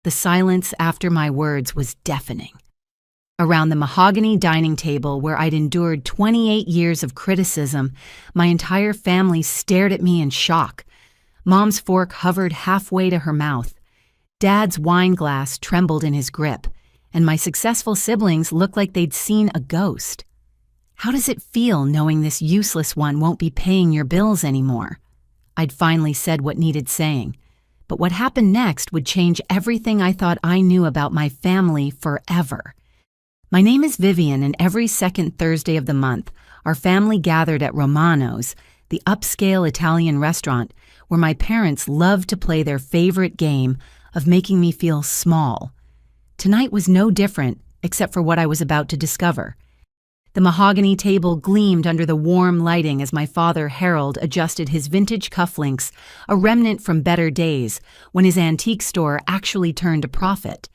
The silence after my words was deafening. Around the mahogany dining table where I'd endured 28 years of criticism, my entire family stared at me in shock. Mom's fork hovered halfway to her mouth. Dad's wine glass trembled in his grip, and my successful siblings looked like they'd seen a ghost. How does it feel knowing this useless one won't be paying your bills anymore? I'd finally said what needed saying, but what happened next would change everything I thought I knew about my family forever. My name is Vivian, and every second Thursday of the month, our family gathered at Romano's, the upscale Italian restaurant where my parents loved to play their favorite game of making me feel small. Tonight was no different, except for what I was about to discover. The mahogany table gleamed under the warm lighting as my father, Harold, adjusted his vintage cufflinks, a remnant from better days, when his antique store actually turned a profit.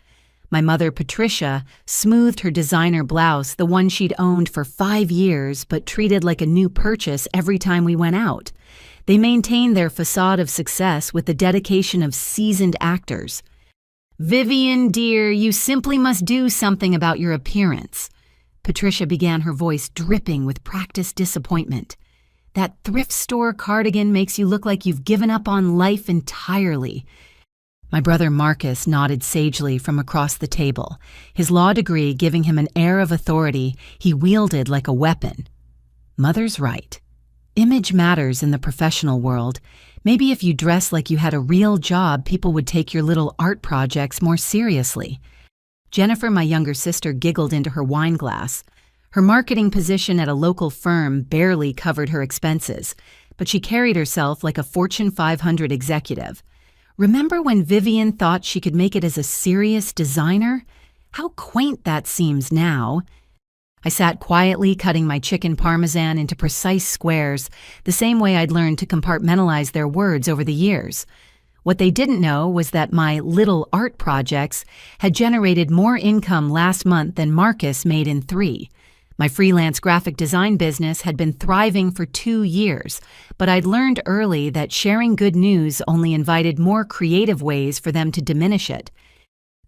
My mother, Patricia, smoothed her designer blouse, the one she'd owned for 5 years but treated like a new purchase every time we went out. They maintained their facade of success with the dedication of seasoned actors. "Vivian, dear, you simply must do something about your appearance." Patricia began, her voice dripping with practiced disappointment. "That thrift store cardigan makes you look like you've given up on life entirely." My brother Marcus nodded sagely from across the table, his law degree giving him an air of authority he wielded like a weapon. Mother's right. Image matters in the professional world. Maybe if you dress like you had a real job, people would take your little art projects more seriously. Jennifer, my younger sister, giggled into her wine glass. Her marketing position at a local firm barely covered her expenses, but she carried herself like a Fortune 500 executive. Remember when Vivian thought she could make it as a serious designer? How quaint that seems now. I sat quietly cutting my chicken parmesan into precise squares, the same way I'd learned to compartmentalize their words over the years. What they didn't know was that my little art projects had generated more income last month than Marcus made in 3. My freelance graphic design business had been thriving for 2 years, but I'd learned early that sharing good news only invited more creative ways for them to diminish it.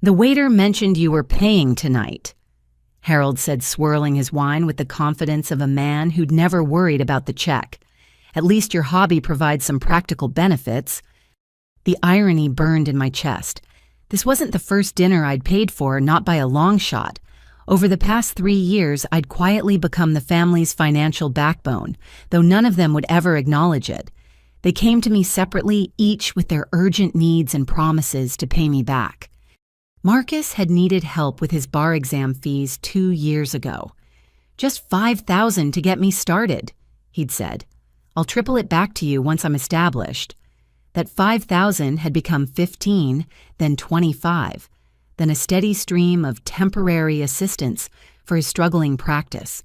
"The waiter mentioned you were paying tonight," Harold said, swirling his wine with the confidence of a man who'd never worried about the check. "At least your hobby provides some practical benefits." The irony burned in my chest. This wasn't the first dinner I'd paid for, not by a long shot. Over the past 3 years, I'd quietly become the family's financial backbone, though none of them would ever acknowledge it. They came to me separately, each with their urgent needs and promises to pay me back. Marcus had needed help with his bar exam fees 2 years ago. "Just $5,000 to get me started," he'd said. "I'll triple it back to you once I'm established." That $5,000 had become 15, then 25, then a steady stream of temporary assistance for his struggling practice.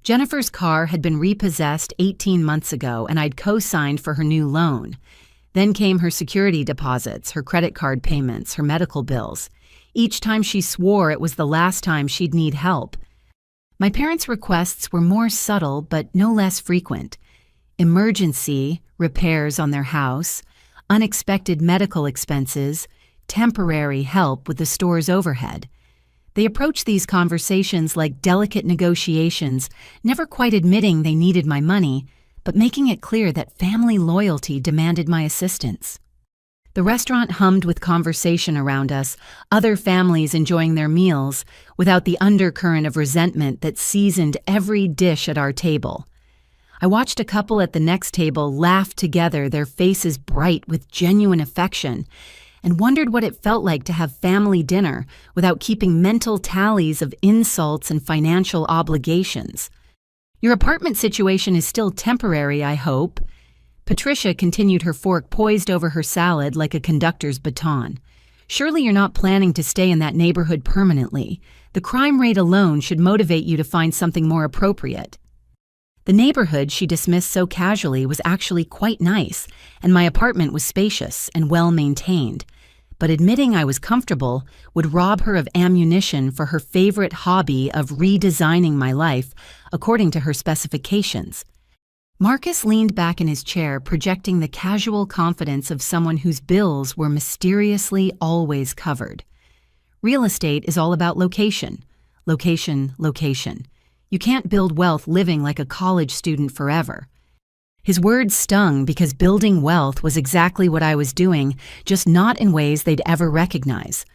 Jennifer's car had been repossessed 18 months ago, and I'd co-signed for her new loan. Then came her security deposits, her credit card payments, her medical bills. Each time she swore it was the last time she'd need help. My parents' requests were more subtle but no less frequent. Emergency, repairs on their house, unexpected medical expenses, temporary help with the store's overhead. They approached these conversations like delicate negotiations, never quite admitting they needed my money, but making it clear that family loyalty demanded my assistance. The restaurant hummed with conversation around us, other families enjoying their meals, without the undercurrent of resentment that seasoned every dish at our table. I watched a couple at the next table laugh together, their faces bright with genuine affection, and wondered what it felt like to have family dinner without keeping mental tallies of insults and financial obligations. "Your apartment situation is still temporary, I hope." Patricia continued, her fork poised over her salad like a conductor's baton. "Surely you're not planning to stay in that neighborhood permanently. The crime rate alone should motivate you to find something more appropriate." The neighborhood she dismissed so casually was actually quite nice, and my apartment was spacious and well-maintained. But admitting I was comfortable would rob her of ammunition for her favorite hobby of redesigning my life according to her specifications. Marcus leaned back in his chair, projecting the casual confidence of someone whose bills were mysteriously always covered. Real estate is all about location. Location, location. You can't build wealth living like a college student forever. His words stung because building wealth was exactly what I was doing, just not in ways they'd ever recognize.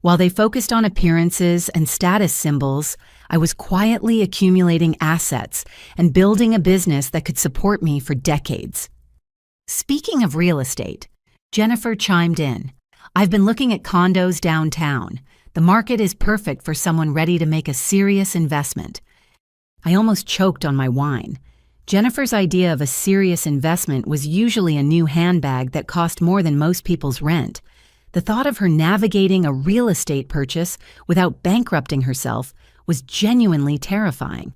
While they focused on appearances and status symbols, I was quietly accumulating assets and building a business that could support me for decades. Speaking of real estate, Jennifer chimed in. I've been looking at condos downtown. The market is perfect for someone ready to make a serious investment. I almost choked on my wine. Jennifer's idea of a serious investment was usually a new handbag that cost more than most people's rent. The thought of her navigating a real estate purchase without bankrupting herself was genuinely terrifying.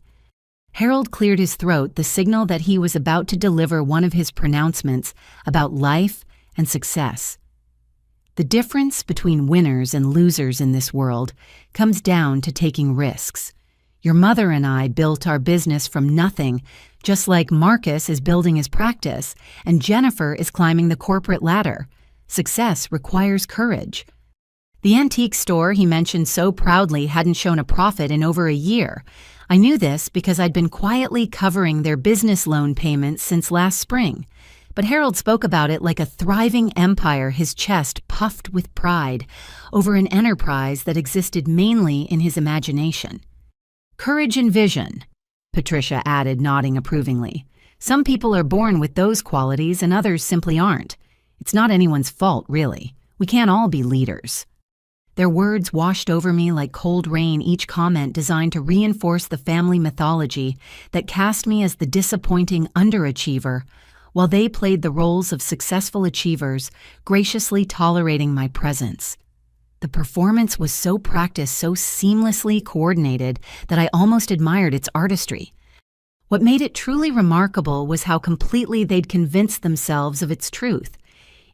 Harold cleared his throat, the signal that he was about to deliver one of his pronouncements about life and success. The difference between winners and losers in this world comes down to taking risks. Your mother and I built our business from nothing, just like Marcus is building his practice and Jennifer is climbing the corporate ladder. Success requires courage. The antique store he mentioned so proudly hadn't shown a profit in over a year. I knew this because I'd been quietly covering their business loan payments since last spring. But Harold spoke about it like a thriving empire, his chest puffed with pride over an enterprise that existed mainly in his imagination. Courage and vision, Patricia added, nodding approvingly. Some people are born with those qualities and others simply aren't. It's not anyone's fault, really. We can't all be leaders. Their words washed over me like cold rain, each comment designed to reinforce the family mythology that cast me as the disappointing underachiever, while they played the roles of successful achievers, graciously tolerating my presence. The performance was so practiced, so seamlessly coordinated, that I almost admired its artistry. What made it truly remarkable was how completely they'd convinced themselves of its truth.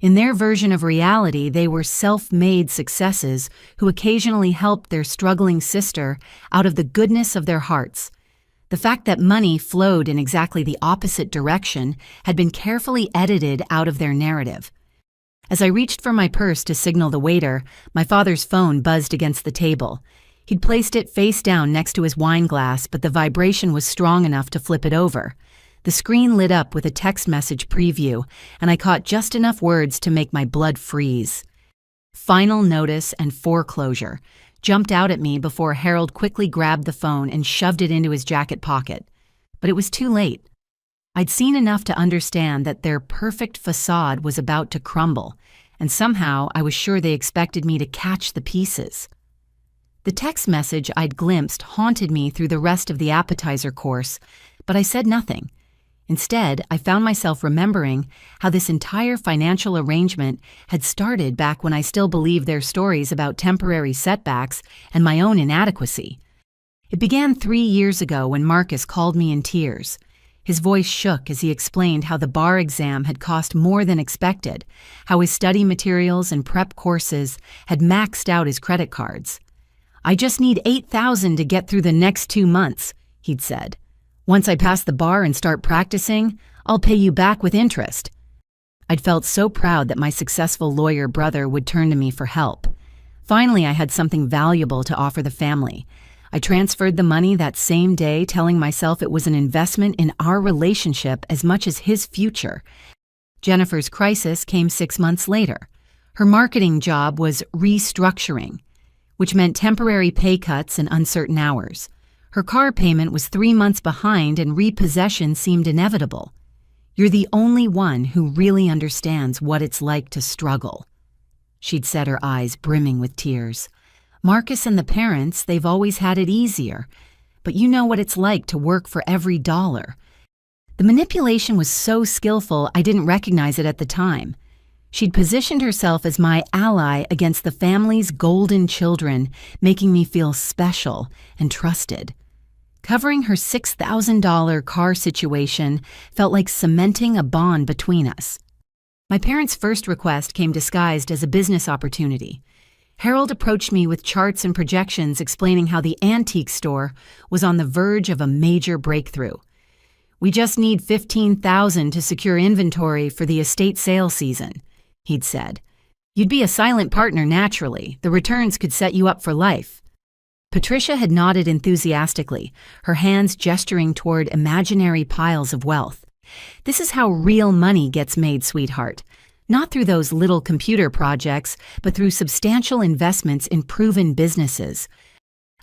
In their version of reality, they were self-made successes who occasionally helped their struggling sister out of the goodness of their hearts. The fact that money flowed in exactly the opposite direction had been carefully edited out of their narrative. As I reached for my purse to signal the waiter, my father's phone buzzed against the table. He'd placed it face down next to his wine glass, but the vibration was strong enough to flip it over. The screen lit up with a text message preview, and I caught just enough words to make my blood freeze. Final notice and foreclosure jumped out at me before Harold quickly grabbed the phone and shoved it into his jacket pocket. But it was too late. I'd seen enough to understand that their perfect facade was about to crumble, and somehow I was sure they expected me to catch the pieces. The text message I'd glimpsed haunted me through the rest of the appetizer course, but I said nothing. Instead, I found myself remembering how this entire financial arrangement had started back when I still believed their stories about temporary setbacks and my own inadequacy. It began 3 years ago when Marcus called me in tears. His voice shook as he explained how the bar exam had cost more than expected, how his study materials and prep courses had maxed out his credit cards. "I just need $8,000 to get through the next 2 months," he'd said. "Once I pass the bar and start practicing, I'll pay you back with interest." I'd felt so proud that my successful lawyer brother would turn to me for help. Finally, I had something valuable to offer the family. I transferred the money that same day, telling myself it was an investment in our relationship as much as his future. Jennifer's crisis came 6 months later. Her marketing job was restructuring, which meant temporary pay cuts and uncertain hours. Her car payment was 3 months behind and repossession seemed inevitable. "You're the only one who really understands what it's like to struggle," she'd said, her eyes brimming with tears. "Marcus and the parents, they've always had it easier, but you know what it's like to work for every dollar." The manipulation was so skillful I didn't recognize it at the time. She'd positioned herself as my ally against the family's golden children, making me feel special and trusted. Covering her $6,000 car situation felt like cementing a bond between us. My parents' first request came disguised as a business opportunity. Harold approached me with charts and projections explaining how the antique store was on the verge of a major breakthrough. "We just need $15,000 to secure inventory for the estate sale season," he'd said. "You'd be a silent partner naturally. The returns could set you up for life." Patricia had nodded enthusiastically, her hands gesturing toward imaginary piles of wealth. "This is how real money gets made, sweetheart. Not through those little computer projects, but through substantial investments in proven businesses."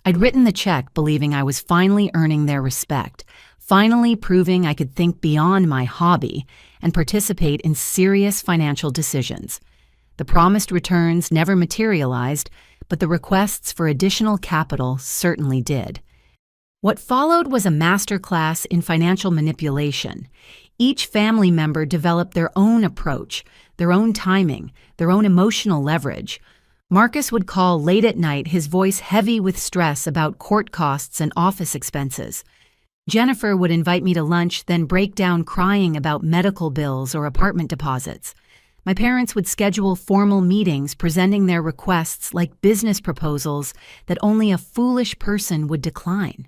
I'd written the check believing I was finally earning their respect, finally proving I could think beyond my hobby and participate in serious financial decisions. The promised returns never materialized, but the requests for additional capital certainly did. What followed was a masterclass in financial manipulation. Each family member developed their own approach, their own timing, their own emotional leverage. Marcus would call late at night, his voice heavy with stress about court costs and office expenses. Jennifer would invite me to lunch, then break down crying about medical bills or apartment deposits. My parents would schedule formal meetings presenting their requests like business proposals that only a foolish person would decline.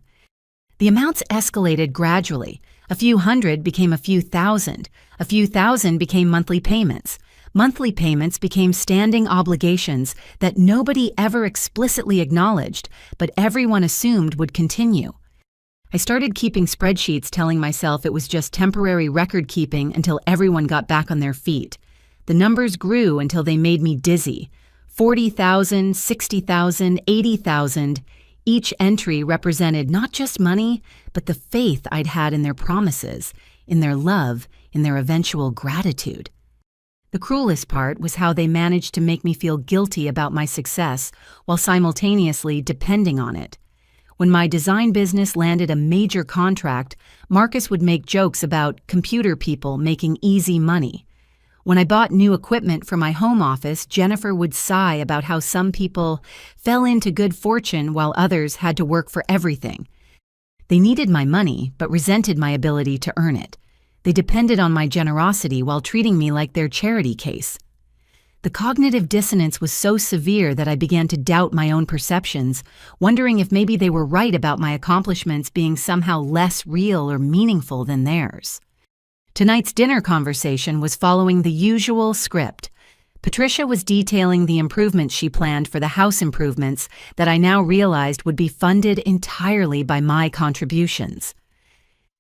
The amounts escalated gradually. A few hundred became a few thousand became monthly payments. Monthly payments became standing obligations that nobody ever explicitly acknowledged, but everyone assumed would continue. I started keeping spreadsheets telling myself it was just temporary record keeping until everyone got back on their feet. The numbers grew until they made me dizzy. 40,000, 60,000, 80,000. Each entry represented not just money, but the faith I'd had in their promises, in their love, in their eventual gratitude. The cruelest part was how they managed to make me feel guilty about my success while simultaneously depending on it. When my design business landed a major contract, Marcus would make jokes about computer people making easy money. When I bought new equipment for my home office, Jennifer would sigh about how some people fell into good fortune while others had to work for everything. They needed my money, but resented my ability to earn it. They depended on my generosity while treating me like their charity case. The cognitive dissonance was so severe that I began to doubt my own perceptions, wondering if maybe they were right about my accomplishments being somehow less real or meaningful than theirs. Tonight's dinner conversation was following the usual script. Patricia was detailing the improvements she planned for the house improvements that I now realized would be funded entirely by my contributions.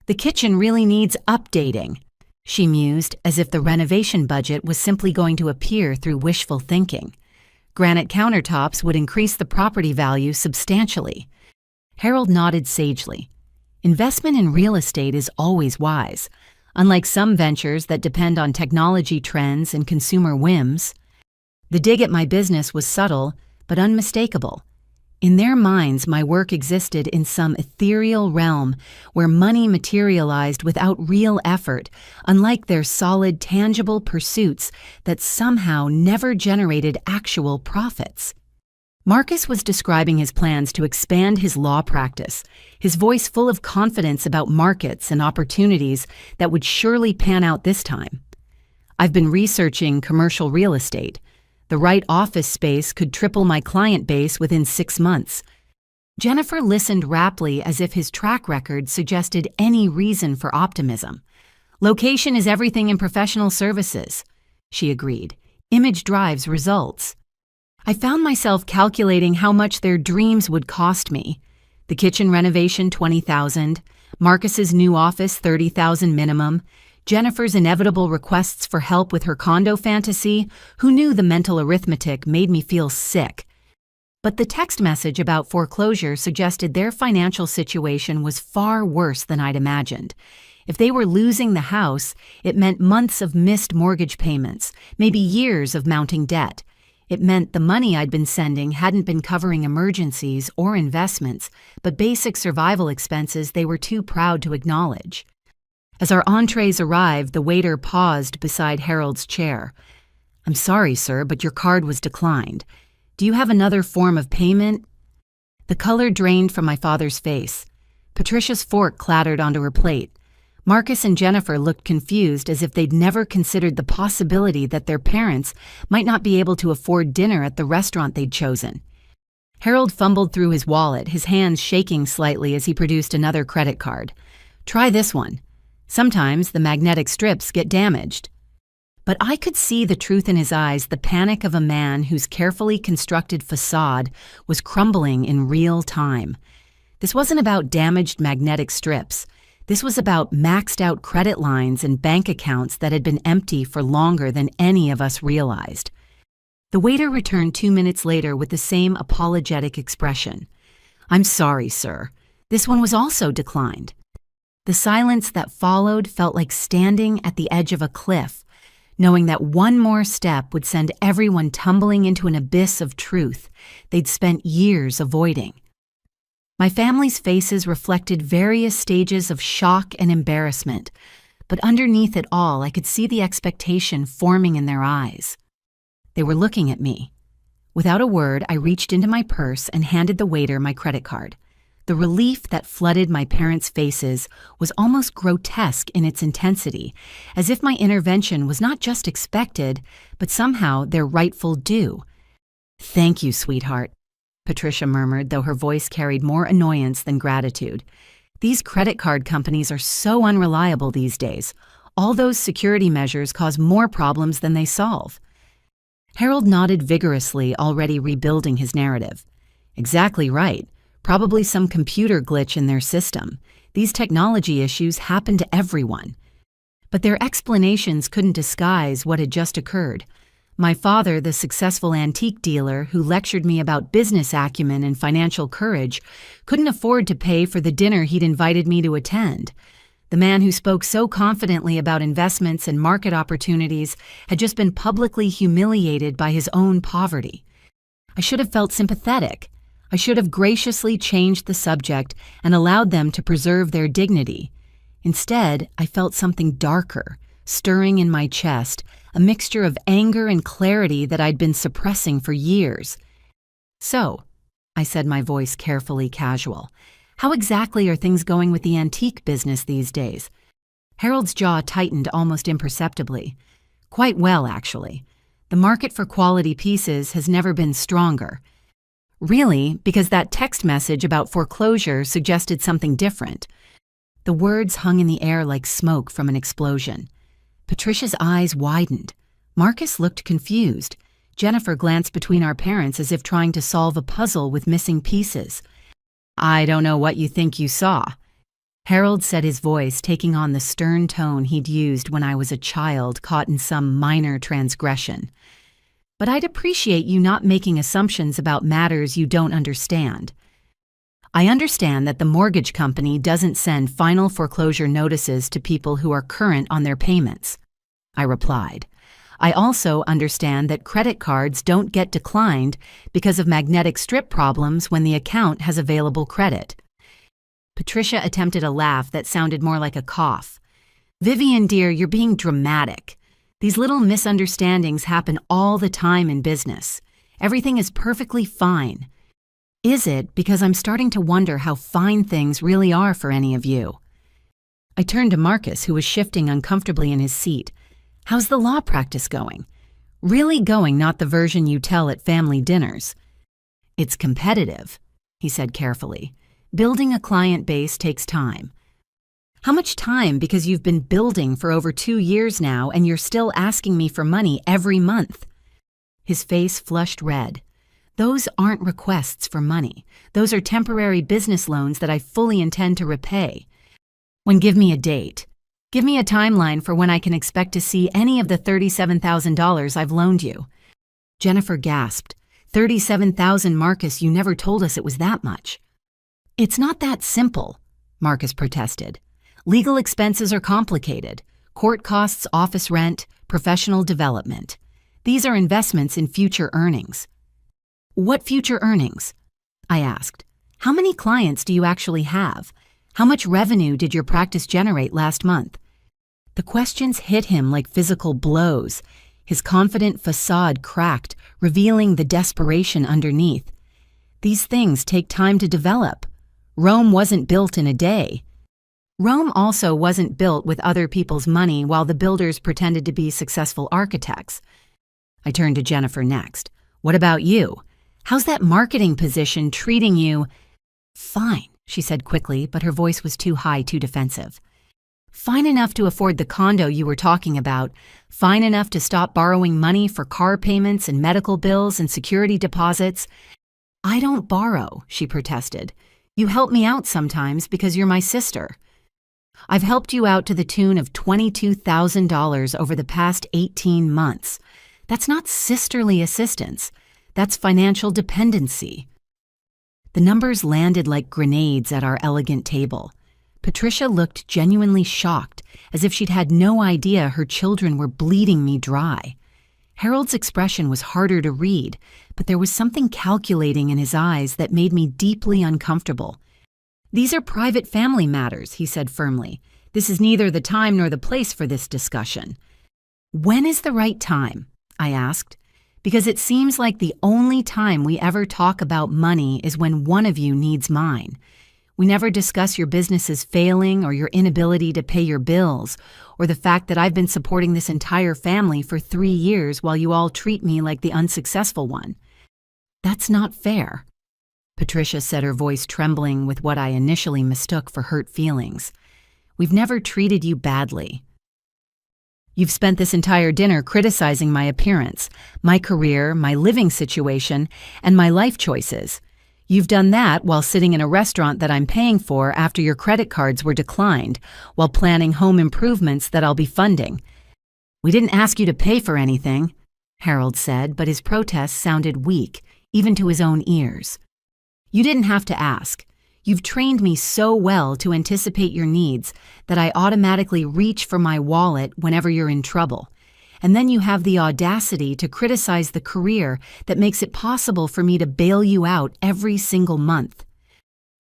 "The kitchen really needs updating," she mused, as if the renovation budget was simply going to appear through wishful thinking. "Granite countertops would increase the property value substantially." Harold nodded sagely. Investment in real estate is always wise. Unlike some ventures that depend on technology trends and consumer whims, the dig at my business was subtle but unmistakable. In their minds, my work existed in some ethereal realm where money materialized without real effort, unlike their solid, tangible pursuits that somehow never generated actual profits. Marcus was describing his plans to expand his law practice, his voice full of confidence about markets and opportunities that would surely pan out this time. "I've been researching commercial real estate. The right office space could triple my client base within 6 months." Jennifer listened raptly as if his track record suggested any reason for optimism. "Location is everything in professional services," she agreed. "Image drives results." I found myself calculating how much their dreams would cost me. The kitchen renovation, $20,000, Marcus's new office, $30,000 minimum, Jennifer's inevitable requests for help with her condo fantasy. Who knew the mental arithmetic made me feel sick? But the text message about foreclosure suggested their financial situation was far worse than I'd imagined. If they were losing the house, it meant months of missed mortgage payments, maybe years of mounting debt. It meant the money I'd been sending hadn't been covering emergencies or investments, but basic survival expenses they were too proud to acknowledge. As our entrees arrived, the waiter paused beside Harold's chair. "I'm sorry, sir, but your card was declined. Do you have another form of payment?" The color drained from my father's face. Patricia's fork clattered onto her plate. Marcus and Jennifer looked confused, as if they'd never considered the possibility that their parents might not be able to afford dinner at the restaurant they'd chosen. Harold fumbled through his wallet, his hands shaking slightly as he produced another credit card. "Try this one." Sometimes the magnetic strips get damaged. But I could see the truth in his eyes, the panic of a man whose carefully constructed facade was crumbling in real time. This wasn't about damaged magnetic strips. This was about maxed-out credit lines and bank accounts that had been empty for longer than any of us realized. The waiter returned 2 minutes later with the same apologetic expression. "I'm sorry, sir. This one was also declined." The silence that followed felt like standing at the edge of a cliff, knowing that one more step would send everyone tumbling into an abyss of truth they'd spent years avoiding. My family's faces reflected various stages of shock and embarrassment, but underneath it all, I could see the expectation forming in their eyes. They were looking at me. Without a word, I reached into my purse and handed the waiter my credit card. The relief that flooded my parents' faces was almost grotesque in its intensity, as if my intervention was not just expected, but somehow their rightful due. "Thank you, sweetheart," Patricia murmured, though her voice carried more annoyance than gratitude. "These credit card companies are so unreliable these days. All those security measures cause more problems than they solve." Harold nodded vigorously, already rebuilding his narrative. "Exactly right. Probably some computer glitch in their system. These technology issues happen to everyone." But their explanations couldn't disguise what had just occurred. My father, the successful antique dealer who lectured me about business acumen and financial courage, couldn't afford to pay for the dinner he'd invited me to attend. The man who spoke so confidently about investments and market opportunities had just been publicly humiliated by his own poverty. I should have felt sympathetic. I should have graciously changed the subject and allowed them to preserve their dignity. Instead, I felt something darker, stirring in my chest, a mixture of anger and clarity that I'd been suppressing for years. "So," I said, my voice carefully casual, "how exactly are things going with the antique business these days?" Harold's jaw tightened almost imperceptibly. "Quite well, actually. The market for quality pieces has never been stronger." "Really? Because that text message about foreclosure suggested something different." The words hung in the air like smoke from an explosion. Patricia's eyes widened. Marcus looked confused. Jennifer glanced between our parents as if trying to solve a puzzle with missing pieces. "I don't know what you think you saw," Harold said, his voice taking on the stern tone he'd used when I was a child caught in some minor transgression. "But I'd appreciate you not making assumptions about matters you don't understand. I understand that the mortgage company doesn't send final foreclosure notices to people who are current on their payments," I replied. "I also understand that credit cards don't get declined because of magnetic strip problems when the account has available credit." Patricia attempted a laugh that sounded more like a cough. "Vivian, dear, you're being dramatic. These little misunderstandings happen all the time in business. Everything is perfectly fine." "Is it? Because I'm starting to wonder how fine things really are for any of you." I turned to Marcus, who was shifting uncomfortably in his seat. "How's the law practice going?" "Really going, not the version you tell at family dinners." "It's competitive," he said carefully. "Building a client base takes time." "How much time? Because you've been building for over 2 years now and you're still asking me for money every month." His face flushed red. "Those aren't requests for money. Those are temporary business loans that I fully intend to repay." Give me a date. Give me a timeline for when I can expect to see any of the $37,000 I've loaned you." Jennifer gasped. "37,000, Marcus, you never told us it was that much." "It's not that simple," Marcus protested. "Legal expenses are complicated. Court costs, office rent, professional development. These are investments in future earnings." "What future earnings?" I asked. "How many clients do you actually have? How much revenue did your practice generate last month?" The questions hit him like physical blows. His confident facade cracked, revealing the desperation underneath. These things take time to develop. Rome wasn't built in a day. Rome also wasn't built with other people's money while the builders pretended to be successful architects. I turned to Jennifer next. "What about you? How's that marketing position treating you?" "Fine," she said quickly, but her voice was too high, too defensive. Fine enough to afford the condo you were talking about, fine enough to stop borrowing money for car payments and medical bills and security deposits. I don't borrow, she protested. You help me out sometimes because you're my sister. I've helped you out to the tune of $22,000 over the past 18 months. That's not sisterly assistance. That's financial dependency. The numbers landed like grenades at our elegant table. Patricia looked genuinely shocked, as if she'd had no idea her children were bleeding me dry. Harold's expression was harder to read, but there was something calculating in his eyes that made me deeply uncomfortable. "These are private family matters," he said firmly. "This is neither the time nor the place for this discussion." "When is the right time?" I asked, because it seems like the only time we ever talk about money is when one of you needs mine. We never discuss your business's failing or your inability to pay your bills, or the fact that I've been supporting this entire family for 3 years while you all treat me like the unsuccessful one. That's not fair, Patricia said, her voice trembling with what I initially mistook for hurt feelings. We've never treated you badly. You've spent this entire dinner criticizing my appearance, my career, my living situation, and my life choices. You've done that while sitting in a restaurant that I'm paying for after your credit cards were declined, while planning home improvements that I'll be funding. We didn't ask you to pay for anything, Harold said, but his protest sounded weak, even to his own ears. You didn't have to ask. You've trained me so well to anticipate your needs that I automatically reach for my wallet whenever you're in trouble. And then you have the audacity to criticize the career that makes it possible for me to bail you out every single month.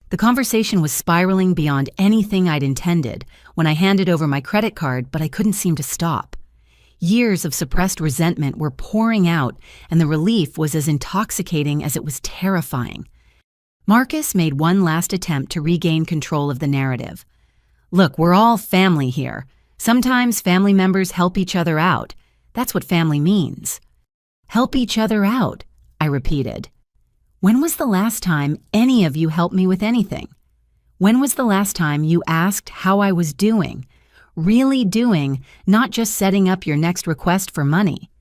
The conversation was spiraling beyond anything I'd intended when I handed over my credit card, but I couldn't seem to stop. Years of suppressed resentment were pouring out, and the relief was as intoxicating as it was terrifying. Marcus made one last attempt to regain control of the narrative. Look, we're all family here. Sometimes family members help each other out. That's what family means. Help each other out, I repeated. When was the last time any of you helped me with anything? When was the last time you asked how I was doing? Really doing, not just setting up your next request for money.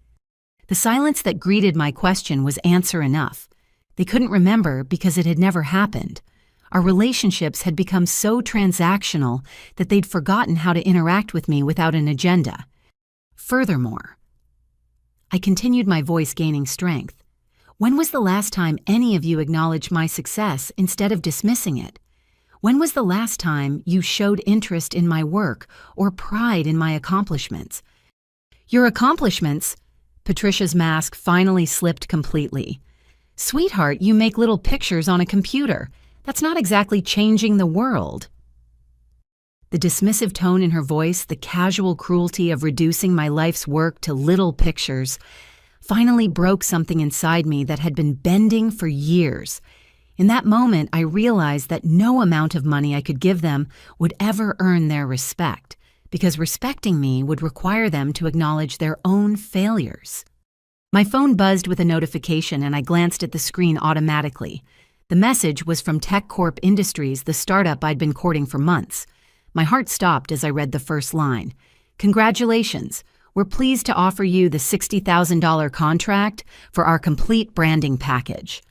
The silence that greeted my question was answer enough. They couldn't remember because it had never happened. Our relationships had become so transactional that they'd forgotten how to interact with me without an agenda. Furthermore, I continued, my voice gaining strength. When was the last time any of you acknowledged my success instead of dismissing it? When was the last time you showed interest in my work or pride in my accomplishments? Your accomplishments? Patricia's mask finally slipped completely. Sweetheart, you make little pictures on a computer. That's not exactly changing the world. The dismissive tone in her voice, the casual cruelty of reducing my life's work to little pictures, finally broke something inside me that had been bending for years. In that moment, I realized that no amount of money I could give them would ever earn their respect, because respecting me would require them to acknowledge their own failures. My phone buzzed with a notification, and I glanced at the screen automatically. The message was from Tech Corp Industries, the startup I'd been courting for months. My heart stopped as I read the first line. Congratulations. We're pleased to offer you the $60,000 contract for our complete branding package.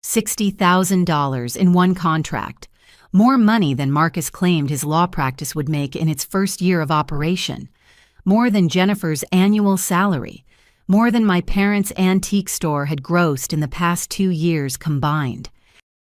$60,000 in one contract. More money than Marcus claimed his law practice would make in its first year of operation. More than Jennifer's annual salary. More than my parents' antique store had grossed in the past 2 years combined.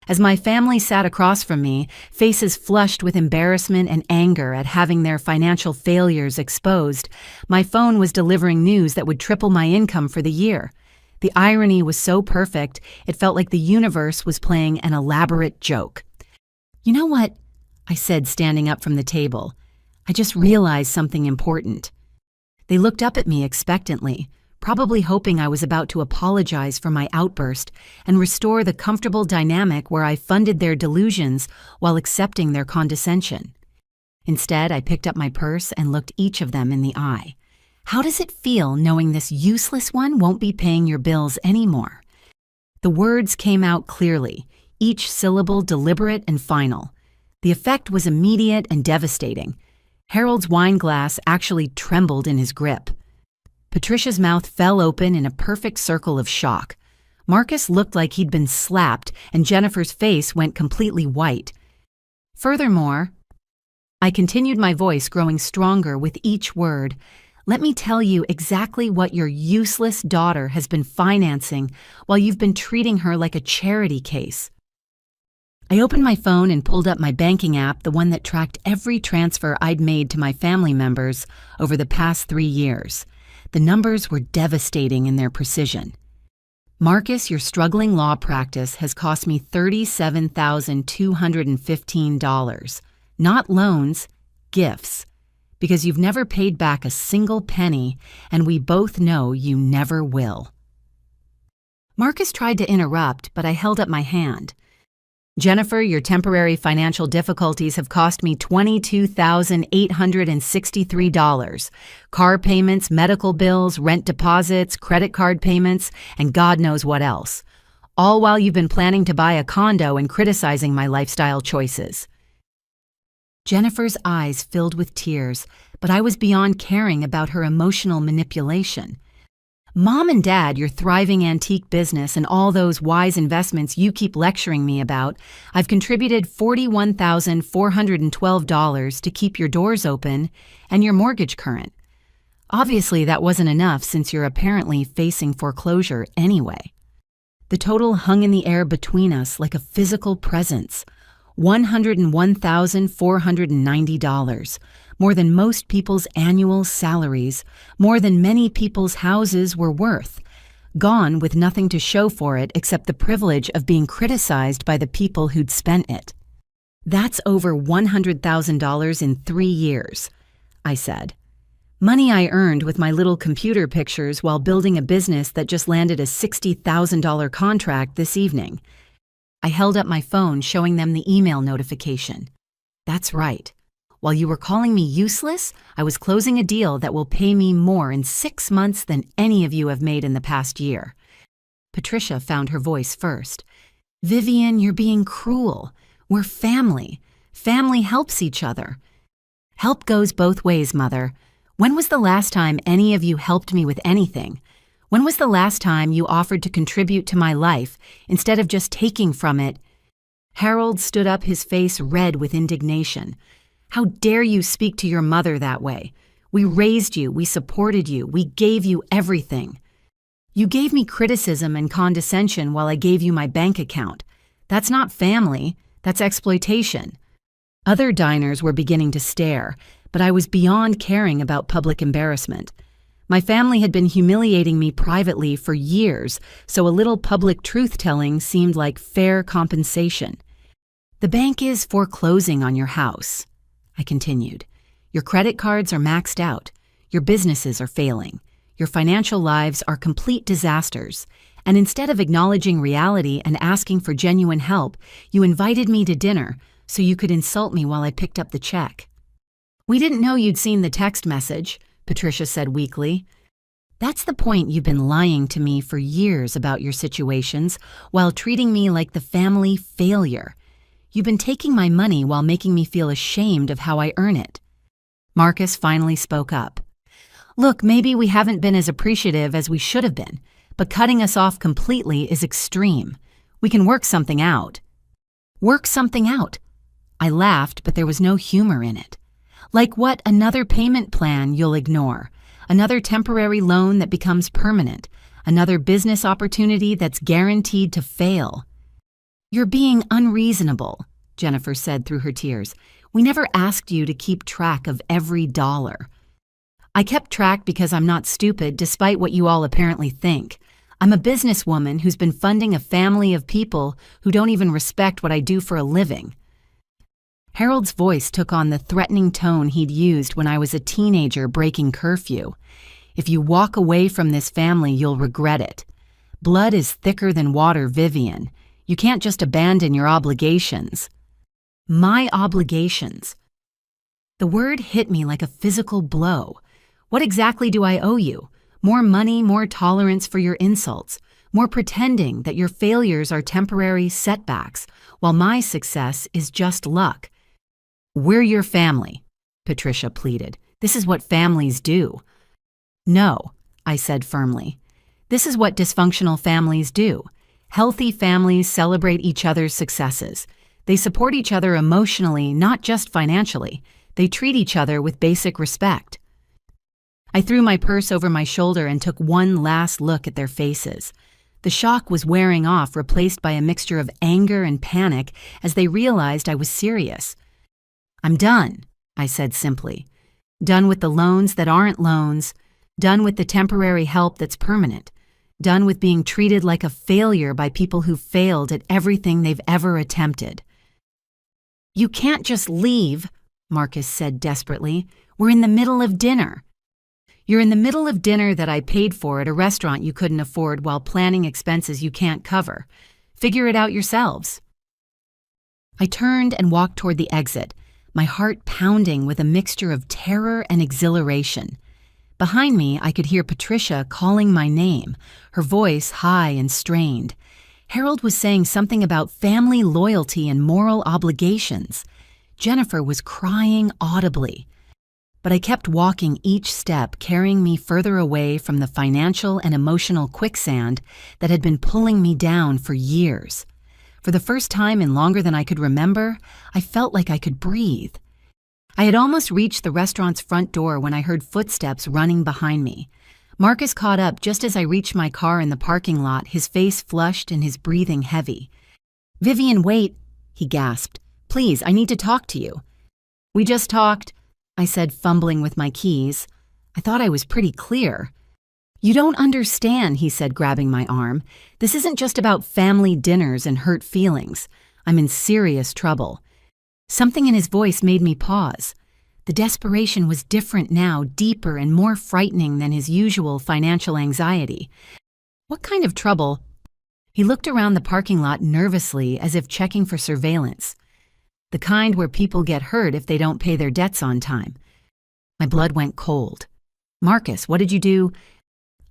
As my family sat across from me, faces flushed with embarrassment and anger at having their financial failures exposed, my phone was delivering news that would triple my income for the year. The irony was so perfect, it felt like the universe was playing an elaborate joke. You know what? I said, standing up from the table. I just realized something important. They looked up at me expectantly, probably hoping I was about to apologize for my outburst and restore the comfortable dynamic where I funded their delusions while accepting their condescension. Instead, I picked up my purse and looked each of them in the eye. How does it feel knowing this useless one won't be paying your bills anymore? The words came out clearly, each syllable deliberate and final. The effect was immediate and devastating. Harold's wine glass actually trembled in his grip. Patricia's mouth fell open in a perfect circle of shock. Marcus looked like he'd been slapped, and Jennifer's face went completely white. Furthermore, I continued, my voice growing stronger with each word, let me tell you exactly what your useless daughter has been financing while you've been treating her like a charity case. I opened my phone and pulled up my banking app, the one that tracked every transfer I'd made to my family members over the past 3 years. The numbers were devastating in their precision. Marcus, your struggling law practice has cost me $37,215. Not loans, gifts. Because you've never paid back a single penny, and we both know you never will. Marcus tried to interrupt, but I held up my hand. Jennifer, your temporary financial difficulties have cost me $22,863. Car payments, medical bills, rent deposits, credit card payments, and God knows what else. All while you've been planning to buy a condo and criticizing my lifestyle choices. Jennifer's eyes filled with tears, but I was beyond caring about her emotional manipulation. Mom and Dad, your thriving antique business and all those wise investments you keep lecturing me about, I've contributed $41,412 to keep your doors open and your mortgage current. Obviously, that wasn't enough since you're apparently facing foreclosure anyway. The total hung in the air between us like a physical presence. $101,490, more than most people's annual salaries, more than many people's houses were worth, gone with nothing to show for it except the privilege of being criticized by the people who'd spent it. That's over $100,000 in 3 years, I said. Money I earned with my little computer pictures while building a business that just landed a $60,000 contract this evening. I held up my phone, showing them the email notification. That's right. While you were calling me useless, I was closing a deal that will pay me more in 6 months than any of you have made in the past year. Patricia found her voice first. Vivian, you're being cruel. We're family. Family helps each other. Help goes both ways, Mother. When was the last time any of you helped me with anything? When was the last time you offered to contribute to my life instead of just taking from it? Harold stood up, his face red with indignation. How dare you speak to your mother that way? We raised you, we supported you, we gave you everything. You gave me criticism and condescension while I gave you my bank account. That's not family, that's exploitation. Other diners were beginning to stare, but I was beyond caring about public embarrassment. My family had been humiliating me privately for years, so a little public truth-telling seemed like fair compensation. The bank is foreclosing on your house, I continued. Your credit cards are maxed out. Your businesses are failing. Your financial lives are complete disasters. And instead of acknowledging reality and asking for genuine help, you invited me to dinner so you could insult me while I picked up the check. We didn't know you'd seen the text message, Patricia said weakly. That's the point. You've been lying to me for years about your situations while treating me like the family failure. You've been taking my money while making me feel ashamed of how I earn it. Marcus finally spoke up. Look, maybe we haven't been as appreciative as we should have been, but cutting us off completely is extreme. We can work something out. Work something out? I laughed, but there was no humor in it. Like what? Another payment plan you'll ignore, another temporary loan that becomes permanent, another business opportunity that's guaranteed to fail. You're being unreasonable, Jennifer said through her tears. We never asked you to keep track of every dollar. I kept track because I'm not stupid, despite what you all apparently think. I'm a businesswoman who's been funding a family of people who don't even respect what I do for a living. Harold's voice took on the threatening tone he'd used when I was a teenager breaking curfew. If you walk away from this family, you'll regret it. Blood is thicker than water, Vivian. You can't just abandon your obligations. My obligations. The word hit me like a physical blow. What exactly do I owe you? More money, more tolerance for your insults, more pretending that your failures are temporary setbacks, while my success is just luck. We're your family. Patricia pleaded. "This is what families do." "No," I said firmly. "This is what dysfunctional families do. Healthy families celebrate each other's successes. They support each other emotionally, not just financially. They treat each other with basic respect." I threw my purse over my shoulder and took one last look at their faces. The shock was wearing off, replaced by a mixture of anger and panic as they realized I was serious. "I'm done," I said simply. "Done with the loans that aren't loans. Done with the temporary help that's permanent. Done with being treated like a failure by people who failed at everything they've ever attempted." "You can't just leave," Marcus said desperately. "We're in the middle of dinner." "You're in the middle of dinner that I paid for at a restaurant you couldn't afford while planning expenses you can't cover. Figure it out yourselves." I turned and walked toward the exit, my heart pounding with a mixture of terror and exhilaration. Behind me, I could hear Patricia calling my name, her voice high and strained. Harold was saying something about family loyalty and moral obligations. Jennifer was crying audibly. But I kept walking, each step carrying me further away from the financial and emotional quicksand that had been pulling me down for years. For the first time in longer than I could remember, I felt like I could breathe. I had almost reached the restaurant's front door when I heard footsteps running behind me. Marcus caught up just as I reached my car in the parking lot, his face flushed and his breathing heavy. "Vivian, wait," he gasped. "Please, I need to talk to you." "We just talked," I said, fumbling with my keys. I thought I was pretty clear. "You don't understand," he said, grabbing my arm. "This isn't just about family dinners and hurt feelings. I'm in serious trouble." Something in his voice made me pause. The desperation was different now, deeper and more frightening than his usual financial anxiety. "What kind of trouble?" He looked around the parking lot nervously, as if checking for surveillance. "The kind where people get hurt if they don't pay their debts on time." My blood went cold. "Marcus, what did you do?"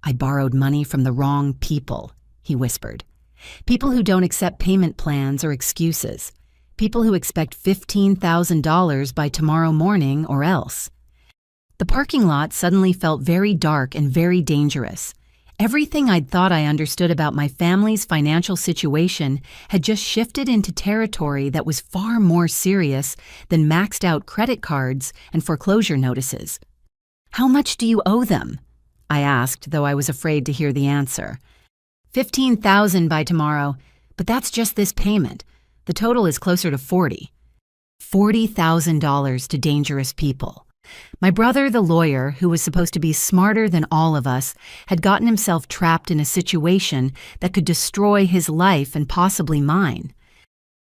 "I borrowed money from the wrong people," he whispered. "People who don't accept payment plans or excuses. People who expect $15,000 by tomorrow morning or else." The parking lot suddenly felt very dark and very dangerous. Everything I'd thought I understood about my family's financial situation had just shifted into territory that was far more serious than maxed-out credit cards and foreclosure notices. "How much do you owe them?" I asked, though I was afraid to hear the answer. $15,000 by tomorrow, but that's just this payment. The total is closer to 40. $40,000 to dangerous people. My brother, the lawyer, who was supposed to be smarter than all of us, had gotten himself trapped in a situation that could destroy his life and possibly mine.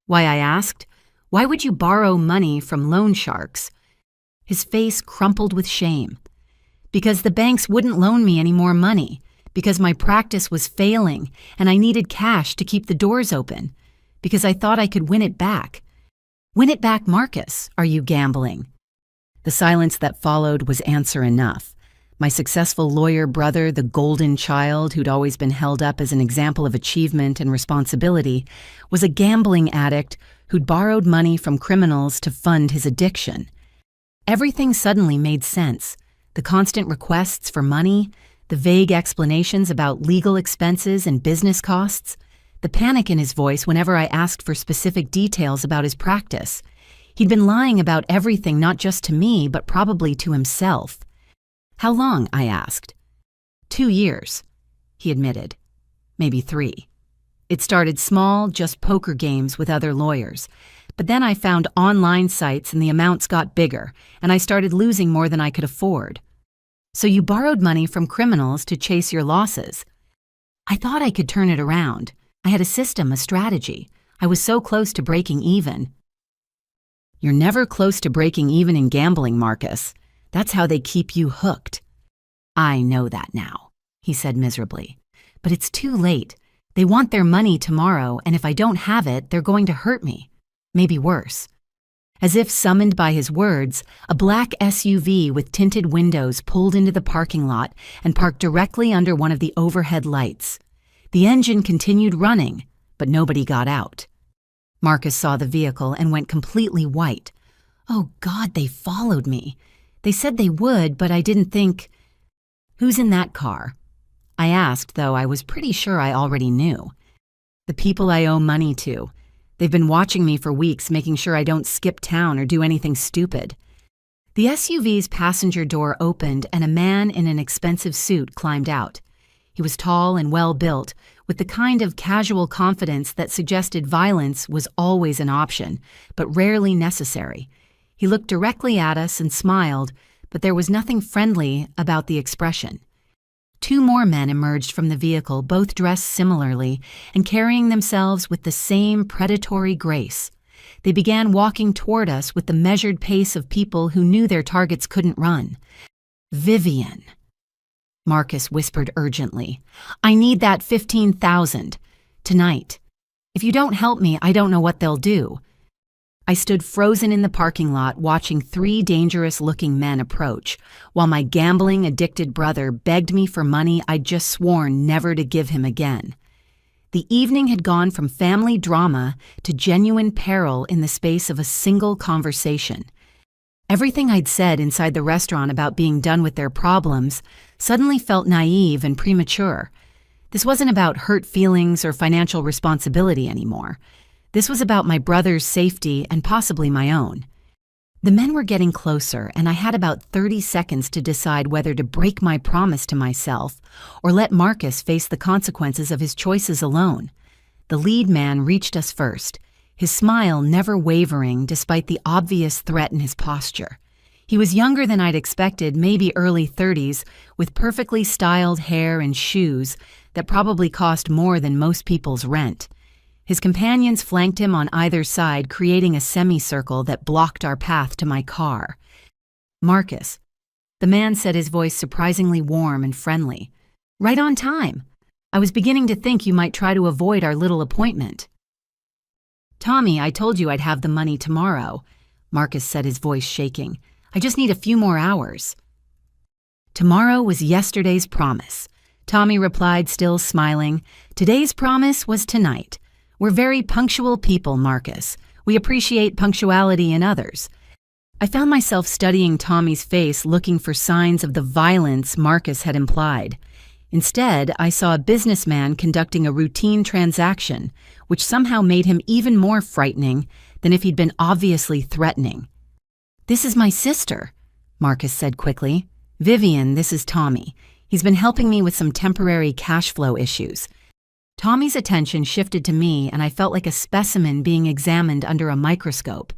"Why?" I asked. "Why would you borrow money from loan sharks?" His face crumpled with shame. "Because the banks wouldn't loan me any more money. Because my practice was failing and I needed cash to keep the doors open. Because I thought I could win it back." "Win it back, Marcus? Are you gambling?" The silence that followed was answer enough. My successful lawyer brother, the golden child who'd always been held up as an example of achievement and responsibility, was a gambling addict who'd borrowed money from criminals to fund his addiction. Everything suddenly made sense. The constant requests for money, the vague explanations about legal expenses and business costs, the panic in his voice whenever I asked for specific details about his practice. He'd been lying about everything, not just to me, but probably to himself. "How long?" I asked. 2 years, he admitted. Maybe 3. It started small, just poker games with other lawyers. But then I found online sites and the amounts got bigger, and I started losing more than I could afford. "So you borrowed money from criminals to chase your losses." I thought I could turn it around. I had a system, a strategy. I was so close to breaking even. "You're never close to breaking even in gambling, Marcus. That's how they keep you hooked." "I know that now," he said miserably. "But it's too late. They want their money tomorrow, and if I don't have it, they're going to hurt me. Maybe worse." As if summoned by his words, a black SUV with tinted windows pulled into the parking lot and parked directly under one of the overhead lights. The engine continued running, but nobody got out. Marcus saw the vehicle and went completely white. Oh God, they followed me. They said they would, but I didn't think. Who's in that car? I asked, though I was pretty sure I already knew. The people I owe money to. They've been watching me for weeks, making sure I don't skip town or do anything stupid. The SUV's passenger door opened and a man in an expensive suit climbed out. He was tall and well-built, with the kind of casual confidence that suggested violence was always an option, but rarely necessary. He looked directly at us and smiled, but there was nothing friendly about the expression. Two more men emerged from the vehicle, both dressed similarly and carrying themselves with the same predatory grace. They began walking toward us with the measured pace of people who knew their targets couldn't run. "Vivian," Marcus whispered urgently. "I need that 15,000. Tonight. If you don't help me, I don't know what they'll do." I stood frozen in the parking lot watching three dangerous-looking men approach, while my gambling-addicted brother begged me for money I'd just sworn never to give him again. The evening had gone from family drama to genuine peril in the space of a single conversation. Everything I'd said inside the restaurant about being done with their problems suddenly felt naive and premature. This wasn't about hurt feelings or financial responsibility anymore. This was about my brother's safety and possibly my own. The men were getting closer, and I had about 30 seconds to decide whether to break my promise to myself or let Marcus face the consequences of his choices alone. The lead man reached us first, his smile never wavering despite the obvious threat in his posture. He was younger than I'd expected, maybe early 30s, with perfectly styled hair and shoes that probably cost more than most people's rent. His companions flanked him on either side, creating a semicircle that blocked our path to my car. "Marcus," the man said, his voice surprisingly warm and friendly. "Right on time. I was beginning to think you might try to avoid our little appointment." "Tommy, I told you I'd have the money tomorrow," Marcus said, his voice shaking. "I just need a few more hours." "Tomorrow was yesterday's promise," Tommy replied, still smiling. "Today's promise was tonight. We're very punctual people, Marcus. We appreciate punctuality in others." I found myself studying Tommy's face, looking for signs of the violence Marcus had implied. Instead, I saw a businessman conducting a routine transaction, which somehow made him even more frightening than if he'd been obviously threatening. "This is my sister," Marcus said quickly. "Vivian, this is Tommy. He's been helping me with some temporary cash flow issues." Tommy's attention shifted to me, and I felt like a specimen being examined under a microscope.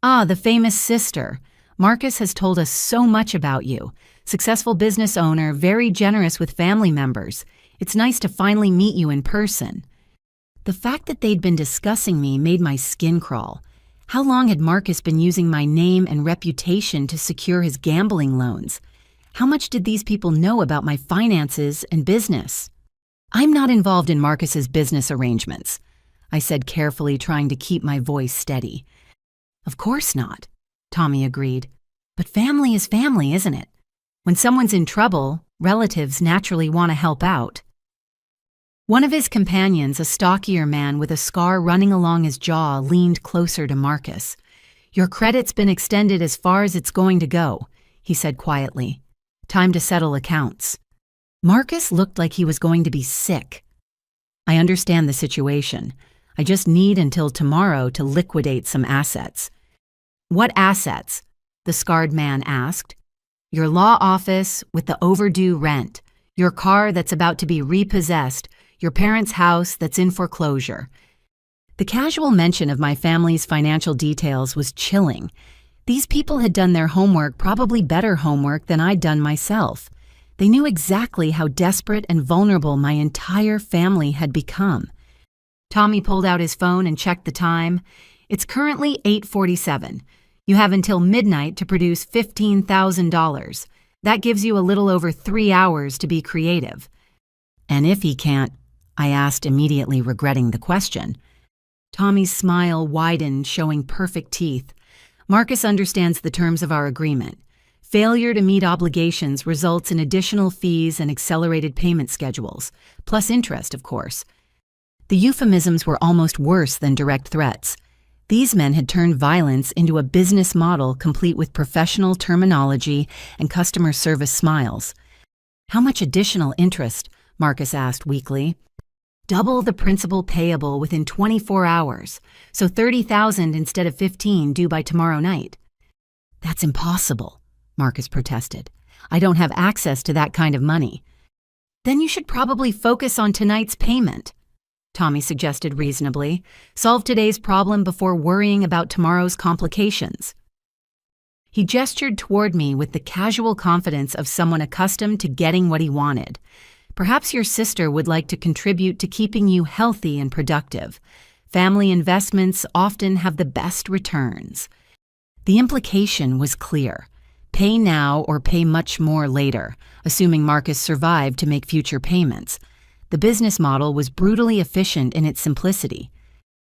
"Ah, the famous sister. Marcus has told us so much about you. Successful business owner, very generous with family members. It's nice to finally meet you in person." The fact that they'd been discussing me made my skin crawl. How long had Marcus been using my name and reputation to secure his gambling loans? How much did these people know about my finances and business? "I'm not involved in Marcus's business arrangements," I said carefully, trying to keep my voice steady. "Of course not," Tommy agreed. "But family is family, isn't it? When someone's in trouble, relatives naturally want to help out." One of his companions, a stockier man with a scar running along his jaw, leaned closer to Marcus. "Your credit's been extended as far as it's going to go," he said quietly. "Time to settle accounts." Marcus looked like he was going to be sick. "I understand the situation. I just need until tomorrow to liquidate some assets." "What assets?" the scarred man asked. "Your law office with the overdue rent, your car that's about to be repossessed, your parents' house that's in foreclosure." The casual mention of my family's financial details was chilling. These people had done their homework, probably better homework than I'd done myself. They knew exactly how desperate and vulnerable my entire family had become. Tommy pulled out his phone and checked the time. "It's currently 8:47. You have until midnight to produce $15,000. That gives you a little over 3 hours to be creative." "And if he can't?" I asked, immediately regretting the question. Tommy's smile widened, showing perfect teeth. "Marcus understands the terms of our agreement. Failure to meet obligations results in additional fees and accelerated payment schedules, plus interest, of course." The euphemisms were almost worse than direct threats. These men had turned violence into a business model complete with professional terminology and customer service smiles. "How much additional interest?" Marcus asked weakly. "Double the principal payable within 24 hours, so 30,000 instead of 15 due by tomorrow night." "That's impossible," Marcus protested. "I don't have access to that kind of money." "Then you should probably focus on tonight's payment," Tommy suggested reasonably. "Solve today's problem before worrying about tomorrow's complications." He gestured toward me with the casual confidence of someone accustomed to getting what he wanted. "Perhaps your sister would like to contribute to keeping you healthy and productive. Family investments often have the best returns." The implication was clear. Pay now or pay much more later, assuming Marcus survived to make future payments. The business model was brutally efficient in its simplicity.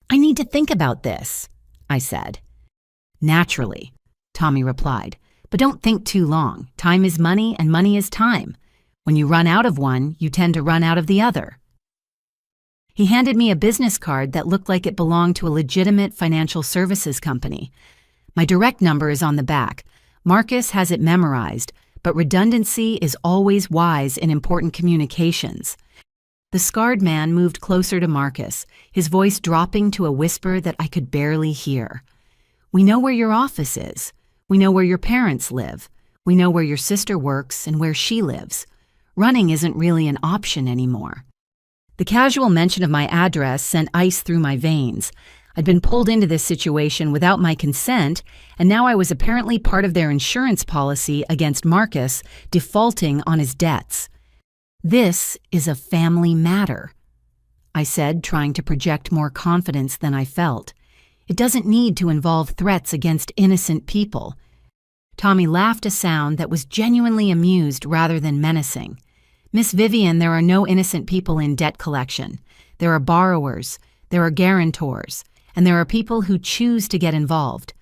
"I need to think about this," I said. "Naturally," Tommy replied, "but don't think too long. Time is money and money is time. When you run out of one, you tend to run out of the other." He handed me a business card that looked like it belonged to a legitimate financial services company. "My direct number is on the back. Marcus has it memorized, but redundancy is always wise in important communications." The scarred man moved closer to Marcus, his voice dropping to a whisper that I could barely hear. "We know where your office is. We know where your parents live. We know where your sister works and where she lives. Running isn't really an option anymore." The casual mention of my address sent ice through my veins. I'd been pulled into this situation without my consent, and now I was apparently part of their insurance policy against Marcus defaulting on his debts. "This is a family matter," I said, trying to project more confidence than I felt. "It doesn't need to involve threats against innocent people." Tommy laughed a sound that was genuinely amused rather than menacing. "Miss Vivian, there are no innocent people in debt collection. There are borrowers, there are guarantors, and there are people who choose to get involved.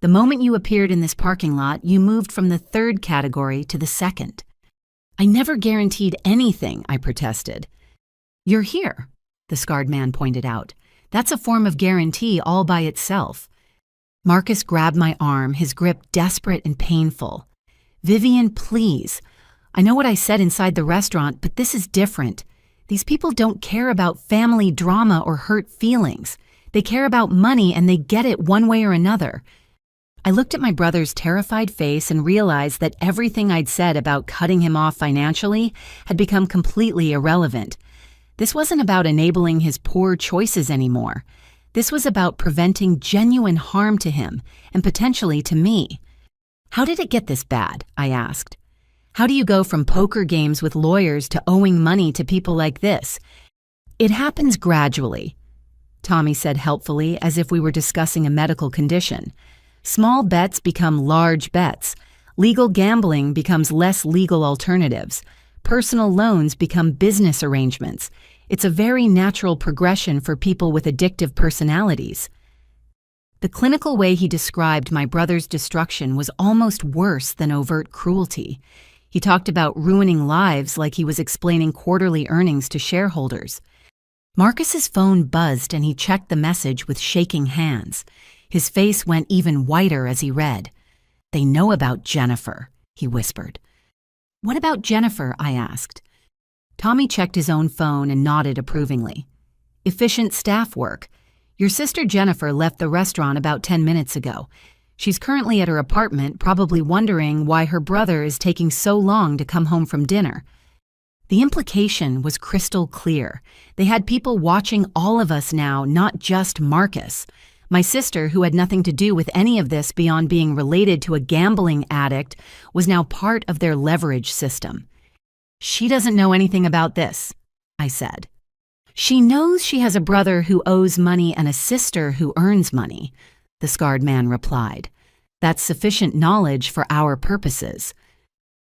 The moment you appeared in this parking lot, you moved from the third category to the second." "I never guaranteed anything," I protested. "You're here," the scarred man pointed out. "That's a form of guarantee all by itself." Marcus grabbed my arm, his grip desperate and painful. "Vivian, please. I know what I said inside the restaurant, but this is different. These people don't care about family drama or hurt feelings. They care about money, and they get it one way or another." I looked at my brother's terrified face and realized that everything I'd said about cutting him off financially had become completely irrelevant. This wasn't about enabling his poor choices anymore. This was about preventing genuine harm to him and potentially to me. "How did it get this bad?" I asked. "How do you go from poker games with lawyers to owing money to people like this?" "It happens gradually," Tommy said helpfully, as if we were discussing a medical condition. "Small bets become large bets. Legal gambling becomes less legal alternatives. Personal loans become business arrangements. It's a very natural progression for people with addictive personalities." The clinical way he described my brother's destruction was almost worse than overt cruelty. He talked about ruining lives like he was explaining quarterly earnings to shareholders. Marcus's phone buzzed and he checked the message with shaking hands. His face went even whiter as he read. "They know about Jennifer," he whispered. "What about Jennifer?" I asked. Tommy checked his own phone and nodded approvingly. "Efficient staff work. Your sister Jennifer left the restaurant about 10 minutes ago. She's currently at her apartment, probably wondering why her brother is taking so long to come home from dinner." The implication was crystal clear. They had people watching all of us now, not just Marcus. My sister, who had nothing to do with any of this beyond being related to a gambling addict, was now part of their leverage system. "She doesn't know anything about this," I said. "She knows she has a brother who owes money and a sister who earns money," the scarred man replied. "That's sufficient knowledge for our purposes."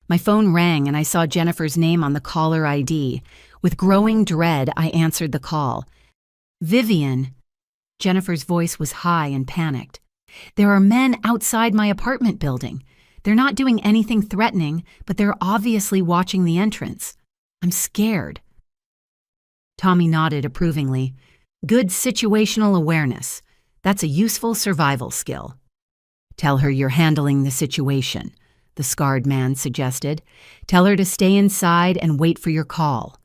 My phone rang and I saw Jennifer's name on the caller ID. With growing dread, I answered the call. "Vivian." Jennifer's voice was high and panicked. "There are men outside my apartment building. They're not doing anything threatening, but they're obviously watching the entrance. I'm scared." Tommy nodded approvingly. "Good situational awareness. That's a useful survival skill. Tell her you're handling the situation, the scarred man suggested. Tell her to stay inside and wait for your call.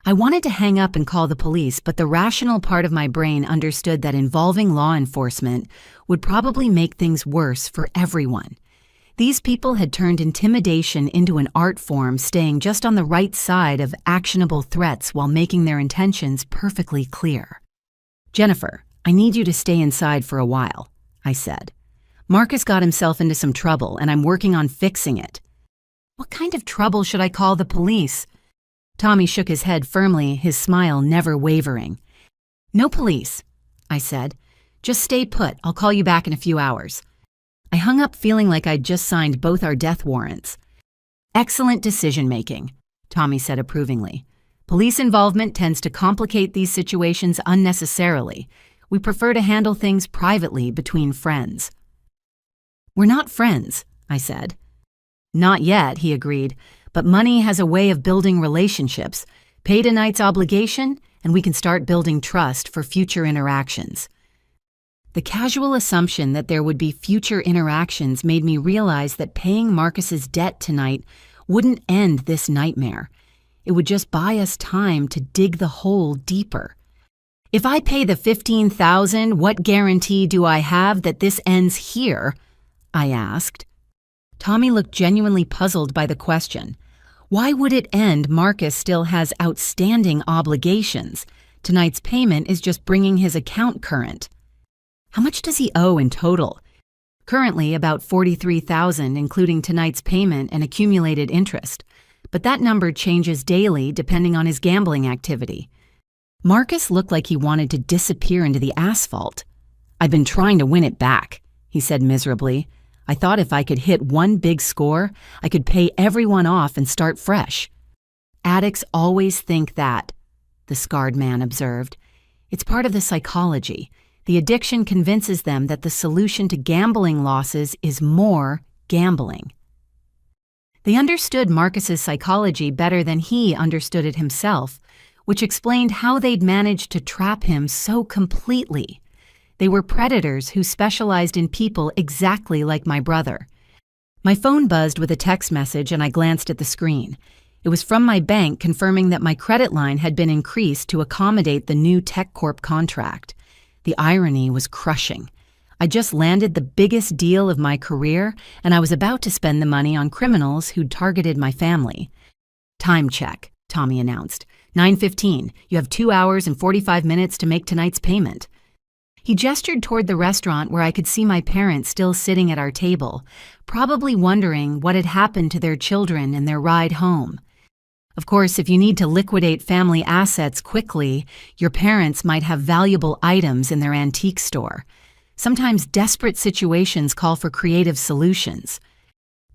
I wanted to hang up and call the police, but the rational part of my brain understood that involving law enforcement would probably make things worse for everyone. These people had turned intimidation into an art form, staying just on the right side of actionable threats while making their intentions perfectly clear. "Jennifer, I need you to stay inside for a while," I said. "Marcus got himself into some trouble, and I'm working on fixing it." "What kind of trouble should I call the police?" Tommy shook his head firmly, his smile never wavering. "No police," I said. "Just stay put. I'll call you back in a few hours." I hung up feeling like I'd just signed both our death warrants. "Excellent decision-making," Tommy said approvingly. "Police involvement tends to complicate these situations unnecessarily. We prefer to handle things privately between friends." "We're not friends," I said. "Not yet," he agreed, "but money has a way of building relationships. Pay tonight's obligation, and we can start building trust for future interactions." The casual assumption that there would be future interactions made me realize that paying Marcus's debt tonight wouldn't end this nightmare. It would just buy us time to dig the hole deeper. "If I pay the $15,000, what guarantee do I have that this ends here?" I asked. Tommy looked genuinely puzzled by the question. Why would it end? Marcus still has outstanding obligations. Tonight's payment is just bringing his account current. "How much does he owe in total?" "Currently about $43,000, including tonight's payment and accumulated interest. But that number changes daily depending on his gambling activity." Marcus looked like he wanted to disappear into the asphalt. "I've been trying to win it back," he said miserably. "I thought if I could hit one big score, I could pay everyone off and start fresh." "Addicts always think that," the scarred man observed. "It's part of the psychology. The addiction convinces them that the solution to gambling losses is more gambling." They understood Marcus's psychology better than he understood it himself, which explained how they'd managed to trap him so completely. They were predators who specialized in people exactly like my brother. My phone buzzed with a text message and I glanced at the screen. It was from my bank confirming that my credit line had been increased to accommodate the new TechCorp contract. The irony was crushing. I just landed the biggest deal of my career and I was about to spend the money on criminals who'd targeted my family. "Time check," Tommy announced. 9:15. You have 2 hours and 45 minutes to make tonight's payment. He gestured toward the restaurant where I could see my parents still sitting at our table, probably wondering what had happened to their children and their ride home. Of course, if you need to liquidate family assets quickly, your parents might have valuable items in their antique store. Sometimes desperate situations call for creative solutions.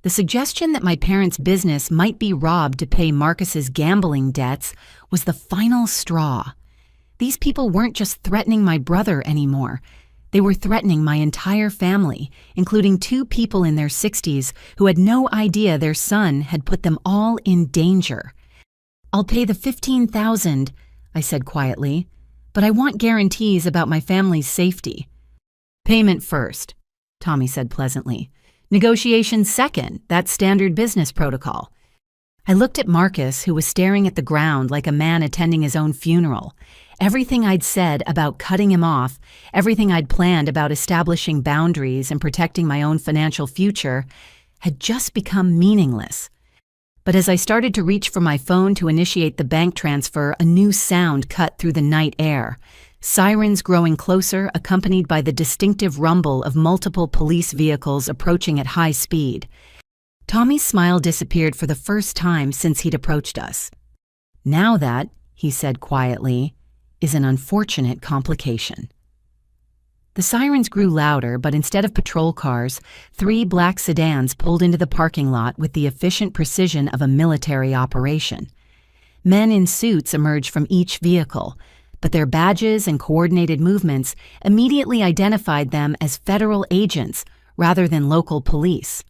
The suggestion that my parents' business might be robbed to pay Marcus's gambling debts was the final straw. These people weren't just threatening my brother anymore. They were threatening my entire family, including 2 people in their 60s who had no idea their son had put them all in danger. "I'll pay the $15,000, I said quietly, "but I want guarantees about my family's safety." "Payment first," Tommy said pleasantly. "Negotiations second, that's standard business protocol." I looked at Marcus, who was staring at the ground like a man attending his own funeral. Everything I'd said about cutting him off, everything I'd planned about establishing boundaries and protecting my own financial future, had just become meaningless. But as I started to reach for my phone to initiate the bank transfer, a new sound cut through the night air. Sirens growing closer, accompanied by the distinctive rumble of multiple police vehicles approaching at high speed. Tommy's smile disappeared for the first time since he'd approached us. "Now that," he said quietly, "is an unfortunate complication." The sirens grew louder, but instead of patrol cars, 3 black sedans pulled into the parking lot with the efficient precision of a military operation. Men in suits emerged from each vehicle, but their badges and coordinated movements immediately identified them as federal agents rather than local police.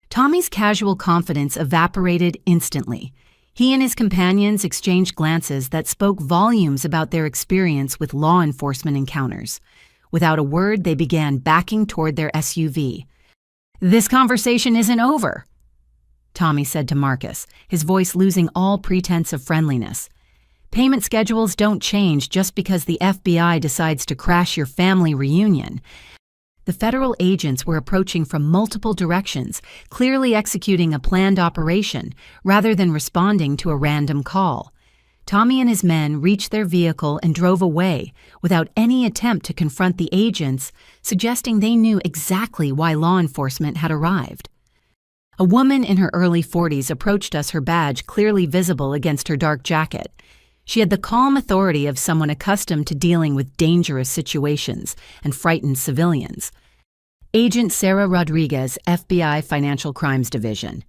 Tommy's casual confidence evaporated instantly. He and his companions exchanged glances that spoke volumes about their experience with law enforcement encounters. Without a word, they began backing toward their SUV. "This conversation isn't over," Tommy said to Marcus, his voice losing all pretense of friendliness. "Payment schedules don't change just because the FBI decides to crash your family reunion." The federal agents were approaching from multiple directions, clearly executing a planned operation rather than responding to a random call. Tommy and his men reached their vehicle and drove away without any attempt to confront the agents, suggesting they knew exactly why law enforcement had arrived. A woman in her early 40s approached us, her badge clearly visible against her dark jacket. She had the calm authority of someone accustomed to dealing with dangerous situations and frightened civilians. "Agent Sarah Rodriguez, FBI Financial Crimes Division,"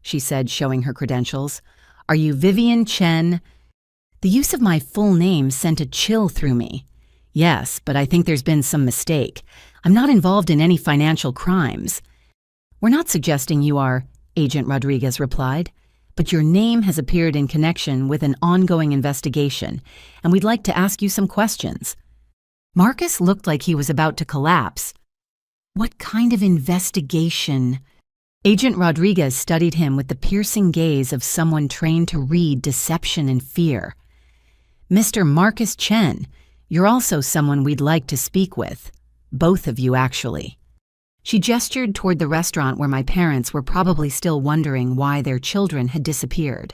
she said, showing her credentials. "Are you Vivian Chen?" The use of my full name sent a chill through me. "Yes, but I think there's been some mistake. I'm not involved in any financial crimes." "We're not suggesting you are," Agent Rodriguez replied, "but your name has appeared in connection with an ongoing investigation, and we'd like to ask you some questions." Marcus looked like he was about to collapse. "What kind of investigation?" Agent Rodriguez studied him with the piercing gaze of someone trained to read deception and fear. "Mr. Marcus Chen, you're also someone we'd like to speak with. Both of you, actually." She gestured toward the restaurant where my parents were probably still wondering why their children had disappeared.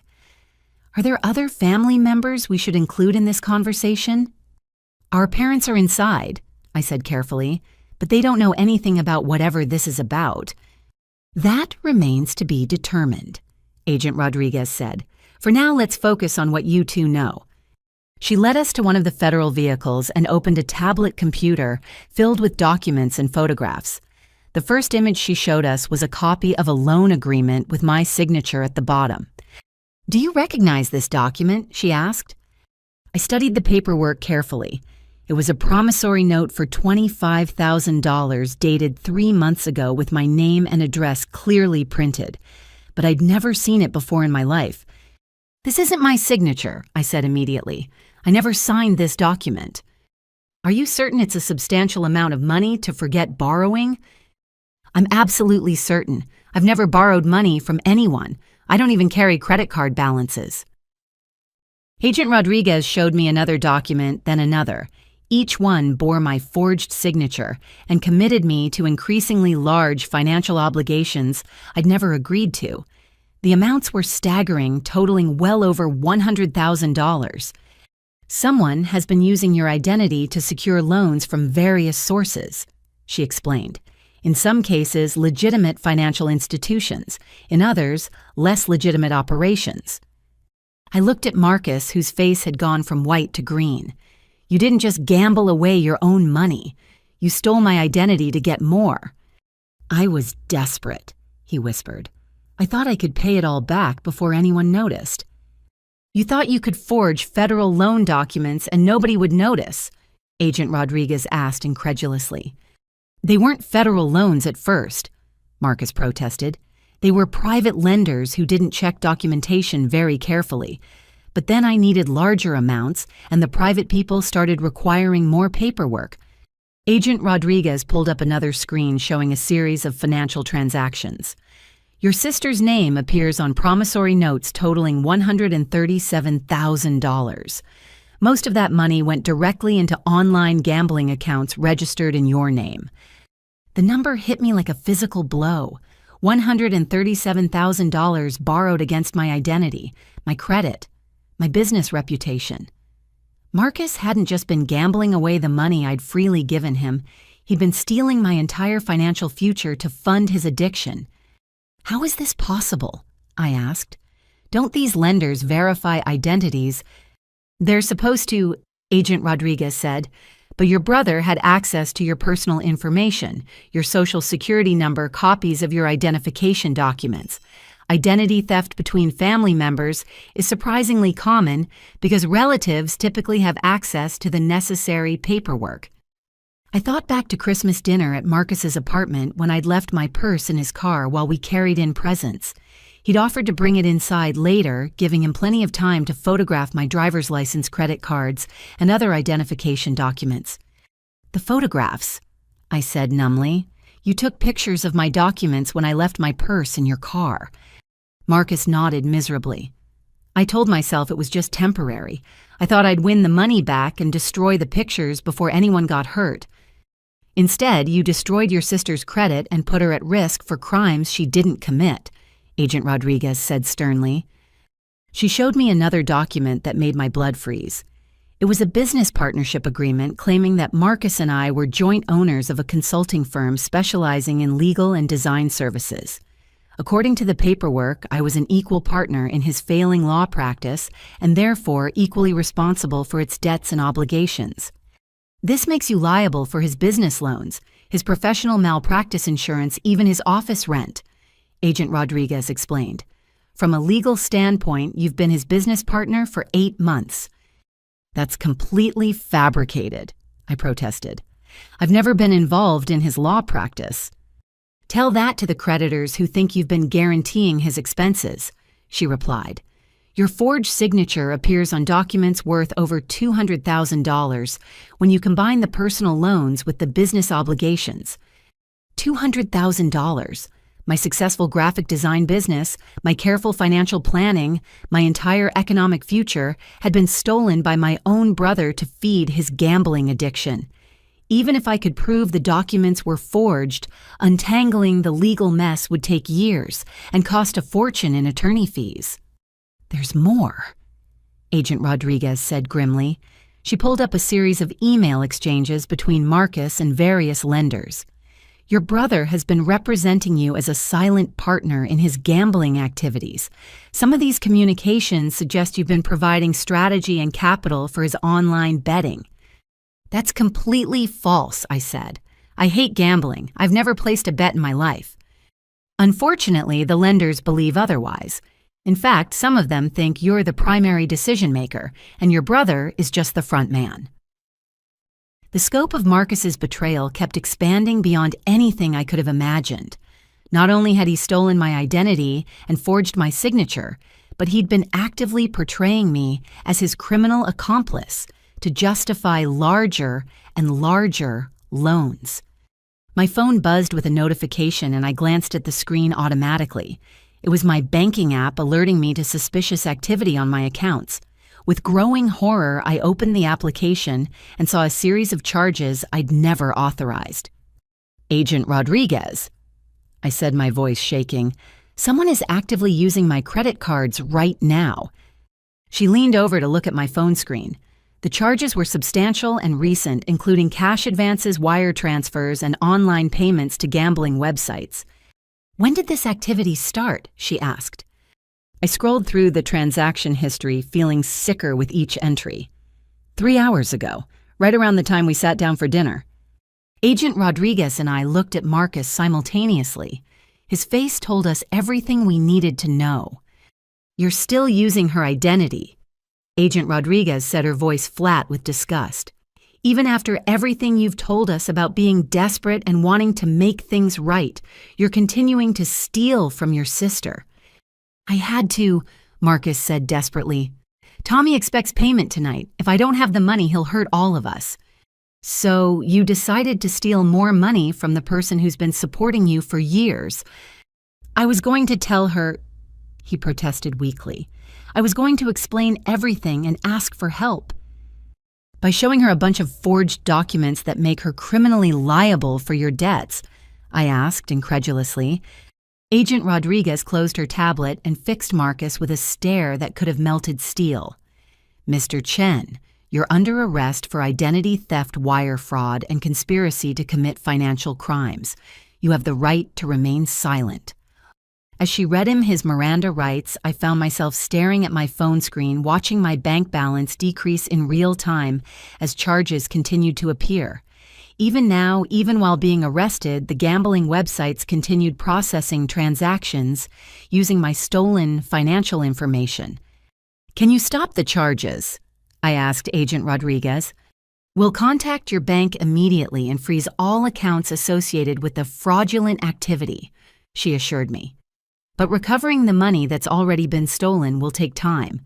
"Are there other family members we should include in this conversation?" "Our parents are inside," I said carefully, "but they don't know anything about whatever this is about." "That remains to be determined," Agent Rodriguez said. "For now, let's focus on what you two know." She led us to one of the federal vehicles and opened a tablet computer filled with documents and photographs. The first image she showed us was a copy of a loan agreement with my signature at the bottom. "Do you recognize this document?" she asked. I studied the paperwork carefully. It was a promissory note for $25,000 dated 3 months ago with my name and address clearly printed, but I'd never seen it before in my life. "This isn't my signature," I said immediately. "I never signed this document." "Are you certain it's a substantial amount of money to forget borrowing?" "I'm absolutely certain. I've never borrowed money from anyone. I don't even carry credit card balances." Agent Rodriguez showed me another document, then another. Each one bore my forged signature and committed me to increasingly large financial obligations I'd never agreed to. The amounts were staggering, totaling well over $100,000. "Someone has been using your identity to secure loans from various sources," she explained. "In some cases, legitimate financial institutions. In others, less legitimate operations." I looked at Marcus, whose face had gone from white to green. "You didn't just gamble away your own money. You stole my identity to get more." "I was desperate," he whispered. "I thought I could pay it all back before anyone noticed." "You thought you could forge federal loan documents and nobody would notice?" Agent Rodriguez asked incredulously. "They weren't federal loans at first," Marcus protested. "They were private lenders who didn't check documentation very carefully. But then I needed larger amounts, and the private people started requiring more paperwork." Agent Rodriguez pulled up another screen showing a series of financial transactions. "Your sister's name appears on promissory notes totaling $137,000. Most of that money went directly into online gambling accounts registered in your name." The number hit me like a physical blow. $137,000 borrowed against my identity, my credit, my business reputation. Marcus hadn't just been gambling away the money I'd freely given him. He'd been stealing my entire financial future to fund his addiction. "How is this possible?" I asked. "Don't these lenders verify identities?" "They're supposed to," Agent Rodriguez said, "but your brother had access to your personal information, your social security number, copies of your identification documents. Identity theft between family members is surprisingly common because relatives typically have access to the necessary paperwork." I thought back to Christmas dinner at Marcus's apartment when I'd left my purse in his car while we carried in presents. He'd offered to bring it inside later, giving him plenty of time to photograph my driver's license, credit cards, and other identification documents. The photographs, I said numbly. You took pictures of my documents when I left my purse in your car. Marcus nodded miserably. I told myself it was just temporary. I thought I'd win the money back and destroy the pictures before anyone got hurt. Instead, you destroyed your sister's credit and put her at risk for crimes she didn't commit, Agent Rodriguez said sternly. She showed me another document that made my blood freeze. It was a business partnership agreement claiming that Marcus and I were joint owners of a consulting firm specializing in legal and design services. According to the paperwork, I was an equal partner in his failing law practice and therefore equally responsible for its debts and obligations. This makes you liable for his business loans, his professional malpractice insurance, even his office rent, Agent Rodriguez explained. From a legal standpoint, you've been his business partner for 8 months. That's completely fabricated, I protested. I've never been involved in his law practice. Tell that to the creditors who think you've been guaranteeing his expenses, she replied. Your forged signature appears on documents worth over $200,000 when you combine the personal loans with the business obligations. $200,000. My successful graphic design business, my careful financial planning, my entire economic future had been stolen by my own brother to feed his gambling addiction. Even if I could prove the documents were forged, untangling the legal mess would take years and cost a fortune in attorney fees. There's more, Agent Rodriguez said grimly. She pulled up a series of email exchanges between Marcus and various lenders. Your brother has been representing you as a silent partner in his gambling activities. Some of these communications suggest you've been providing strategy and capital for his online betting. That's completely false, I said. I hate gambling. I've never placed a bet in my life. Unfortunately, the lenders believe otherwise. In fact, some of them think you're the primary decision maker, and your brother is just the front man. The scope of Marcus's betrayal kept expanding beyond anything I could have imagined. Not only had he stolen my identity and forged my signature, but he'd been actively portraying me as his criminal accomplice to justify larger and larger loans. My phone buzzed with a notification and I glanced at the screen automatically. It was my banking app alerting me to suspicious activity on my accounts. With growing horror, I opened the application and saw a series of charges I'd never authorized. Agent Rodriguez, I said, my voice shaking. Someone is actively using my credit cards right now. She leaned over to look at my phone screen. The charges were substantial and recent, including cash advances, wire transfers, and online payments to gambling websites. When did this activity start? She asked. I scrolled through the transaction history, feeling sicker with each entry. 3 hours ago, right around the time we sat down for dinner. Agent Rodriguez and I looked at Marcus simultaneously. His face told us everything we needed to know. You're still using her identity, Agent Rodriguez said, her voice flat with disgust. Even after everything you've told us about being desperate and wanting to make things right, you're continuing to steal from your sister. I had to, Marcus said desperately. Tommy expects payment tonight. If I don't have the money, he'll hurt all of us. So you decided to steal more money from the person who's been supporting you for years. I was going to tell her, he protested weakly. I was going to explain everything and ask for help. By showing her a bunch of forged documents that make her criminally liable for your debts, I asked incredulously. Agent Rodriguez closed her tablet and fixed Marcus with a stare that could have melted steel. Mr. Chen, you're under arrest for identity theft, wire fraud, and conspiracy to commit financial crimes. You have the right to remain silent. As she read him his Miranda rights, I found myself staring at my phone screen, watching my bank balance decrease in real time as charges continued to appear. Even now, even while being arrested, the gambling websites continued processing transactions using my stolen financial information. Can you stop the charges? I asked Agent Rodriguez. We'll contact your bank immediately and freeze all accounts associated with the fraudulent activity, she assured me. But recovering the money that's already been stolen will take time.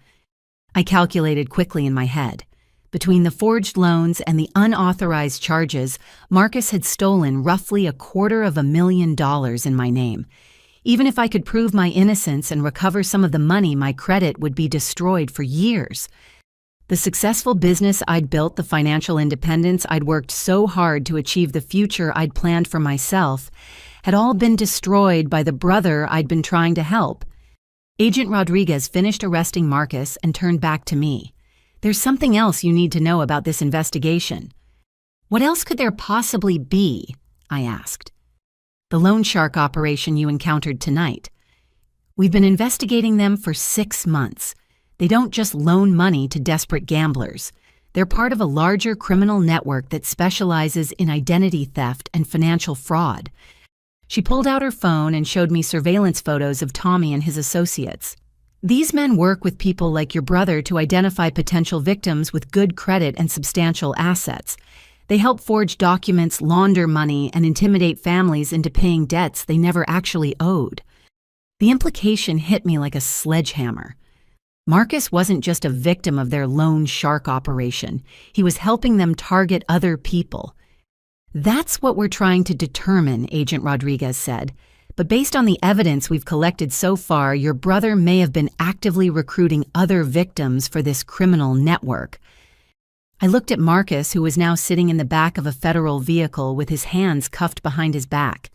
I calculated quickly in my head. Between the forged loans and the unauthorized charges, Marcus had stolen roughly $250,000 in my name. Even if I could prove my innocence and recover some of the money, my credit would be destroyed for years. The successful business I'd built, the financial independence I'd worked so hard to achieve, the future I'd planned for myself, had all been destroyed by the brother I'd been trying to help. Agent Rodriguez finished arresting Marcus and turned back to me. "There's something else you need to know about this investigation." "What else could there possibly be?" I asked. "The loan shark operation you encountered tonight. We've been investigating them for 6 months. They don't just loan money to desperate gamblers. They're part of a larger criminal network that specializes in identity theft and financial fraud." She pulled out her phone and showed me surveillance photos of Tommy and his associates. "These men work with people like your brother to identify potential victims with good credit and substantial assets. They help forge documents, launder money, and intimidate families into paying debts they never actually owed." The implication hit me like a sledgehammer. Marcus wasn't just a victim of their loan shark operation. He was helping them target other people. "That's what we're trying to determine," Agent Rodriguez said. "But based on the evidence we've collected so far, your brother may have been actively recruiting other victims for this criminal network." I looked at Marcus, who was now sitting in the back of a federal vehicle with his hands cuffed behind his back.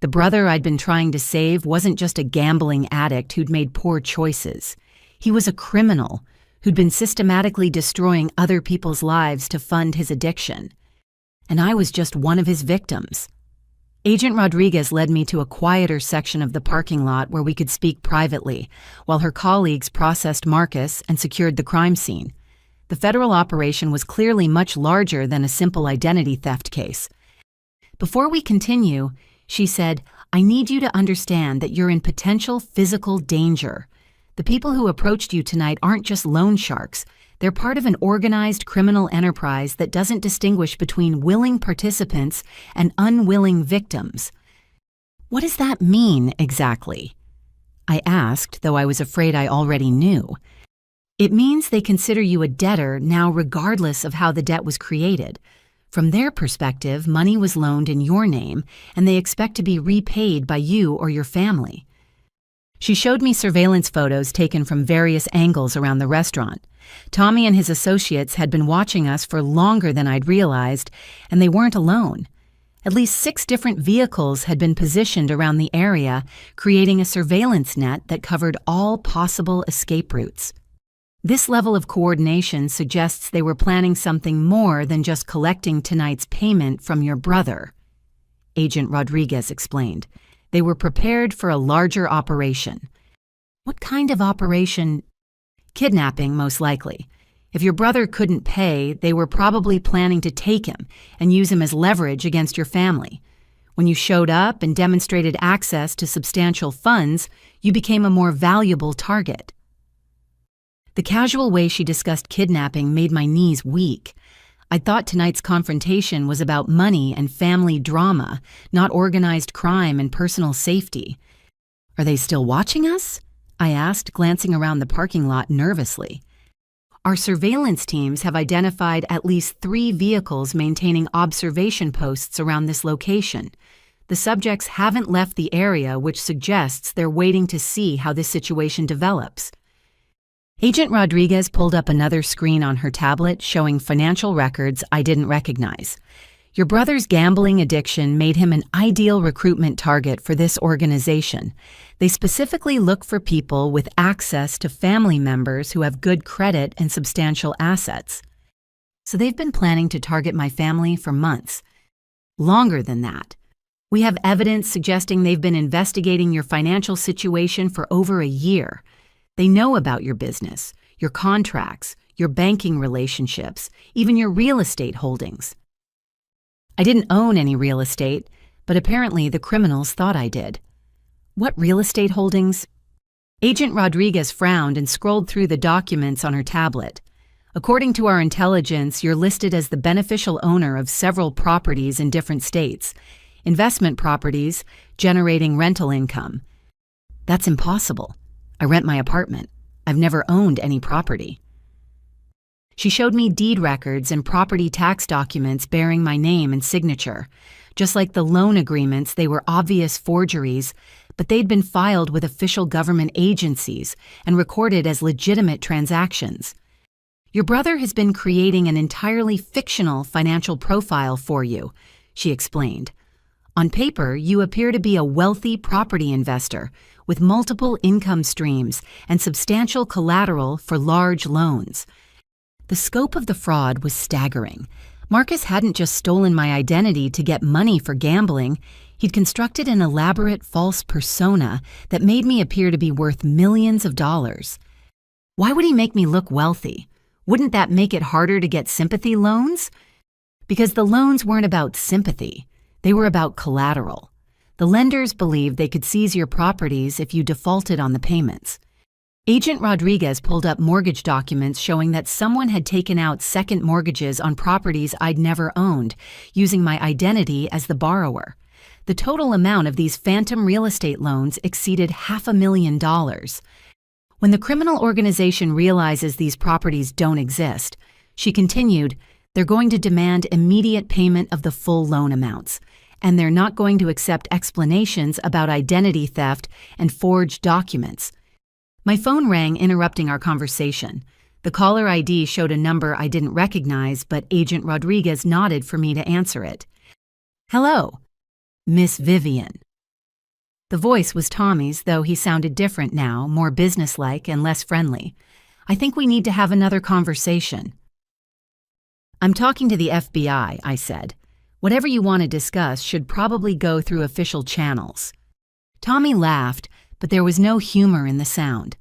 The brother I'd been trying to save wasn't just a gambling addict who'd made poor choices. He was a criminal who'd been systematically destroying other people's lives to fund his addiction. And I was just one of his victims. Agent Rodriguez led me to a quieter section of the parking lot where we could speak privately, while her colleagues processed Marcus and secured the crime scene. The federal operation was clearly much larger than a simple identity theft case. "Before we continue," she said, "I need you to understand that you're in potential physical danger. The people who approached you tonight aren't just loan sharks. They're part of an organized criminal enterprise that doesn't distinguish between willing participants and unwilling victims." "What does that mean exactly?" I asked, though I was afraid I already knew. "It means they consider you a debtor now regardless of how the debt was created. From their perspective, money was loaned in your name, and they expect to be repaid by you or your family." She showed me surveillance photos taken from various angles around the restaurant. Tommy and his associates had been watching us for longer than I'd realized, and they weren't alone. At least 6 different vehicles had been positioned around the area, creating a surveillance net that covered all possible escape routes. This level of coordination suggests they were planning something more than just collecting tonight's payment from your brother, Agent Rodriguez explained. They were prepared for a larger operation. "What kind of operation?" "Kidnapping, most likely. If your brother couldn't pay, they were probably planning to take him and use him as leverage against your family. When you showed up and demonstrated access to substantial funds, you became a more valuable target." The casual way she discussed kidnapping made my knees weak. I thought tonight's confrontation was about money and family drama, not organized crime and personal safety. "Are they still watching us?" I asked, glancing around the parking lot nervously. "Our surveillance teams have identified at least 3 vehicles maintaining observation posts around this location. The subjects haven't left the area, which suggests they're waiting to see how this situation develops." Agent Rodriguez pulled up another screen on her tablet showing financial records I didn't recognize. "Your brother's gambling addiction made him an ideal recruitment target for this organization. They specifically look for people with access to family members who have good credit and substantial assets. So they've been planning to target my family for months. Longer than that. We have evidence suggesting they've been investigating your financial situation for over a year. They know about your business, your contracts, your banking relationships, even your real estate holdings." I didn't own any real estate, but apparently the criminals thought I did. "What real estate holdings?" Agent Rodriguez frowned and scrolled through the documents on her tablet. "According to our intelligence, you're listed as the beneficial owner of several properties in different states. Investment properties, generating rental income." "That's impossible. I rent my apartment. I've never owned any property." She showed me deed records and property tax documents bearing my name and signature. Just like the loan agreements, they were obvious forgeries, but they'd been filed with official government agencies and recorded as legitimate transactions. Your brother has been creating an entirely fictional financial profile for you, she explained. On paper, you appear to be a wealthy property investor with multiple income streams and substantial collateral for large loans. The scope of the fraud was staggering. Marcus hadn't just stolen my identity to get money for gambling. He'd constructed an elaborate false persona that made me appear to be worth millions of dollars. Why would he make me look wealthy? Wouldn't that make it harder to get sympathy loans? Because the loans weren't about sympathy. They were about collateral. The lenders believed they could seize your properties if you defaulted on the payments. Agent Rodriguez pulled up mortgage documents showing that someone had taken out second mortgages on properties I'd never owned, using my identity as the borrower. The total amount of these phantom real estate loans exceeded $500,000. When the criminal organization realizes these properties don't exist, she continued, they're going to demand immediate payment of the full loan amounts, and they're not going to accept explanations about identity theft and forged documents. My phone rang, interrupting our conversation. The caller ID showed a number I didn't recognize, but Agent Rodriguez nodded for me to answer it. Hello, Miss Vivian. The voice was Tommy's, though he sounded different now, more businesslike and less friendly. I think we need to have another conversation. I'm talking to the FBI, I said. Whatever you want to discuss should probably go through official channels. Tommy laughed, but there was no humor in the sound.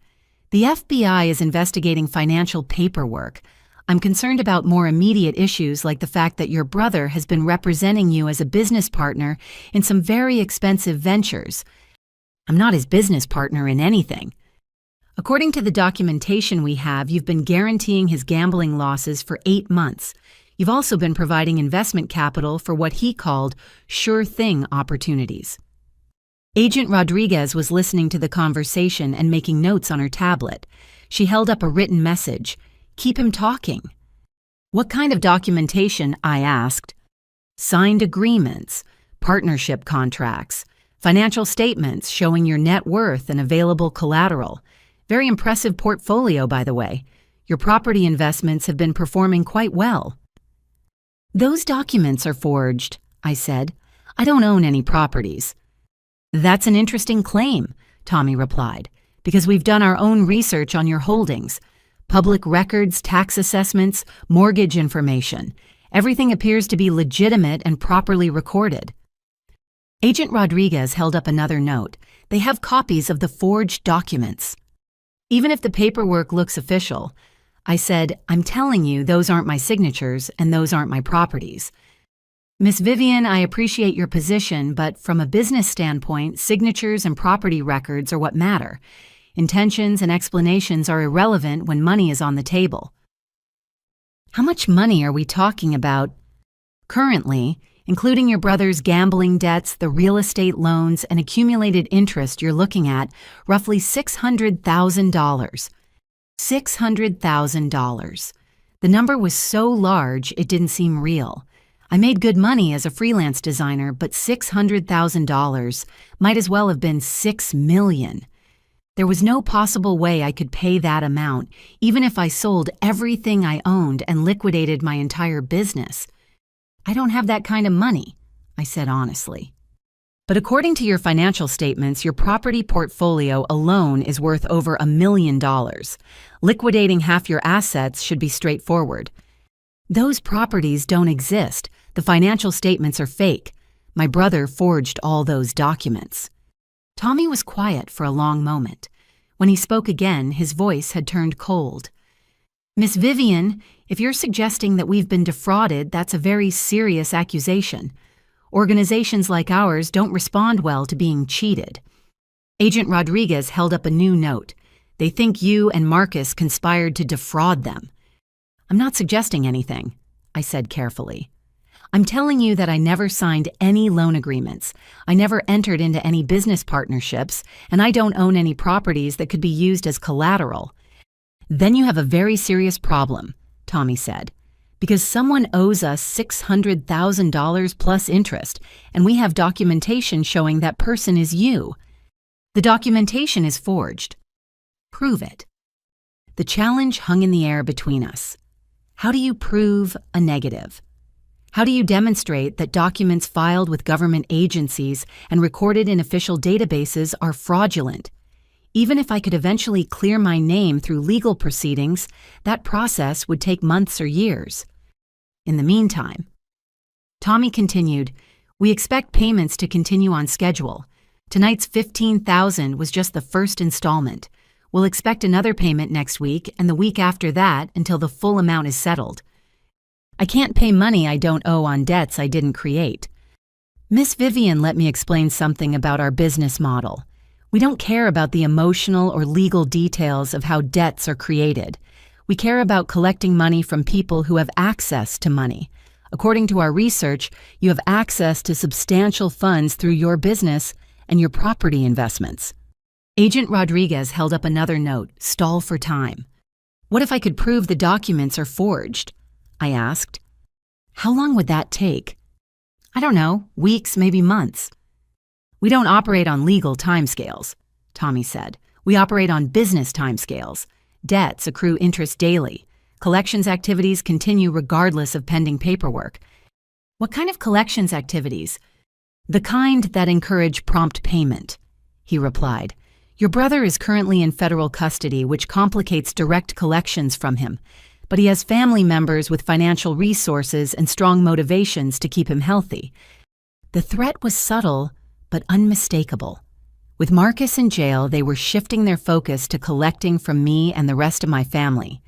The FBI is investigating financial paperwork. I'm concerned about more immediate issues like the fact that your brother has been representing you as a business partner in some very expensive ventures. I'm not his business partner in anything. According to the documentation we have, you've been guaranteeing his gambling losses for 8 months. You've also been providing investment capital for what he called sure thing opportunities. Agent Rodriguez was listening to the conversation and making notes on her tablet. She held up a written message. Keep him talking. What kind of documentation? I asked. Signed agreements, partnership contracts, financial statements showing your net worth and available collateral. Very impressive portfolio, by the way. Your property investments have been performing quite well. Those documents are forged, I said. I don't own any properties. That's an interesting claim, Tommy replied, because we've done our own research on your holdings. Public records, tax assessments, mortgage information. Everything appears to be legitimate and properly recorded. Agent Rodriguez held up another note. They have copies of the forged documents. Even if the paperwork looks official, I said, I'm telling you those aren't my signatures and those aren't my properties. Miss Vivian, I appreciate your position, but from a business standpoint, signatures and property records are what matter. Intentions and explanations are irrelevant when money is on the table. How much money are we talking about? Currently, including your brother's gambling debts, the real estate loans, and accumulated interest, you're looking at roughly $600,000. $600,000. The number was so large it didn't seem real. I made good money as a freelance designer, but $600,000 might as well have been $6 million. There was no possible way I could pay that amount, even if I sold everything I owned and liquidated my entire business. I don't have that kind of money, I said honestly. But according to your financial statements, your property portfolio alone is worth over $1 million. Liquidating half your assets should be straightforward. Those properties don't exist. The financial statements are fake. My brother forged all those documents. Tommy was quiet for a long moment. When he spoke again, his voice had turned cold. Miss Vivian, if you're suggesting that we've been defrauded, that's a very serious accusation. Organizations like ours don't respond well to being cheated. Agent Rodriguez held up a new note. They think you and Marcus conspired to defraud them. I'm not suggesting anything, I said carefully. I'm telling you that I never signed any loan agreements. I never entered into any business partnerships, and I don't own any properties that could be used as collateral. Then you have a very serious problem, Tommy said, because someone owes us $600,000 plus interest, and we have documentation showing that person is you. The documentation is forged. Prove it. The challenge hung in the air between us. How do you prove a negative? How do you demonstrate that documents filed with government agencies and recorded in official databases are fraudulent? Even if I could eventually clear my name through legal proceedings, that process would take months or years. In the meantime, Tommy continued, we expect payments to continue on schedule. Tonight's $15,000 was just the first installment. We'll expect another payment next week and the week after that until the full amount is settled. I can't pay money I don't owe on debts I didn't create. Miss Vivian let me explain something about our business model. We don't care about the emotional or legal details of how debts are created. We care about collecting money from people who have access to money. According to our research, you have access to substantial funds through your business and your property investments. Agent Rodriguez held up another note, stall for time. What if I could prove the documents are forged? I asked. How long would that take? I don't know, weeks, maybe months. We don't operate on legal timescales, Tommy said. We operate on business timescales. Debts accrue interest daily. Collections activities continue regardless of pending paperwork. What kind of collections activities? The kind that encourage prompt payment, he replied. Your brother is currently in federal custody, which complicates direct collections from him, but he has family members with financial resources and strong motivations to keep him healthy. The threat was subtle, but unmistakable. With Marcus in jail, they were shifting their focus to collecting from me and the rest of my family.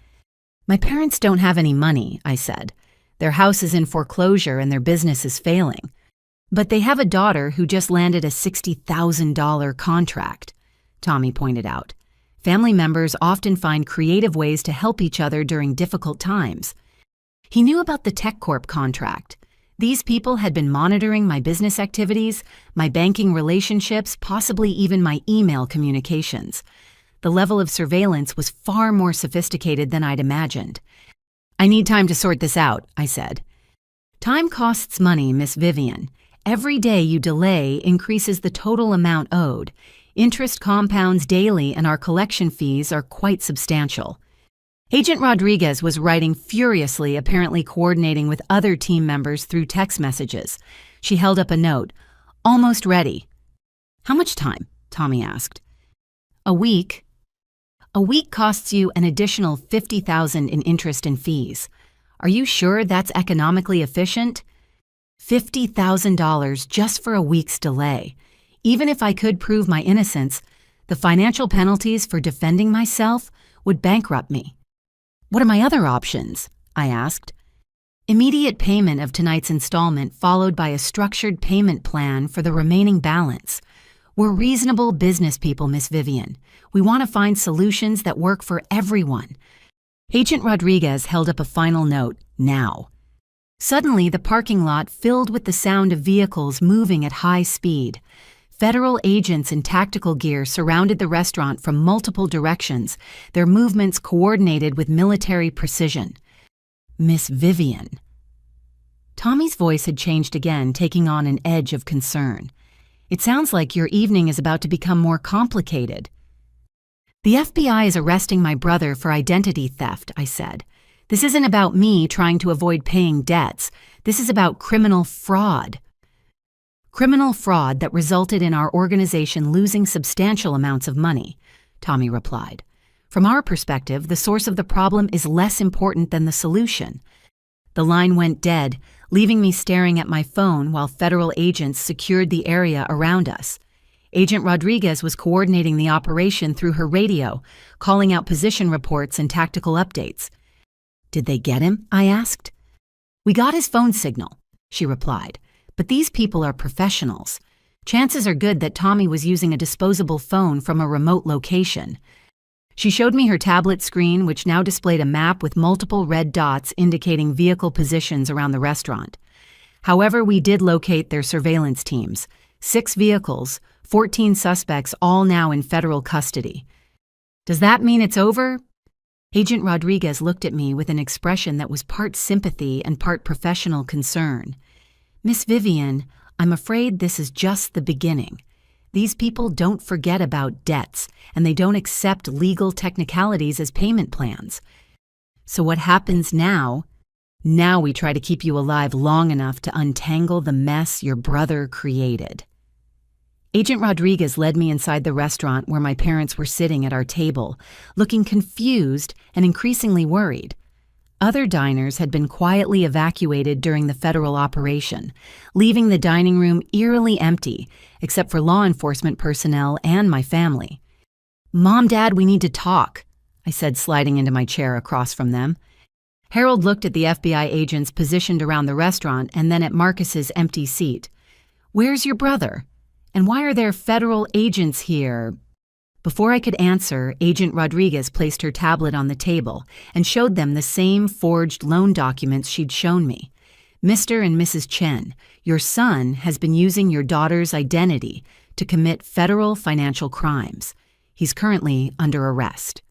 My parents don't have any money, I said. Their house is in foreclosure and their business is failing. But they have a daughter who just landed a $60,000 contract, Tommy pointed out. Family members often find creative ways to help each other during difficult times. He knew about the TechCorp contract. These people had been monitoring my business activities, my banking relationships, possibly even my email communications. The level of surveillance was far more sophisticated than I'd imagined. I need time to sort this out, I said. Time costs money, Miss Vivian. Every day you delay increases the total amount owed. Interest compounds daily and our collection fees are quite substantial. Agent Rodriguez was writing furiously, apparently coordinating with other team members through text messages. She held up a note. Almost ready. How much time? Tommy asked. A week. A week costs you an additional $50,000 in interest and fees. Are you sure that's economically efficient? $50,000 just for a week's delay. Even if I could prove my innocence, the financial penalties for defending myself would bankrupt me. What are my other options? I asked. Immediate payment of tonight's installment followed by a structured payment plan for the remaining balance. We're reasonable business people, Miss Vivian. We want to find solutions that work for everyone. Agent Rodriguez held up a final note, now. Suddenly, the parking lot filled with the sound of vehicles moving at high speed. Federal agents in tactical gear surrounded the restaurant from multiple directions, their movements coordinated with military precision. Miss Vivian. Tommy's voice had changed again, taking on an edge of concern. It sounds like your evening is about to become more complicated. The FBI is arresting my brother for identity theft, I said. This isn't about me trying to avoid paying debts. This is about criminal fraud. Criminal fraud that resulted in our organization losing substantial amounts of money, Tommy replied. From our perspective, the source of the problem is less important than the solution. The line went dead, leaving me staring at my phone while federal agents secured the area around us. Agent Rodriguez was coordinating the operation through her radio, calling out position reports and tactical updates. Did they get him? I asked. We got his phone signal, she replied. But these people are professionals. Chances are good that Tommy was using a disposable phone from a remote location. She showed me her tablet screen, which now displayed a map with multiple red dots indicating vehicle positions around the restaurant. However, we did locate their surveillance teams. 6 vehicles, 14 suspects, all now in federal custody. Does that mean it's over? Agent Rodriguez looked at me with an expression that was part sympathy and part professional concern. "Miss Vivian, I'm afraid this is just the beginning. These people don't forget about debts, and they don't accept legal technicalities as payment plans. So what happens now? Now we try to keep you alive long enough to untangle the mess your brother created." Agent Rodriguez led me inside the restaurant where my parents were sitting at our table, looking confused and increasingly worried. Other diners had been quietly evacuated during the federal operation, leaving the dining room eerily empty, except for law enforcement personnel and my family. "Mom, Dad, we need to talk," I said, sliding into my chair across from them. Harold looked at the FBI agents positioned around the restaurant and then at Marcus's empty seat. "Where's your brother? And why are there federal agents here?" Before I could answer, Agent Rodriguez placed her tablet on the table and showed them the same forged loan documents she'd shown me. "Mr. and Mrs. Chen, your son has been using your daughter's identity to commit federal financial crimes. He's currently under arrest."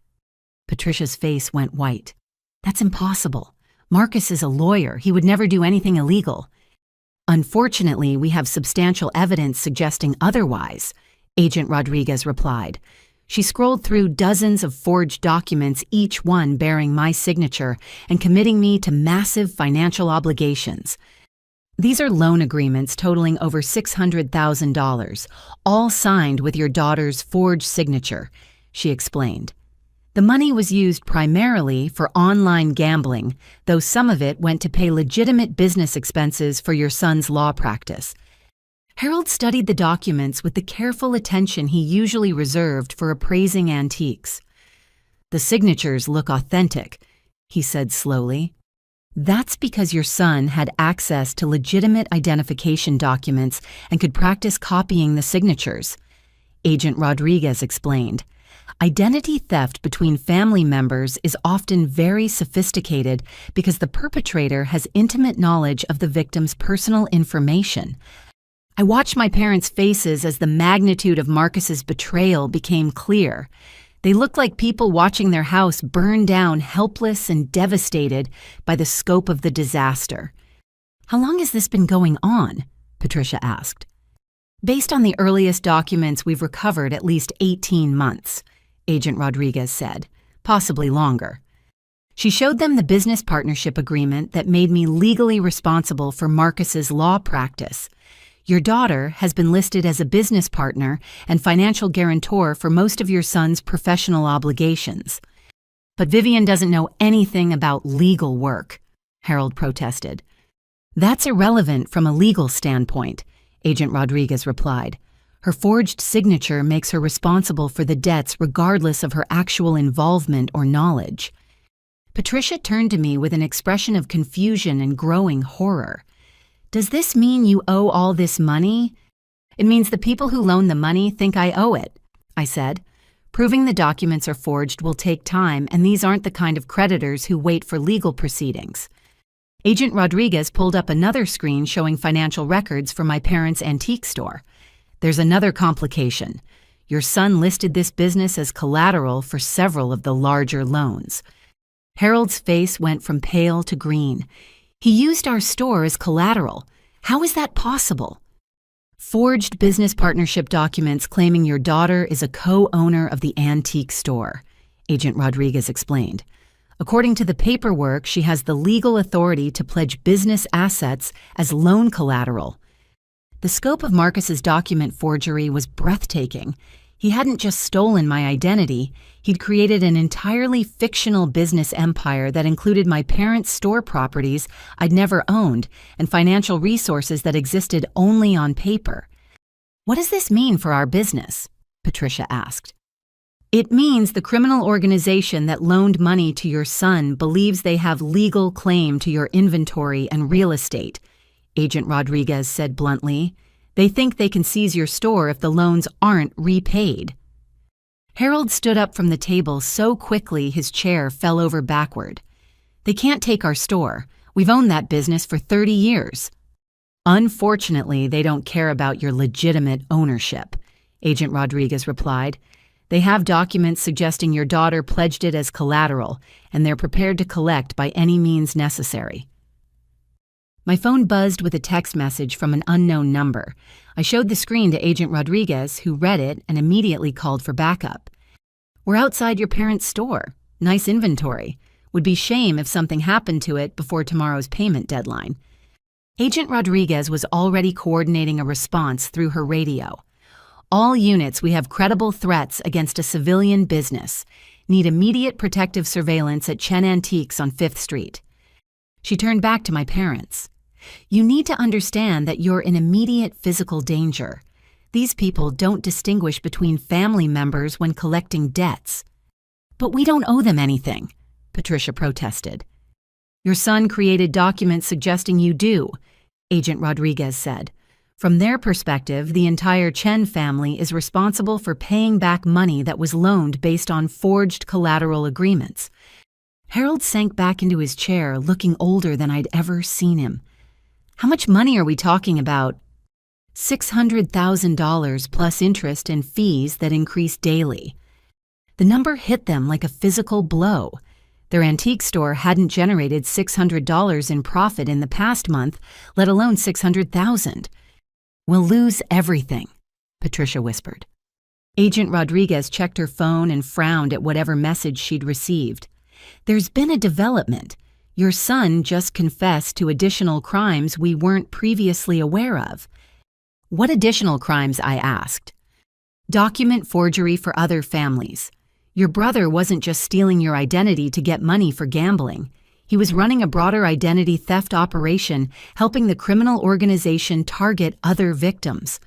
Patricia's face went white. "That's impossible. Marcus is a lawyer. He would never do anything illegal." "Unfortunately, we have substantial evidence suggesting otherwise," Agent Rodriguez replied. She scrolled through dozens of forged documents, each one bearing my signature and committing me to massive financial obligations. "These are loan agreements totaling over $600,000, all signed with your daughter's forged signature," she explained. "The money was used primarily for online gambling, though some of it went to pay legitimate business expenses for your son's law practice." Harold studied the documents with the careful attention he usually reserved for appraising antiques. "The signatures look authentic," he said slowly. "That's because your son had access to legitimate identification documents and could practice copying the signatures," Agent Rodriguez explained. "Identity theft between family members is often very sophisticated because the perpetrator has intimate knowledge of the victim's personal information." I watched my parents' faces as the magnitude of Marcus's betrayal became clear. They looked like people watching their house burn down, helpless and devastated by the scope of the disaster. "How long has this been going on?" Patricia asked. "Based on the earliest documents we've recovered, at least 18 months, Agent Rodriguez said, "possibly longer." She showed them the business partnership agreement that made me legally responsible for Marcus's law practice. "Your daughter has been listed as a business partner and financial guarantor for most of your son's professional obligations." "But Vivian doesn't know anything about legal work," Harold protested. "That's irrelevant from a legal standpoint," Agent Rodriguez replied. "Her forged signature makes her responsible for the debts regardless of her actual involvement or knowledge." Patricia turned to me with an expression of confusion and growing horror. "Does this mean you owe all this money?" "It means the people who loan the money think I owe it," I said. "Proving the documents are forged will take time, and these aren't the kind of creditors who wait for legal proceedings." Agent Rodriguez pulled up another screen showing financial records for my parents' antique store. "There's another complication. Your son listed this business as collateral for several of the larger loans." Harold's face went from pale to green. "He used our store as collateral. How is that possible?" "Forged business partnership documents claiming your daughter is a co-owner of the antique store," Agent Rodriguez explained. "According to the paperwork, she has the legal authority to pledge business assets as loan collateral." The scope of Marcus's document forgery was breathtaking. He hadn't just stolen my identity, he'd created an entirely fictional business empire that included my parents' store properties I'd never owned and financial resources that existed only on paper. "What does this mean for our business?" Patricia asked. "It means the criminal organization that loaned money to your son believes they have legal claim to your inventory and real estate," Agent Rodriguez said bluntly. "They think they can seize your store if the loans aren't repaid." Harold stood up from the table so quickly his chair fell over backward. "They can't take our store. We've owned that business for 30 years. "Unfortunately, they don't care about your legitimate ownership," Agent Rodriguez replied. They have documents suggesting your daughter pledged it as collateral, and they're prepared to collect by any means necessary. My phone buzzed with a text message from an unknown number. I showed the screen to Agent Rodriguez, who read it and immediately called for backup. "We're outside your parents' store. Nice inventory. Would be shame if something happened to it before tomorrow's payment deadline." Agent Rodriguez was already coordinating a response through her radio. "All units, we have credible threats against a civilian business. Need immediate protective surveillance at Chen Antiques on 5th Street. She turned back to my parents. "You need to understand that you're in immediate physical danger. These people don't distinguish between family members when collecting debts." "But we don't owe them anything," Patricia protested. "Your son created documents suggesting you do," Agent Rodriguez said. "From their perspective, the entire Chen family is responsible for paying back money that was loaned based on forged collateral agreements." Harold sank back into his chair, looking older than I'd ever seen him. "How much money are we talking about?" $600,000 plus interest and fees that increase daily. The number hit them like a physical blow. Their antique store hadn't generated $600 in profit in the past month, let alone $600,000. "We'll lose everything," Patricia whispered. Agent Rodriguez checked her phone and frowned at whatever message she'd received. "There's been a development. Your son just confessed to additional crimes we weren't previously aware of." "What additional crimes?" I asked. "Document forgery for other families. Your brother wasn't just stealing your identity to get money for gambling. He was running a broader identity theft operation, helping the criminal organization target other victims."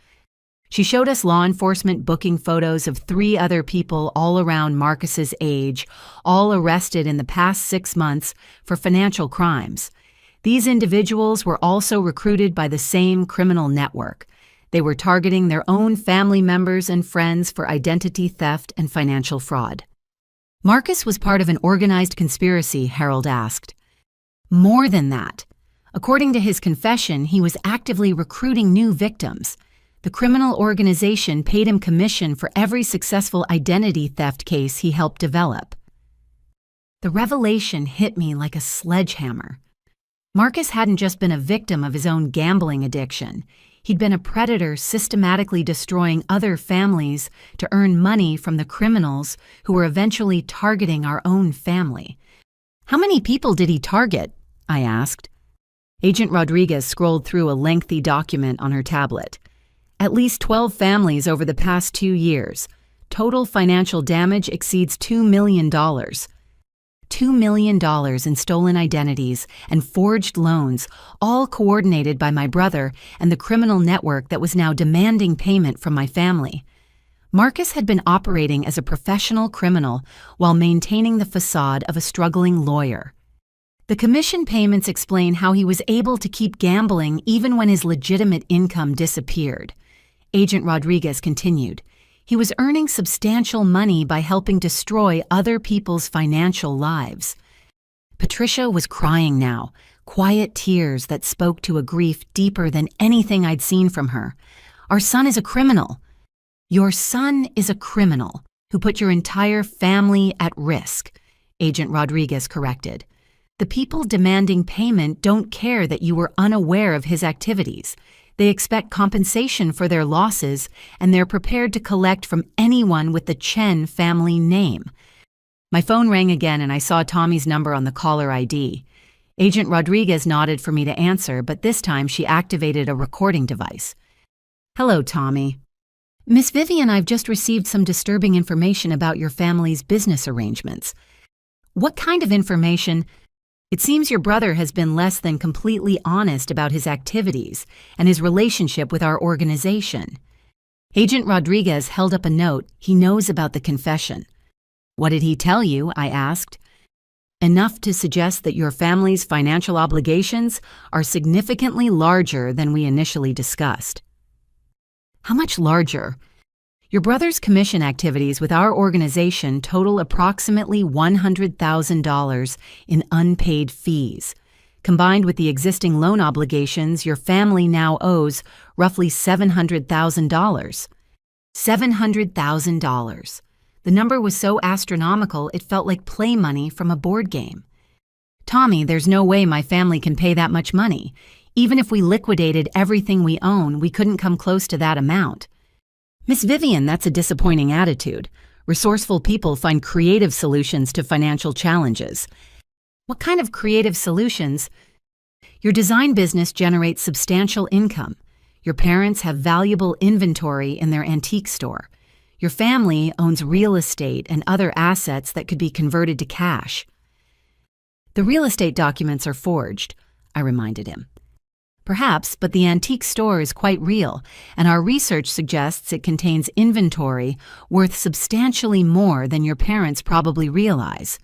She showed us law enforcement booking photos of 3 other people all around Marcus's age, all arrested in the past 6 months for financial crimes. These individuals were also recruited by the same criminal network. They were targeting their own family members and friends for identity theft and financial fraud. "Marcus was part of an organized conspiracy," Harold asked. "More than that. According to his confession, he was actively recruiting new victims. The criminal organization paid him commission for every successful identity theft case he helped develop." The revelation hit me like a sledgehammer. Marcus hadn't just been a victim of his own gambling addiction. He'd been a predator systematically destroying other families to earn money from the criminals who were eventually targeting our own family. "How many people did he target?" I asked. Agent Rodriguez scrolled through a lengthy document on her tablet. "At least 12 families over the past 2 years. Total financial damage exceeds $2 million. $2 million in stolen identities and forged loans, all coordinated by my brother and the criminal network that was now demanding payment from my family." Marcus had been operating as a professional criminal while maintaining the facade of a struggling lawyer. The commission payments explain how he was able to keep gambling even when his legitimate income disappeared. Agent Rodriguez continued. He was earning substantial money by helping destroy other people's financial lives. Patricia was crying now, quiet tears that spoke to a grief deeper than anything I'd seen from her. "Our son is a criminal." "Your son is a criminal who put your entire family at risk," Agent Rodriguez corrected. "The people demanding payment don't care that you were unaware of his activities. They expect compensation for their losses, and they're prepared to collect from anyone with the Chen family name." My phone rang again, and I saw Tommy's number on the caller ID. Agent Rodriguez nodded for me to answer, but this time she activated a recording device. "Hello, Tommy. Miss Vivian, I've just received some disturbing information about your family's business arrangements." "What kind of information?" "It seems your brother has been less than completely honest about his activities and his relationship with our organization." Agent Rodriguez held up a note. "He knows about the confession." "What did he tell you?" I asked. "Enough to suggest that your family's financial obligations are significantly larger than we initially discussed." "How much larger?" "Your brother's commission activities with our organization total approximately $100,000 in unpaid fees. Combined with the existing loan obligations, your family now owes roughly $700,000. $700,000. The number was so astronomical it felt like play money from a board game. Tommy, there's no way my family can pay that much money. Even if we liquidated everything we own, we couldn't come close to that amount. Miss Vivian, that's a disappointing attitude. Resourceful people find creative solutions to financial challenges. What kind of creative solutions? Your design business generates substantial income. Your parents have valuable inventory in their antique store. Your family owns real estate and other assets that could be converted to cash. The real estate documents are forged, I reminded him. Perhaps, but the antique store is quite real, and our research suggests it contains inventory worth substantially more than your parents probably realize.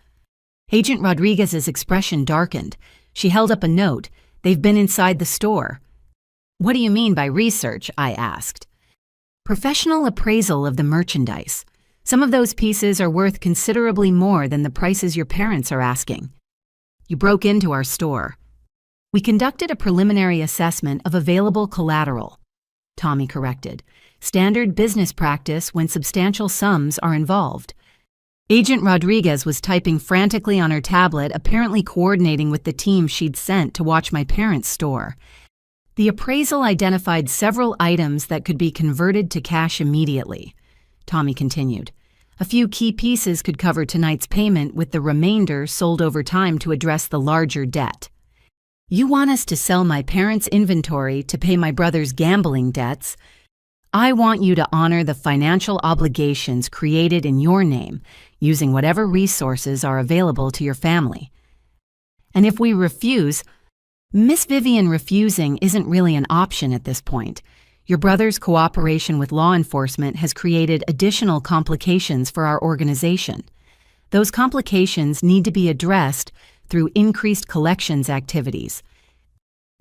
Agent Rodriguez's expression darkened. She held up a note. They've been inside the store. What do you mean by research? I asked. Professional appraisal of the merchandise. Some of those pieces are worth considerably more than the prices your parents are asking. You broke into our store. We conducted a preliminary assessment of available collateral. Tommy corrected. Standard business practice when substantial sums are involved. Agent Rodriguez was typing frantically on her tablet, apparently coordinating with the team she'd sent to watch my parents' store. The appraisal identified several items that could be converted to cash immediately. Tommy continued. A few key pieces could cover tonight's payment, with the remainder sold over time to address the larger debt. You want us to sell my parents' inventory to pay my brother's gambling debts? I want you to honor the financial obligations created in your name, using whatever resources are available to your family. And if we refuse, Miss Vivian, refusing isn't really an option at this point. Your brother's cooperation with law enforcement has created additional complications for our organization. Those complications need to be addressed through increased collections activities.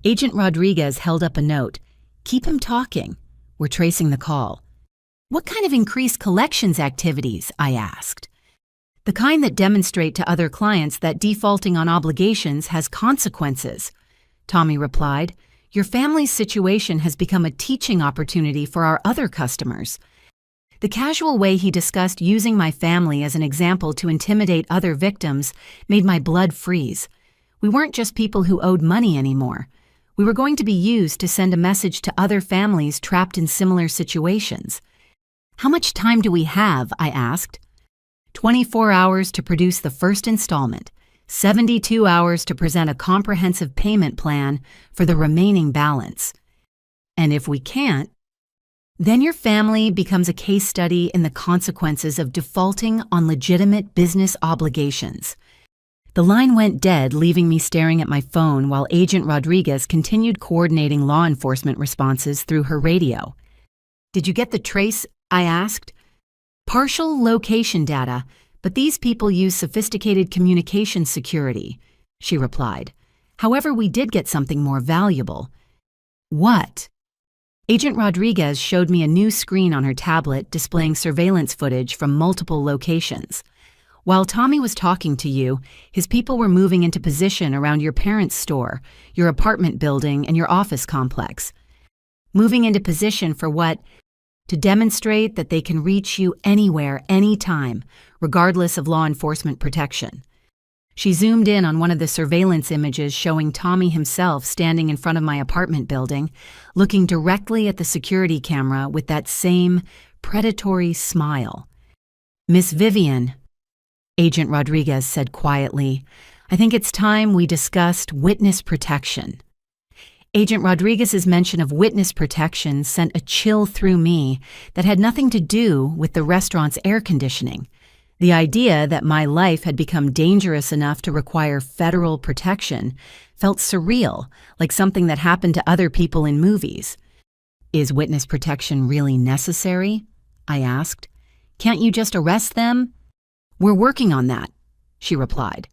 Agent Rodriguez held up a note. Keep him talking. We're tracing the call. What kind of increased collections activities? I asked. The kind that demonstrate to other clients that defaulting on obligations has consequences. Tommy replied. Your family's situation has become a teaching opportunity for our other customers. The casual way he discussed using my family as an example to intimidate other victims made my blood freeze. We weren't just people who owed money anymore. We were going to be used to send a message to other families trapped in similar situations. How much time do we have? I asked. 24 hours to produce the first installment. 72 hours to present a comprehensive payment plan for the remaining balance. And if we can't, then your family becomes a case study in the consequences of defaulting on legitimate business obligations. The line went dead, leaving me staring at my phone while Agent Rodriguez continued coordinating law enforcement responses through her radio. Did you get the trace? I asked. Partial location data, but these people use sophisticated communication security, she replied. However, we did get something more valuable. What? Agent Rodriguez showed me a new screen on her tablet displaying surveillance footage from multiple locations. While Tommy was talking to you, his people were moving into position around your parents' store, your apartment building, and your office complex. Moving into position for what? To demonstrate that they can reach you anywhere, anytime, regardless of law enforcement protection. She zoomed in on one of the surveillance images showing Tommy himself standing in front of my apartment building, looking directly at the security camera with that same predatory smile. Miss Vivian, Agent Rodriguez said quietly, I think it's time we discussed witness protection. Agent Rodriguez's mention of witness protection sent a chill through me that had nothing to do with the restaurant's air conditioning. The idea that my life had become dangerous enough to require federal protection felt surreal, like something that happened to other people in movies. Is witness protection really necessary? I asked. Can't you just arrest them? We're working on that, she replied.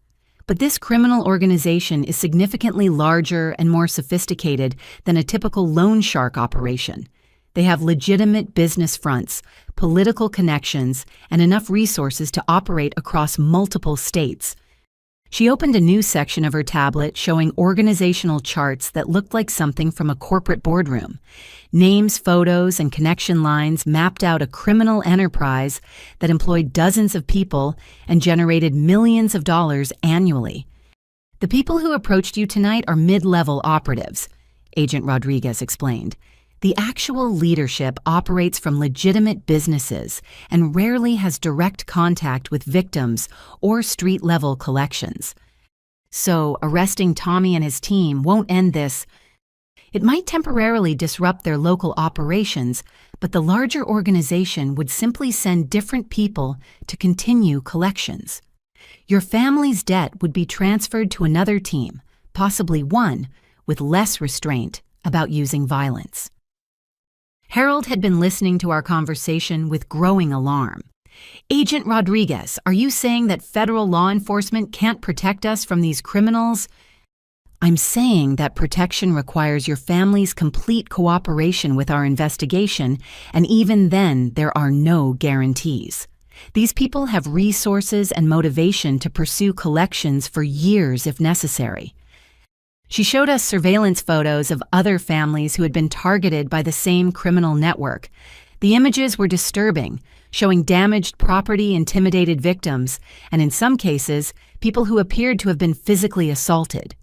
But this criminal organization is significantly larger and more sophisticated than a typical loan shark operation. They have legitimate business fronts, political connections, and enough resources to operate across multiple states. She opened a new section of her tablet showing organizational charts that looked like something from a corporate boardroom. Names, photos, and connection lines mapped out a criminal enterprise that employed dozens of people and generated millions of dollars annually. "The people who approached you tonight are mid-level operatives," Agent Rodriguez explained. "The actual leadership operates from legitimate businesses and rarely has direct contact with victims or street-level collections. So, arresting Tommy and his team won't end this. It might temporarily disrupt their local operations, but the larger organization would simply send different people to continue collections. Your family's debt would be transferred to another team, possibly one with less restraint about using violence." Harold had been listening to our conversation with growing alarm. "Agent Rodriguez, are you saying that federal law enforcement can't protect us from these criminals?" "I'm saying that protection requires your family's complete cooperation with our investigation, and even then, there are no guarantees. These people have resources and motivation to pursue collections for years if necessary." She showed us surveillance photos of other families who had been targeted by the same criminal network. The images were disturbing, showing damaged property, intimidated victims, and in some cases, people who appeared to have been physically assaulted.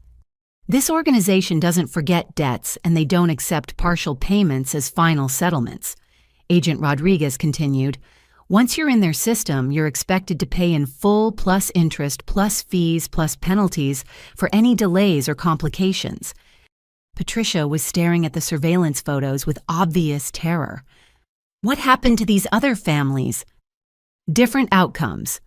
"This organization doesn't forget debts, and they don't accept partial payments as final settlements," Agent Rodriguez continued. "Once you're in their system, you're expected to pay in full plus interest plus fees plus penalties for any delays or complications." Patricia was staring at the surveillance photos with obvious terror. "What happened to these other families?" "Different outcomes,"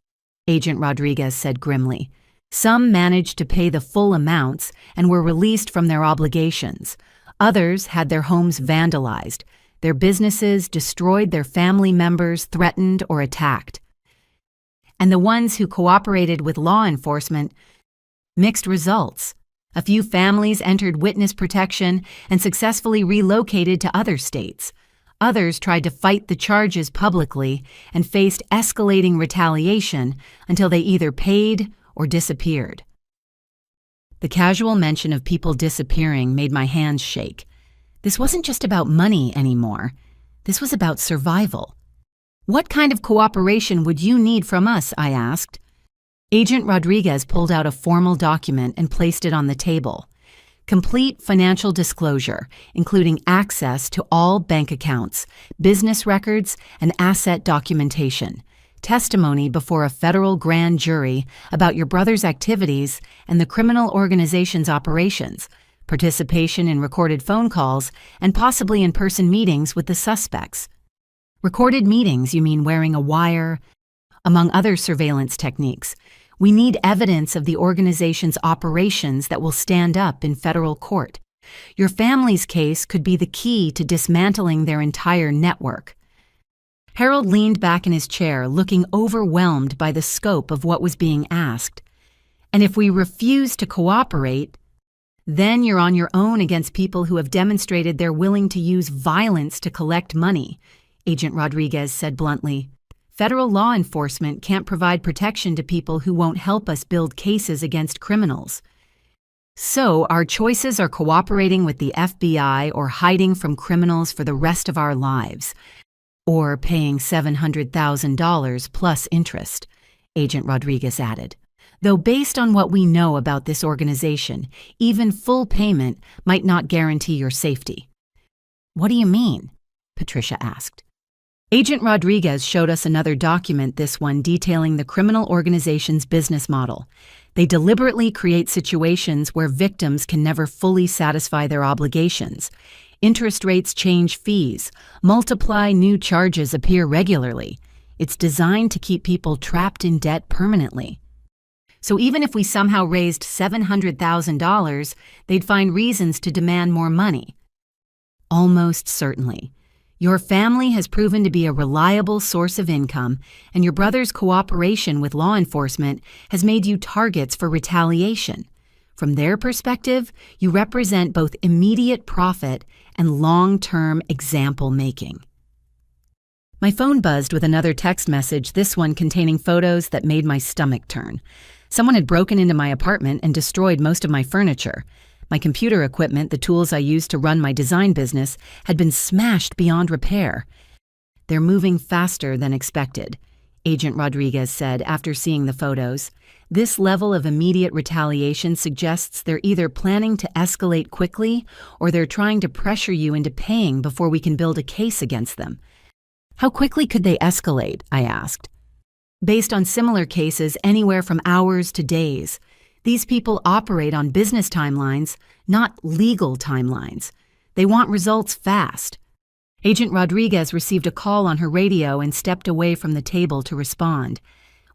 Agent Rodriguez said grimly. "Some managed to pay the full amounts and were released from their obligations. Others had their homes vandalized, their businesses destroyed, their family members threatened or attacked. And the ones who cooperated with law enforcement, mixed results. A few families entered witness protection and successfully relocated to other states. Others tried to fight the charges publicly and faced escalating retaliation until they either paid or disappeared." The casual mention of people disappearing made my hands shake. This wasn't just about money anymore. This was about survival. "What kind of cooperation would you need from us?" I asked. Agent Rodriguez pulled out a formal document and placed it on the table. "Complete financial disclosure, including access to all bank accounts, business records, and asset documentation. Testimony before a federal grand jury about your brother's activities and the criminal organization's operations. Participation in recorded phone calls, and possibly in-person meetings with the suspects." "Recorded meetings, you mean wearing a wire?" "Among other surveillance techniques. We need evidence of the organization's operations that will stand up in federal court. Your family's case could be the key to dismantling their entire network." Harold leaned back in his chair, looking overwhelmed by the scope of what was being asked. "And if we refuse to cooperate, then you're on your own against people who have demonstrated they're willing to use violence to collect money," Agent Rodriguez said bluntly. "Federal law enforcement can't provide protection to people who won't help us build cases against criminals. So our choices are cooperating with the FBI or hiding from criminals for the rest of our lives. Or paying $700,000 plus interest," Agent Rodriguez added. "Though based on what we know about this organization, even full payment might not guarantee your safety." "What do you mean?" Patricia asked. Agent Rodriguez showed us another document, this one detailing the criminal organization's business model. They deliberately create situations where victims can never fully satisfy their obligations. Interest rates change fees, multiply new charges appear regularly. It's designed to keep people trapped in debt permanently. So even if we somehow raised $700,000, they'd find reasons to demand more money." "Almost certainly. Your family has proven to be a reliable source of income, and your brother's cooperation with law enforcement has made you targets for retaliation. From their perspective, you represent both immediate profit and long-term example making." My phone buzzed with another text message, this one containing photos that made my stomach turn. Someone had broken into my apartment and destroyed most of my furniture. My computer equipment, the tools I used to run my design business, had been smashed beyond repair. They're moving faster than expected, Agent Rodriguez said after seeing the photos. This level of immediate retaliation suggests they're either planning to escalate quickly or they're trying to pressure you into paying before we can build a case against them. How quickly could they escalate? I asked. Based on similar cases, anywhere from hours to days. These people operate on business timelines, not legal timelines. They want results fast. Agent Rodriguez received a call on her radio and stepped away from the table to respond.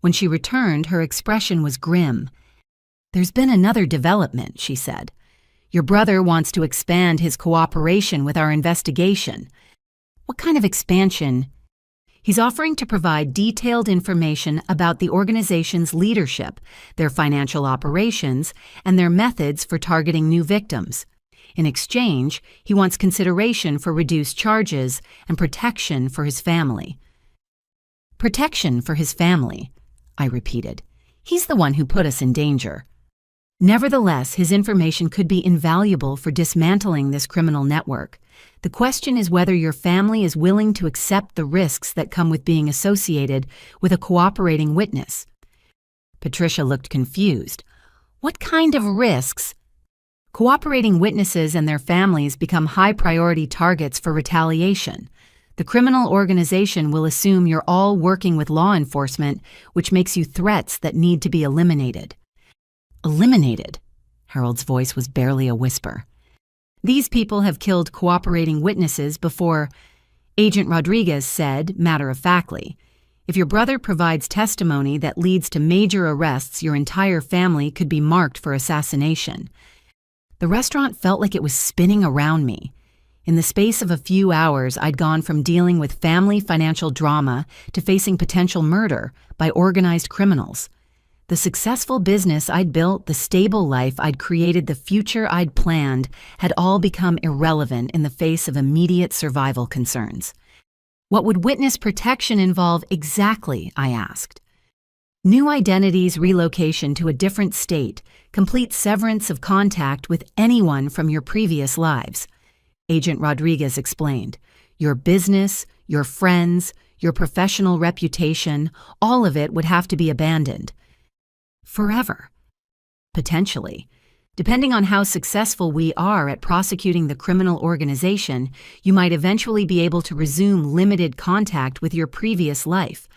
When she returned, her expression was grim. "There's been another development," she said. "Your brother wants to expand his cooperation with our investigation." "What kind of expansion?" "He's offering to provide detailed information about the organization's leadership, their financial operations, and their methods for targeting new victims. In exchange, he wants consideration for reduced charges and protection for his family." "Protection for his family," I repeated. "He's the one who put us in danger." Nevertheless, his information could be invaluable for dismantling this criminal network. The question is whether your family is willing to accept the risks that come with being associated with a cooperating witness. Patricia looked confused. "What kind of risks?" "Cooperating witnesses and their families become high-priority targets for retaliation. The criminal organization will assume you're all working with law enforcement, which makes you threats that need to be eliminated." "Eliminated?" Harold's voice was barely a whisper. "These people have killed cooperating witnesses before," Agent Rodriguez said, matter-of-factly. "If your brother provides testimony that leads to major arrests, your entire family could be marked for assassination." The restaurant felt like it was spinning around me. In the space of a few hours, I'd gone from dealing with family financial drama to facing potential murder by organized criminals. The successful business I'd built, the stable life I'd created, the future I'd planned had all become irrelevant in the face of immediate survival concerns. "What would witness protection involve exactly?" I asked. "New identities, relocation to a different state, complete severance of contact with anyone from your previous lives," Agent Rodriguez explained. "Your business, your friends, your professional reputation, all of it would have to be abandoned." "Forever?" "Potentially. Depending on how successful we are at prosecuting the criminal organization, you might eventually be able to resume limited contact with your previous life.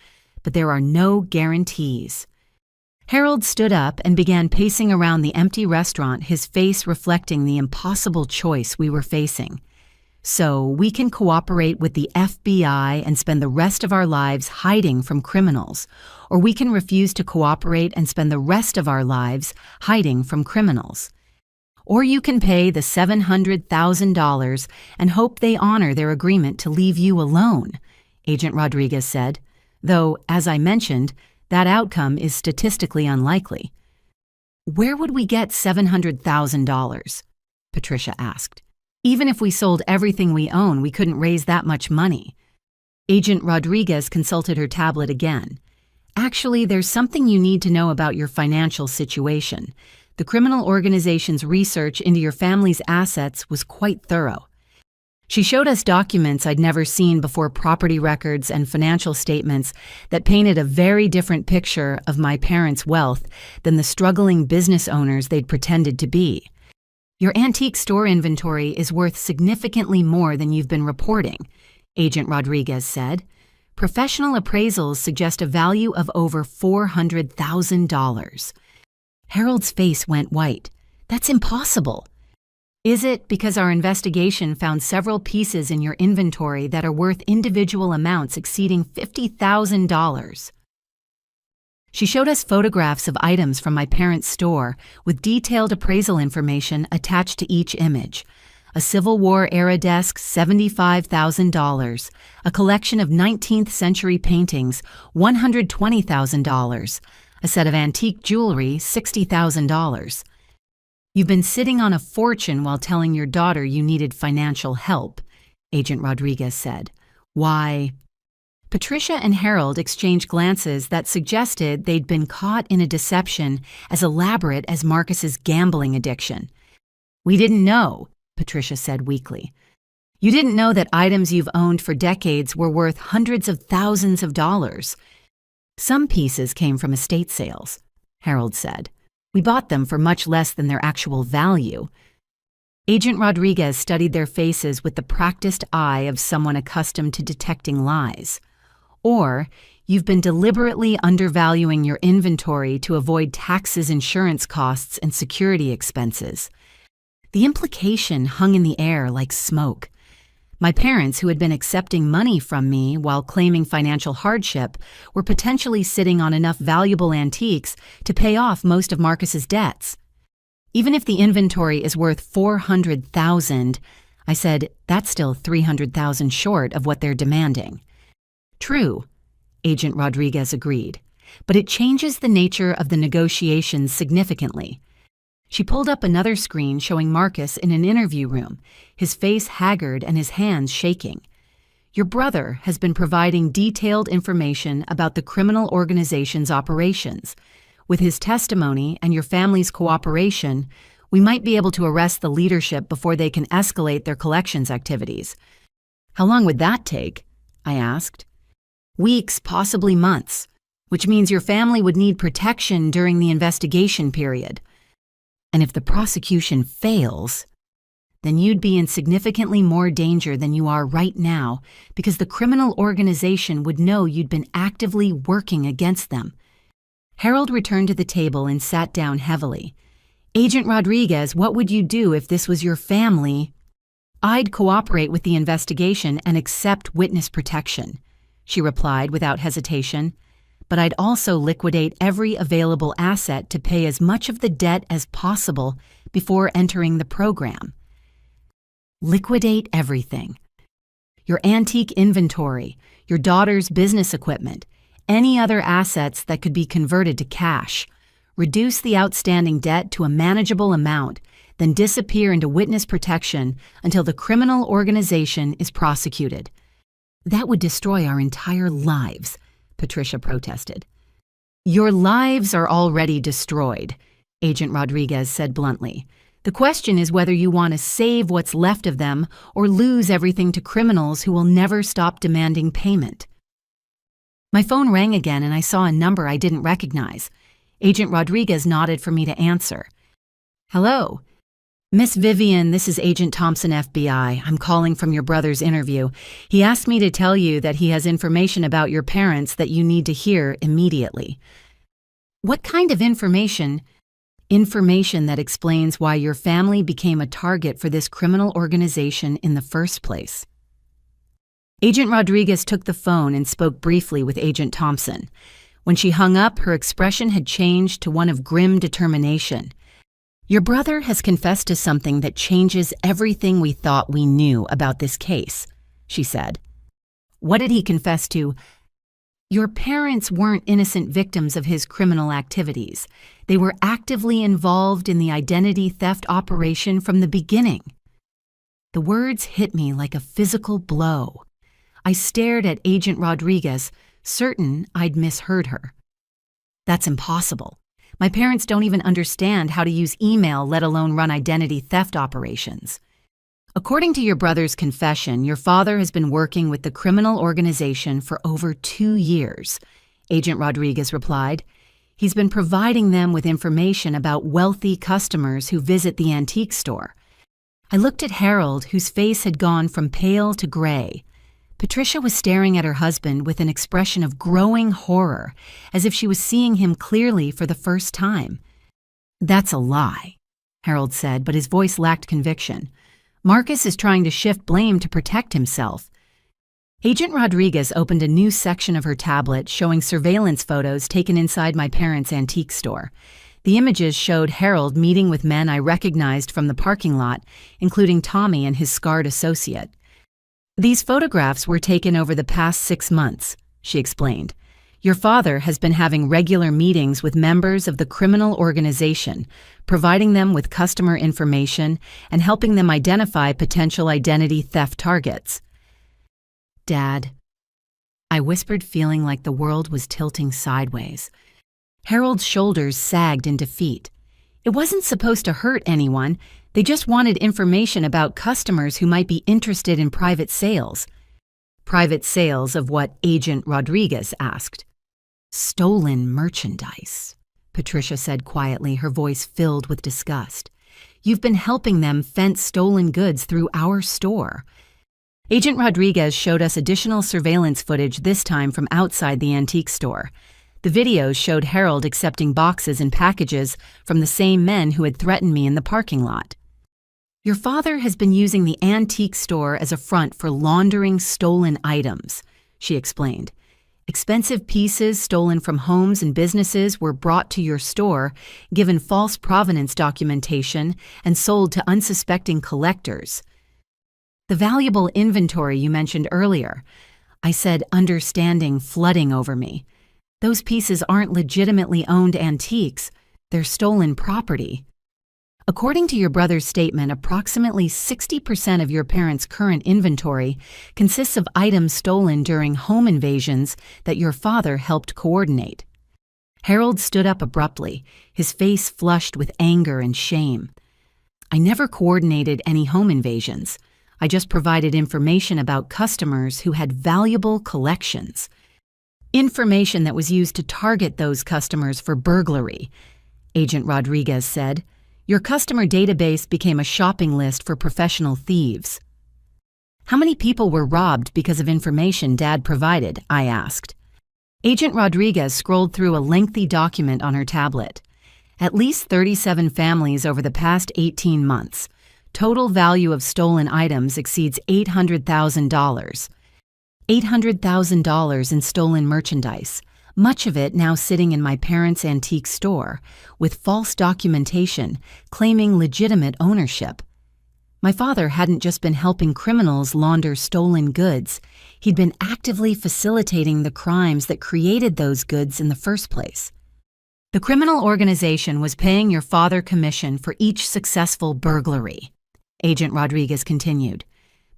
But there are no guarantees." Harold stood up and began pacing around the empty restaurant, his face reflecting the impossible choice we were facing. "So, we can cooperate with the FBI and spend the rest of our lives hiding from criminals, or we can refuse to cooperate and spend the rest of our lives hiding from criminals. Or you can pay the $700,000 and hope they honor their agreement to leave you alone," Agent Rodriguez said, "though, as I mentioned, that outcome is statistically unlikely." "Where would we get $700,000? Patricia asked. "Even if we sold everything we own, we couldn't raise that much money." Agent Rodriguez consulted her tablet again. "Actually, there's something you need to know about your financial situation. The criminal organization's research into your family's assets was quite thorough." She showed us documents I'd never seen before, property records and financial statements that painted a very different picture of my parents' wealth than the struggling business owners they'd pretended to be. "Your antique store inventory is worth significantly more than you've been reporting," Agent Rodriguez said. "Professional appraisals suggest a value of over $400,000. Harold's face went white. "That's impossible." "Is it? Because our investigation found several pieces in your inventory that are worth individual amounts exceeding $50,000. She showed us photographs of items from my parents' store with detailed appraisal information attached to each image. A Civil War-era desk, $75,000. A collection of 19th century paintings, $120,000. A set of antique jewelry, $60,000. "You've been sitting on a fortune while telling your daughter you needed financial help," Agent Rodriguez said. "Why?" Patricia and Harold exchanged glances that suggested they'd been caught in a deception as elaborate as Marcus's gambling addiction. "We didn't know," Patricia said weakly. "You didn't know that items you've owned for decades were worth hundreds of thousands of dollars." "Some pieces came from estate sales," Harold said. "We bought them for much less than their actual value." Agent Rodriguez studied their faces with the practiced eye of someone accustomed to detecting lies. "Or you've been deliberately undervaluing your inventory to avoid taxes, insurance costs, and security expenses." The implication hung in the air like smoke. My parents, who had been accepting money from me while claiming financial hardship, were potentially sitting on enough valuable antiques to pay off most of Marcus's debts. "Even if the inventory is worth $400,000, I said, "that's still $300,000 short of what they're demanding." "True," Agent Rodriguez agreed, "but it changes the nature of the negotiations significantly." She pulled up another screen showing Marcus in an interview room, his face haggard and his hands shaking. "Your brother has been providing detailed information about the criminal organization's operations. With his testimony and your family's cooperation, we might be able to arrest the leadership before they can escalate their collections activities." "How long would that take?" I asked. "Weeks, possibly months, which means your family would need protection during the investigation period. And if the prosecution fails, then you'd be in significantly more danger than you are right now because the criminal organization would know you'd been actively working against them." Harold returned to the table and sat down heavily. "Agent Rodriguez, what would you do if this was your family?" "I'd cooperate with the investigation and accept witness protection," she replied without hesitation. "But I'd also liquidate every available asset to pay as much of the debt as possible before entering the program." Liquidate everything. Your antique inventory, your daughter's business equipment, any other assets that could be converted to cash. Reduce the outstanding debt to a manageable amount, then disappear into witness protection until the criminal organization is prosecuted. "That would destroy our entire lives," Patricia protested. "Your lives are already destroyed," Agent Rodriguez said bluntly. "The question is whether you want to save what's left of them or lose everything to criminals who will never stop demanding payment." My phone rang again and I saw a number I didn't recognize. Agent Rodriguez nodded for me to answer. "Hello. Miss Vivian, this is Agent Thompson, FBI. I'm calling from your brother's interview. He asked me to tell you that he has information about your parents that you need to hear immediately." "What kind of information?" "Information that explains why your family became a target for this criminal organization in the first place." Agent Rodriguez took the phone and spoke briefly with Agent Thompson. When she hung up, her expression had changed to one of grim determination. "Your brother has confessed to something that changes everything we thought we knew about this case," she said. "What did he confess to?" "Your parents weren't innocent victims of his criminal activities. They were actively involved in the identity theft operation from the beginning." The words hit me like a physical blow. I stared at Agent Rodriguez, certain I'd misheard her. "That's impossible. My parents don't even understand how to use email, let alone run identity theft operations." "According to your brother's confession, your father has been working with the criminal organization for over 2 years, Agent Rodriguez replied. "He's been providing them with information about wealthy customers who visit the antique store." I looked at Harold, whose face had gone from pale to gray. Patricia was staring at her husband with an expression of growing horror, as if she was seeing him clearly for the first time. "That's a lie," Harold said, but his voice lacked conviction. "Marcus is trying to shift blame to protect himself." Agent Rodriguez opened a new section of her tablet showing surveillance photos taken inside my parents' antique store. The images showed Harold meeting with men I recognized from the parking lot, including Tommy and his scarred associate. "These photographs were taken over the past 6 months," she explained. "Your father has been having regular meetings with members of the criminal organization, providing them with customer information and helping them identify potential identity theft targets." "Dad, I whispered, feeling like the world was tilting sideways. Harold's shoulders sagged in defeat. It wasn't supposed to hurt anyone. They just wanted information about customers who might be interested in private sales. Private sales of what? Agent Rodriguez asked. Stolen merchandise, Patricia said quietly, her voice filled with disgust. You've been helping them fence stolen goods through our store. Agent Rodriguez showed us additional surveillance footage, this time from outside the antique store. The videos showed Harold accepting boxes and packages from the same men who had threatened me in the parking lot. Your father has been using the antique store as a front for laundering stolen items, she explained. Expensive pieces stolen from homes and businesses were brought to your store, given false provenance documentation, and sold to unsuspecting collectors. The valuable inventory you mentioned earlier, I said, understanding flooding over me. Those pieces aren't legitimately owned antiques, they're stolen property. According to your brother's statement, approximately 60% of your parents' current inventory consists of items stolen during home invasions that your father helped coordinate. Harold stood up abruptly, his face flushed with anger and shame. I never coordinated any home invasions. I just provided information about customers who had valuable collections. Information that was used to target those customers for burglary, Agent Rodriguez said. Your customer database became a shopping list for professional thieves. How many people were robbed because of information Dad provided? I asked. Agent Rodriguez scrolled through a lengthy document on her tablet. At least 37 families over the past 18 months. Total value of stolen items exceeds $800,000. $800,000 in stolen merchandise. Much of it now sitting in my parents' antique store, with false documentation claiming legitimate ownership. My father hadn't just been helping criminals launder stolen goods, he'd been actively facilitating the crimes that created those goods in the first place. The criminal organization was paying your father commission for each successful burglary, Agent Rodriguez continued.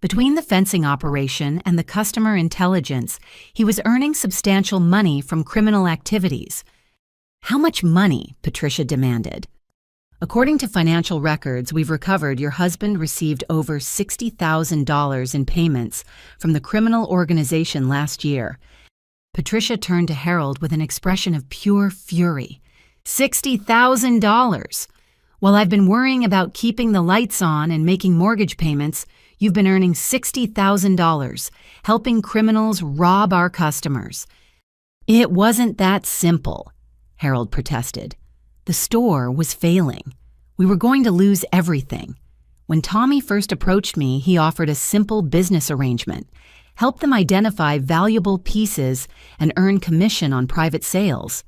Between the fencing operation and the customer intelligence, he was earning substantial money from criminal activities. How much money? Patricia demanded. According to financial records we've recovered, your husband received over $60,000 in payments from the criminal organization last year. Patricia turned to Harold with an expression of pure fury. $60,000! While I've been worrying about keeping the lights on and making mortgage payments, you've been earning $60,000, helping criminals rob our customers. It wasn't that simple, Harold protested. The store was failing. We were going to lose everything. When Tommy first approached me, he offered a simple business arrangement, help them identify valuable pieces and earn commission on private sales.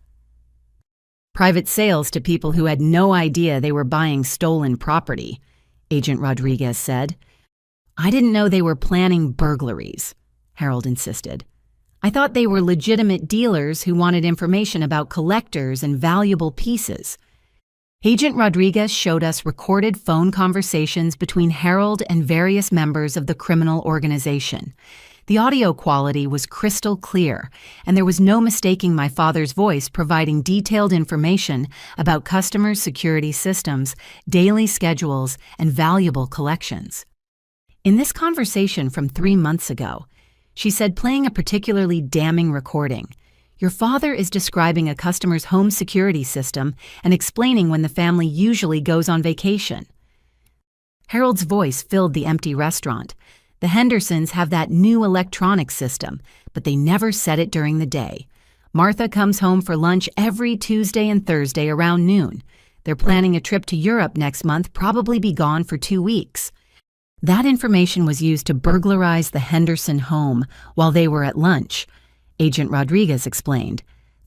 Private sales to people who had no idea they were buying stolen property, Agent Rodriguez said. I didn't know they were planning burglaries, Harold insisted. I thought they were legitimate dealers who wanted information about collectors and valuable pieces. Agent Rodriguez showed us recorded phone conversations between Harold and various members of the criminal organization. The audio quality was crystal clear, and there was no mistaking my father's voice providing detailed information about customers' security systems, daily schedules, and valuable collections. In this conversation from 3 months ago, she said, playing a particularly damning recording, your father is describing a customer's home security system and explaining when the family usually goes on vacation. Harold's voice filled the empty restaurant. The Hendersons have that new electronic system, but they never set it during the day. Martha comes home for lunch every Tuesday and Thursday around noon. They're planning a trip to Europe next month, probably be gone for 2 weeks. That information was used to burglarize the Henderson home while they were at lunch, Agent Rodriguez explained.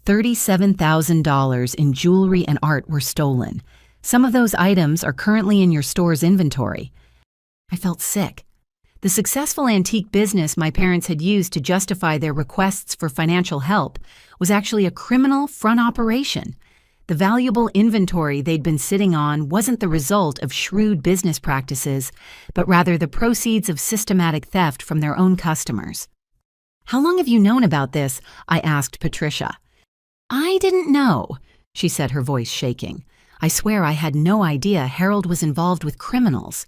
$37,000 in jewelry and art were stolen. Some of those items are currently in your store's inventory. I felt sick. The successful antique business my parents had used to justify their requests for financial help was actually a criminal front operation. The valuable inventory they'd been sitting on wasn't the result of shrewd business practices, but rather the proceeds of systematic theft from their own customers. How long have you known about this? I asked Patricia. I didn't know, she said, her voice shaking. I swear I had no idea Harold was involved with criminals.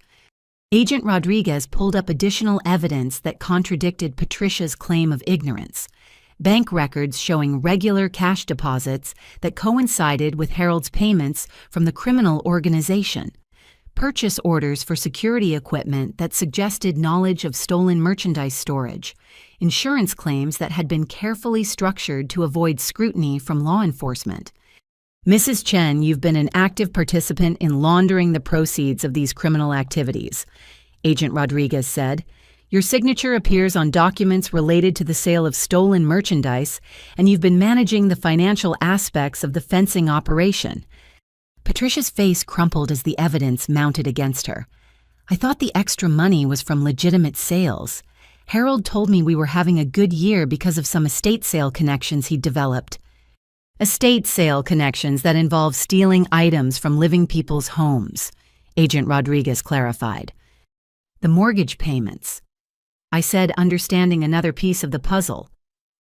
Agent Rodriguez pulled up additional evidence that contradicted Patricia's claim of ignorance. Bank records showing regular cash deposits that coincided with Harold's payments from the criminal organization. Purchase orders for security equipment that suggested knowledge of stolen merchandise storage. Insurance claims that had been carefully structured to avoid scrutiny from law enforcement. Mrs. Chen, you've been an active participant in laundering the proceeds of these criminal activities, Agent Rodriguez said. Your signature appears on documents related to the sale of stolen merchandise, and you've been managing the financial aspects of the fencing operation. Patricia's face crumpled as the evidence mounted against her. I thought the extra money was from legitimate sales. Harold told me we were having a good year because of some estate sale connections he'd developed. Estate sale connections that involve stealing items from living people's homes, Agent Rodriguez clarified. The mortgage payments. I said, understanding another piece of the puzzle.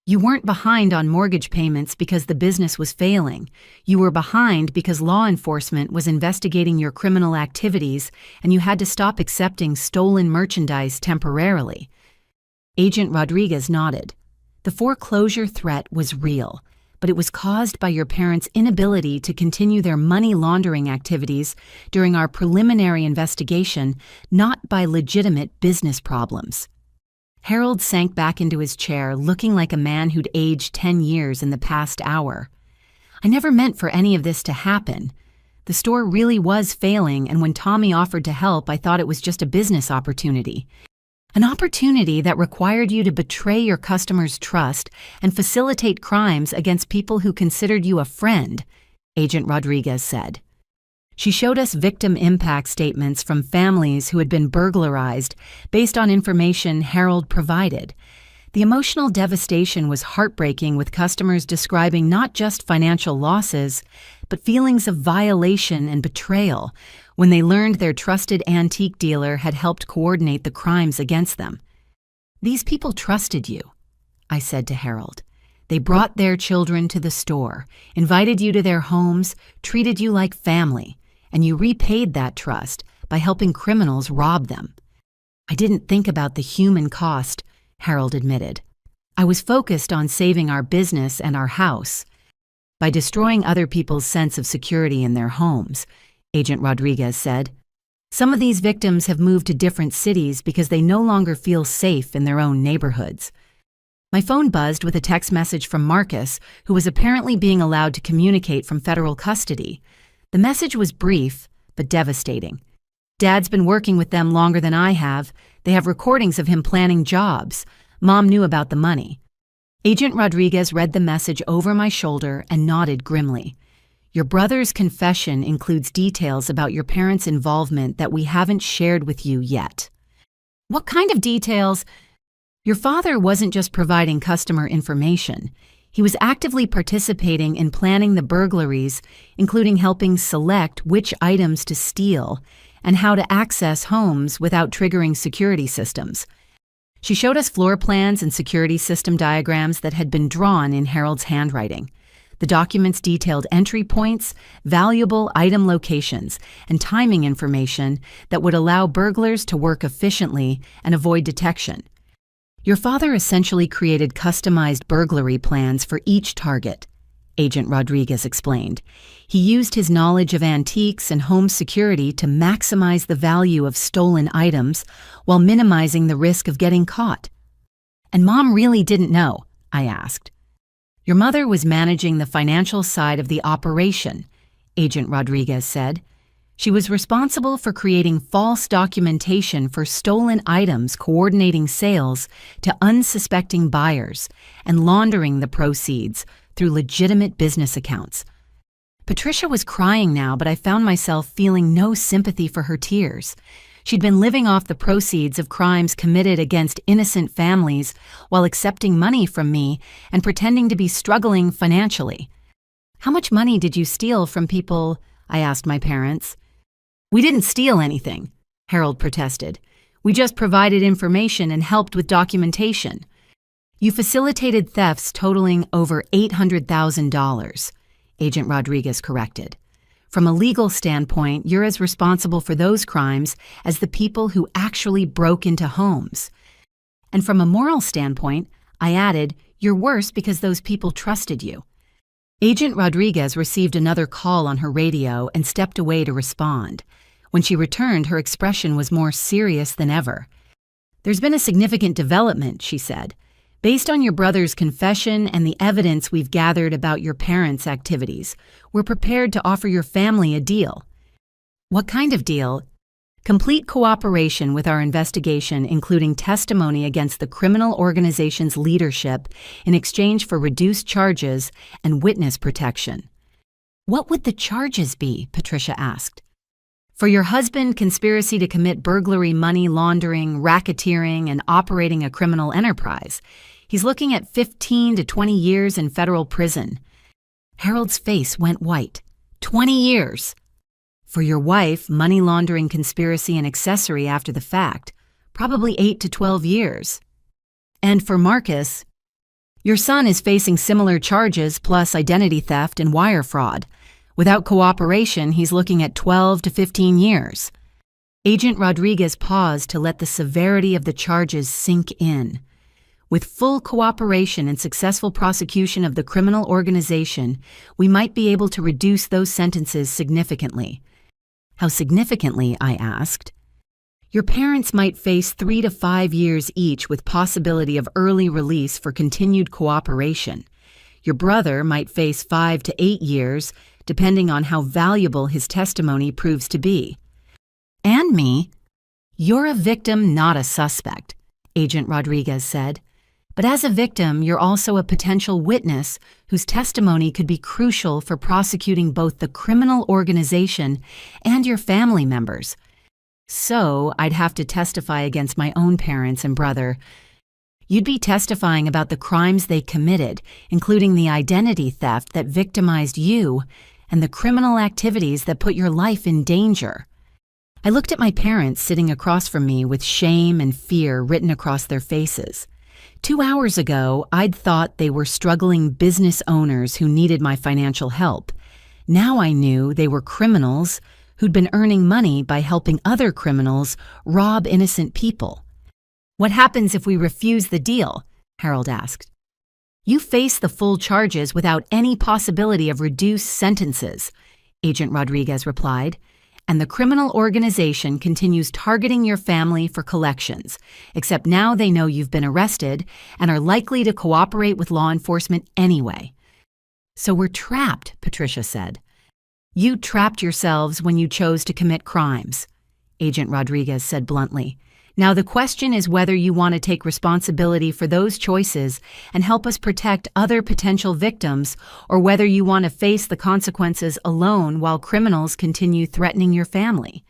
You weren't behind on mortgage payments because the business was failing. You were behind because law enforcement was investigating your criminal activities and you had to stop accepting stolen merchandise temporarily. Agent Rodriguez nodded. The foreclosure threat was real, but it was caused by your parents' inability to continue their money laundering activities during our preliminary investigation, not by legitimate business problems. Harold sank back into his chair, looking like a man who'd aged 10 years in the past hour. I never meant for any of this to happen. The store really was failing, and when Tommy offered to help, I thought it was just a business opportunity. An opportunity that required you to betray your customers' trust and facilitate crimes against people who considered you a friend, Agent Rodriguez said. She showed us victim impact statements from families who had been burglarized based on information Harold provided. The emotional devastation was heartbreaking, with customers describing not just financial losses, but feelings of violation and betrayal when they learned their trusted antique dealer had helped coordinate the crimes against them. These people trusted you, I said to Harold. They brought their children to the store, invited you to their homes, treated you like family, and you repaid that trust by helping criminals rob them. I didn't think about the human cost, Harold admitted. I was focused on saving our business and our house. By destroying other people's sense of security in their homes, Agent Rodriguez said. Some of these victims have moved to different cities because they no longer feel safe in their own neighborhoods. My phone buzzed with a text message from Marcus, who was apparently being allowed to communicate from federal custody. The message was brief, but devastating. Dad's been working with them longer than I have. They have recordings of him planning jobs. Mom knew about the money. Agent Rodriguez read the message over my shoulder and nodded grimly. Your brother's confession includes details about your parents' involvement that we haven't shared with you yet. What kind of details? Your father wasn't just providing customer information. He was actively participating in planning the burglaries, including helping select which items to steal and how to access homes without triggering security systems. She showed us floor plans and security system diagrams that had been drawn in Harold's handwriting. The documents detailed entry points, valuable item locations, and timing information that would allow burglars to work efficiently and avoid detection. Your father essentially created customized burglary plans for each target, Agent Rodriguez explained. He used his knowledge of antiques and home security to maximize the value of stolen items while minimizing the risk of getting caught. And Mom really didn't know, I asked. Your mother was managing the financial side of the operation, Agent Rodriguez said. She was responsible for creating false documentation for stolen items, coordinating sales to unsuspecting buyers, and laundering the proceeds through legitimate business accounts. Patricia was crying now, but I found myself feeling no sympathy for her tears. She'd been living off the proceeds of crimes committed against innocent families while accepting money from me and pretending to be struggling financially. How much money did you steal from people? I asked my parents. We didn't steal anything, Harold protested. We just provided information and helped with documentation. You facilitated thefts totaling over $800,000, Agent Rodriguez corrected. From a legal standpoint, you're as responsible for those crimes as the people who actually broke into homes. And from a moral standpoint, I added, you're worse because those people trusted you. Agent Rodriguez received another call on her radio and stepped away to respond. When she returned, her expression was more serious than ever. There's been a significant development, she said. Based on your brother's confession and the evidence we've gathered about your parents' activities, we're prepared to offer your family a deal. What kind of deal? Complete cooperation with our investigation, including testimony against the criminal organization's leadership in exchange for reduced charges and witness protection. What would the charges be? Patricia asked. For your husband, conspiracy to commit burglary, money laundering, racketeering, and operating a criminal enterprise. He's looking at 15 to 20 years in federal prison. Harold's face went white. 20 years! For your wife, money laundering, conspiracy, and accessory after the fact. Probably 8 to 12 years. And for Marcus, your son is facing similar charges plus identity theft and wire fraud. Without cooperation, he's looking at 12 to 15 years. Agent Rodriguez paused to let the severity of the charges sink in. With full cooperation and successful prosecution of the criminal organization, we might be able to reduce those sentences significantly. How significantly? I asked. Your parents might face 3 to 5 years each with possibility of early release for continued cooperation. Your brother might face 5 to 8 years, depending on how valuable his testimony proves to be. And me. You're a victim, not a suspect, Agent Rodriguez said. But as a victim, you're also a potential witness whose testimony could be crucial for prosecuting both the criminal organization and your family members. So, I'd have to testify against my own parents and brother. You'd be testifying about the crimes they committed, including the identity theft that victimized you and the criminal activities that put your life in danger. I looked at my parents sitting across from me with shame and fear written across their faces. 2 hours ago, I'd thought they were struggling business owners who needed my financial help. Now I knew they were criminals who'd been earning money by helping other criminals rob innocent people. What happens if we refuse the deal? Harold asked. You face the full charges without any possibility of reduced sentences, Agent Rodriguez replied. And the criminal organization continues targeting your family for collections, except now they know you've been arrested and are likely to cooperate with law enforcement anyway. So we're trapped, Patricia said. You trapped yourselves when you chose to commit crimes, Agent Rodriguez said bluntly. Now the question is whether you want to take responsibility for those choices and help us protect other potential victims, or whether you want to face the consequences alone while criminals continue threatening your family.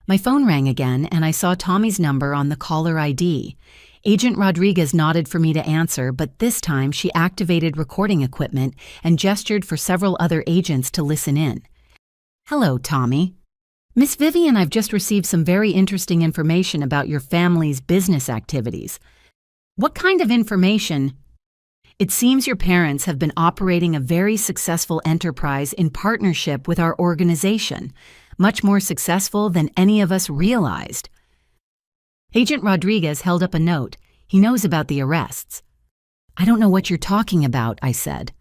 My phone rang again, and I saw Tommy's number on the caller ID. Agent Rodriguez nodded for me to answer, but this time she activated recording equipment and gestured for several other agents to listen in. Hello, Tommy. Miss Vivian, I've just received some very interesting information about your family's business activities. What kind of information? It seems your parents have been operating a very successful enterprise in partnership with our organization, much more successful than any of us realized. Agent Rodriguez held up a note. He knows about the arrests. I don't know what you're talking about, I said.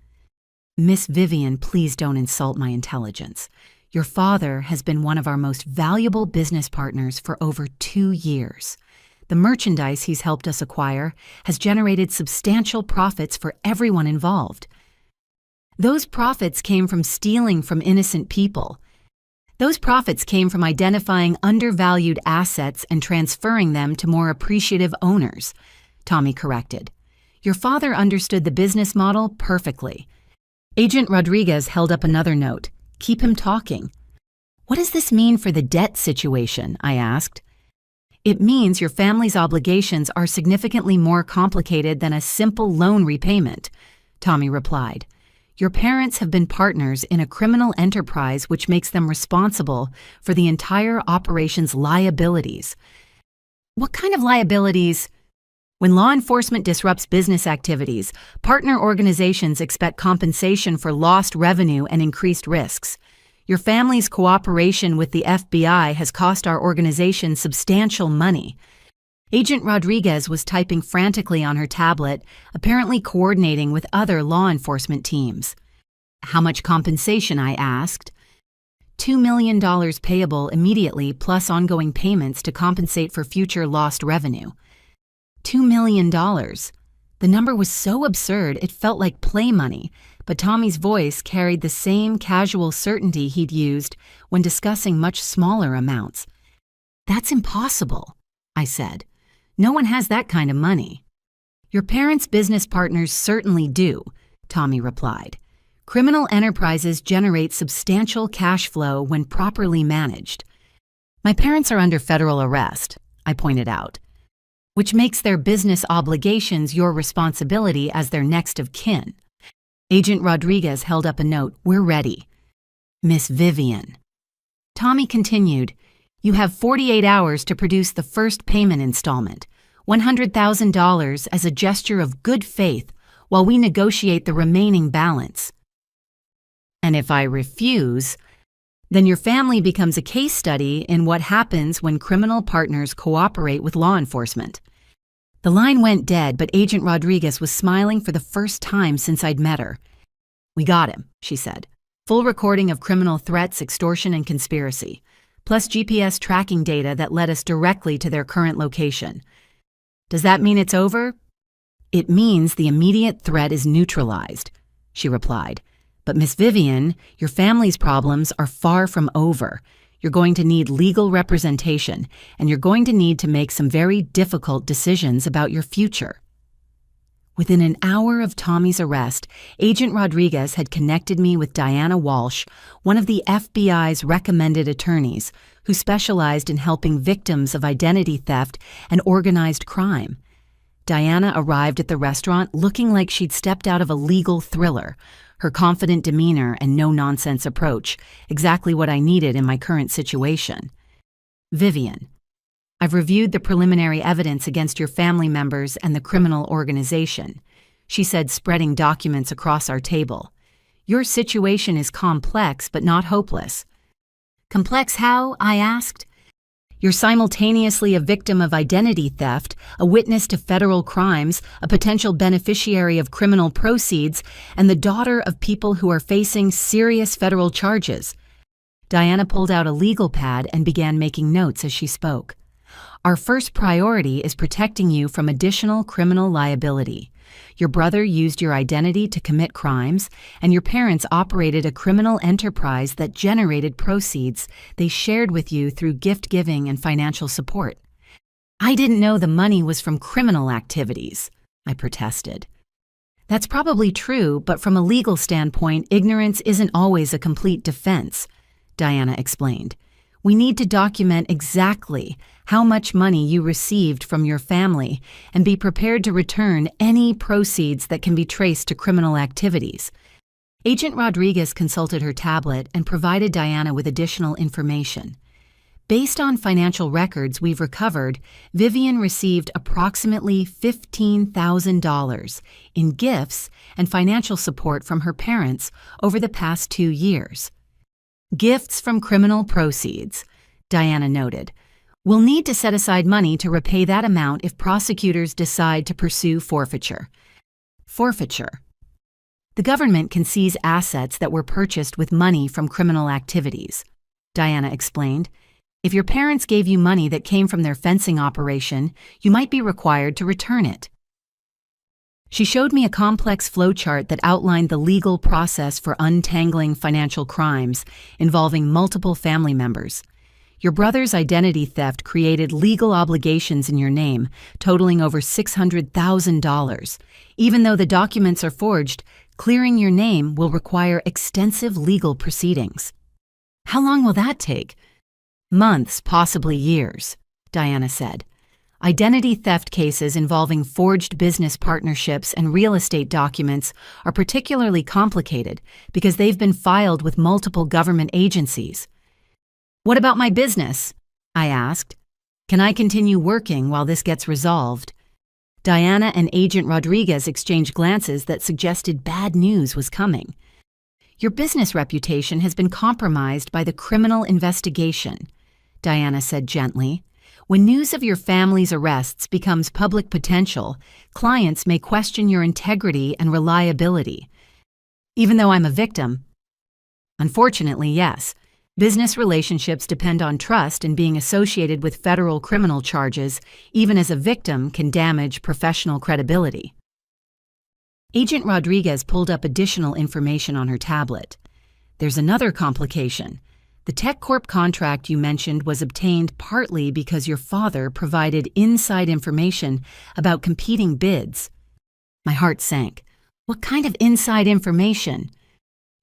Miss Vivian, please don't insult my intelligence. Your father has been one of our most valuable business partners for over 2 years. The merchandise he's helped us acquire has generated substantial profits for everyone involved. Those profits came from stealing from innocent people. Those profits came from identifying undervalued assets and transferring them to more appreciative owners, Tommy corrected. Your father understood the business model perfectly. Agent Rodriguez held up another note. Keep him talking. What does this mean for the debt situation? I asked. It means your family's obligations are significantly more complicated than a simple loan repayment, Tommy replied. Your parents have been partners in a criminal enterprise which makes them responsible for the entire operation's liabilities. What kind of liabilities? When law enforcement disrupts business activities, partner organizations expect compensation for lost revenue and increased risks. Your family's cooperation with the FBI has cost our organization substantial money. Agent Rodriguez was typing frantically on her tablet, apparently coordinating with other law enforcement teams. How much compensation? I asked. $2 million payable immediately, plus ongoing payments to compensate for future lost revenue. $2 million. The number was so absurd it felt like play money, but Tommy's voice carried the same casual certainty he'd used when discussing much smaller amounts. That's impossible, I said. No one has that kind of money. Your parents' business partners certainly do, Tommy replied. Criminal enterprises generate substantial cash flow when properly managed. My parents are under federal arrest, I pointed out, which makes their business obligations your responsibility as their next of kin. Agent Rodriguez held up a note. We're ready. Miss Vivian. Tommy continued, you have 48 hours to produce the first payment installment, $100,000 as a gesture of good faith while we negotiate the remaining balance. And if I refuse, then your family becomes a case study in what happens when criminal partners cooperate with law enforcement. The line went dead, but Agent Rodriguez was smiling for the first time since I'd met her. We got him, she said. Full recording of criminal threats, extortion, and conspiracy, plus GPS tracking data that led us directly to their current location. Does that mean it's over? It means the immediate threat is neutralized, she replied. But Miss Vivian, your family's problems are far from over. You're going to need legal representation, and you're going to need to make some very difficult decisions about your future. Within an hour of Tommy's arrest, Agent Rodriguez had connected me with Diana Walsh, one of the FBI's recommended attorneys, who specialized in helping victims of identity theft and organized crime. Diana arrived at the restaurant looking like she'd stepped out of a legal thriller. Her confident demeanor and no-nonsense approach, exactly what I needed in my current situation. Vivian, I've reviewed the preliminary evidence against your family members and the criminal organization, she said, spreading documents across our table. Your situation is complex but not hopeless. Complex how? I asked. You're simultaneously a victim of identity theft, a witness to federal crimes, a potential beneficiary of criminal proceeds, and the daughter of people who are facing serious federal charges. Diana pulled out a legal pad and began making notes as she spoke. Our first priority is protecting you from additional criminal liability. Your brother used your identity to commit crimes, and your parents operated a criminal enterprise that generated proceeds they shared with you through gift-giving and financial support. I didn't know the money was from criminal activities, I protested. That's probably true, but from a legal standpoint, ignorance isn't always a complete defense, Diana explained. We need to document exactly how much money you received from your family and be prepared to return any proceeds that can be traced to criminal activities. Agent Rodriguez consulted her tablet and provided Diana with additional information. Based on financial records we've recovered, Vivian received approximately $15,000 in gifts and financial support from her parents over the past 2 years. Gifts from criminal proceeds, Diana noted. We'll need to set aside money to repay that amount if prosecutors decide to pursue forfeiture. Forfeiture. The government can seize assets that were purchased with money from criminal activities, Diana explained. If your parents gave you money that came from their fencing operation, you might be required to return it. She showed me a complex flowchart that outlined the legal process for untangling financial crimes involving multiple family members. Your brother's identity theft created legal obligations in your name, totaling over $600,000. Even though the documents are forged, clearing your name will require extensive legal proceedings. How long will that take? Months, possibly years, Diana said. Identity theft cases involving forged business partnerships and real estate documents are particularly complicated because they've been filed with multiple government agencies. What about my business? I asked. Can I continue working while this gets resolved? Diana and Agent Rodriguez exchanged glances that suggested bad news was coming. "Your business reputation has been compromised by the criminal investigation," Diana said gently. "When news of your family's arrests becomes public potential, clients may question your integrity and reliability." "Even though I'm a victim?" "Unfortunately, yes. Business relationships depend on trust, and being associated with federal criminal charges, even as a victim, can damage professional credibility." Agent Rodriguez pulled up additional information on her tablet. "There's another complication. The TechCorp contract you mentioned was obtained partly because your father provided inside information about competing bids." My heart sank. "What kind of inside information?"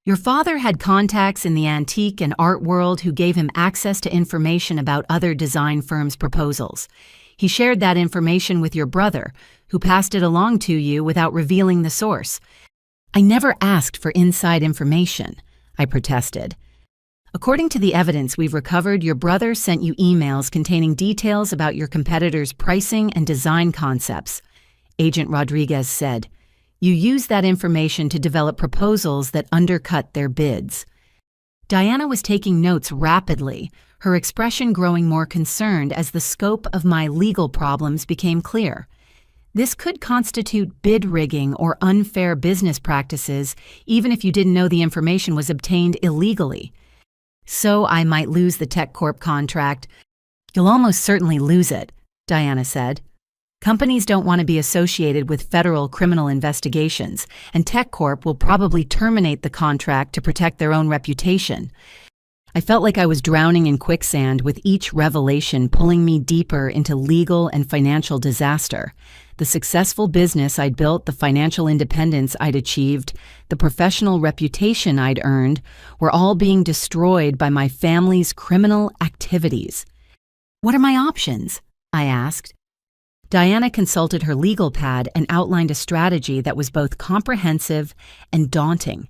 "Your father had contacts in the antique and art world who gave him access to information about other design firms' proposals. He shared that information with your brother, who passed it along to you without revealing the source." "I never asked for inside information," I protested. "According to the evidence we've recovered, your brother sent you emails containing details about your competitors' pricing and design concepts," Agent Rodriguez said. "You used that information to develop proposals that undercut their bids." Diana was taking notes rapidly, her expression growing more concerned as the scope of my legal problems became clear. This could constitute bid rigging or unfair business practices, even if you didn't know the information was obtained illegally. "So I might lose the TechCorp contract." "You'll almost certainly lose it," Diana said. "Companies don't want to be associated with federal criminal investigations, and TechCorp will probably terminate the contract to protect their own reputation." I felt like I was drowning in quicksand, with each revelation pulling me deeper into legal and financial disaster. The successful business I'd built, the financial independence I'd achieved, the professional reputation I'd earned, were all being destroyed by my family's criminal activities. "What are my options?" I asked. Diana consulted her legal pad and outlined a strategy that was both comprehensive and daunting.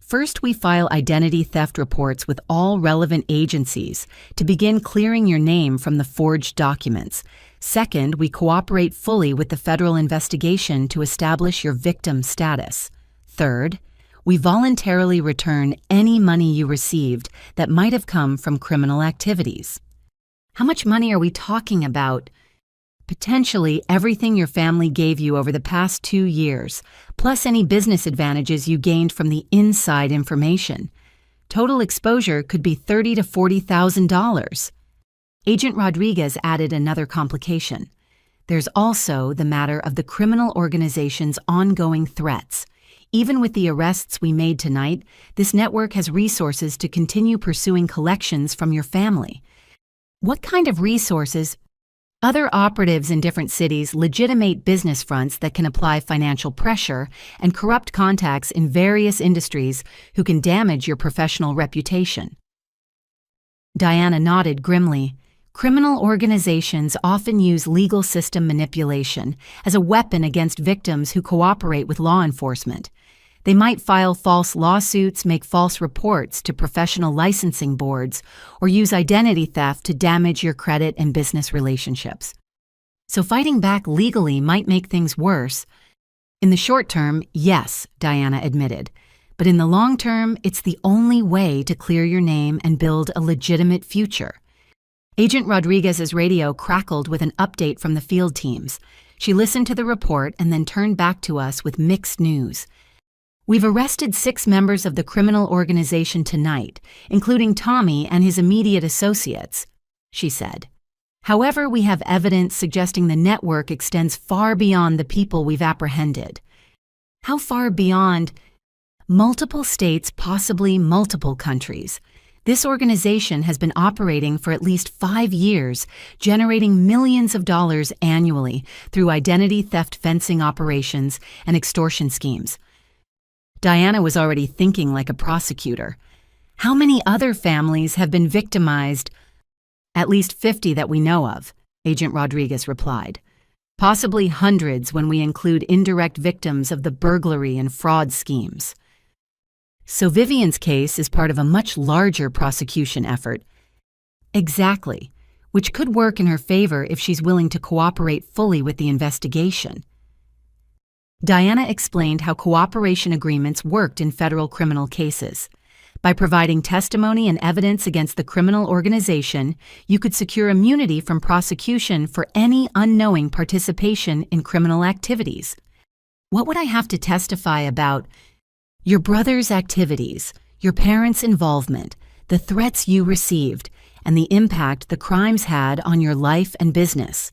"First, we file identity theft reports with all relevant agencies to begin clearing your name from the forged documents. Second, we cooperate fully with the federal investigation to establish your victim status. Third, we voluntarily return any money you received that might have come from criminal activities." "How much money are we talking about?" "Potentially everything your family gave you over the past 2 years, plus any business advantages you gained from the inside information. Total exposure could be $30,000 to $40,000. Agent Rodriguez added another complication. "There's also the matter of the criminal organization's ongoing threats. Even with the arrests we made tonight, this network has resources to continue pursuing collections from your family." "What kind of resources?" "Other operatives in different cities legitimate business fronts that can apply financial pressure, and corrupt contacts in various industries who can damage your professional reputation." Diana nodded grimly. "Criminal organizations often use legal system manipulation as a weapon against victims who cooperate with law enforcement. They might file false lawsuits, make false reports to professional licensing boards, or use identity theft to damage your credit and business relationships. So fighting back legally might make things worse." "In the short term, yes," Diana admitted. "But in the long term, it's the only way to clear your name and build a legitimate future." Agent Rodriguez's radio crackled with an update from the field teams. She listened to the report and then turned back to us with mixed news. "We've arrested 6 members of the criminal organization tonight, including Tommy and his immediate associates," she said. "However, we have evidence suggesting the network extends far beyond the people we've apprehended." "How far beyond?" "Multiple states, possibly multiple countries. This organization has been operating for at least 5 years, generating millions of dollars annually through identity theft fencing operations and extortion schemes." Diana was already thinking like a prosecutor. "How many other families have been victimized?" "At least 50 that we know of," Agent Rodriguez replied. "Possibly hundreds when we include indirect victims of the burglary and fraud schemes." "So Vivian's case is part of a much larger prosecution effort." "Exactly. which could work in her favor if she's willing to cooperate fully with the investigation. Diana explained how cooperation agreements worked in federal criminal cases. By providing testimony and evidence against the criminal organization, you could secure immunity from prosecution for any unknowing participation in criminal activities. What would I have to testify about? Your brother's activities, your parents' involvement, the threats you received, and the impact the crimes had on your life and business.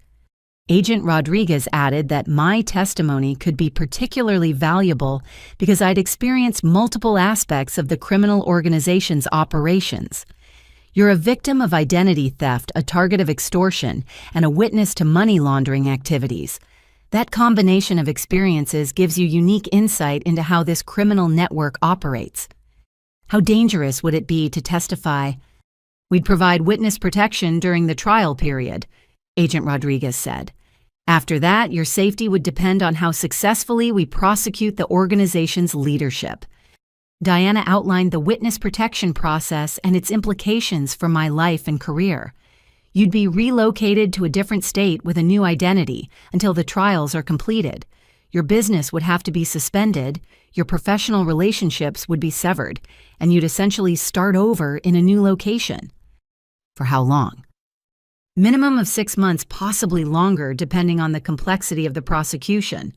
Agent Rodriguez added that my testimony could be particularly valuable because I'd experienced multiple aspects of the criminal organization's operations. You're a victim of identity theft, a target of extortion, and a witness to money laundering activities. That combination of experiences gives you unique insight into how this criminal network operates. How dangerous would it be to testify? We'd provide witness protection during the trial period, Agent Rodriguez said. After that, your safety would depend on how successfully we prosecute the organization's leadership. Diana outlined the witness protection process and its implications for my life and career. You'd be relocated to a different state with a new identity until the trials are completed. Your business would have to be suspended, your professional relationships would be severed, and you'd essentially start over in a new location. For how long? Minimum of 6 months, possibly longer, depending on the complexity of the prosecution.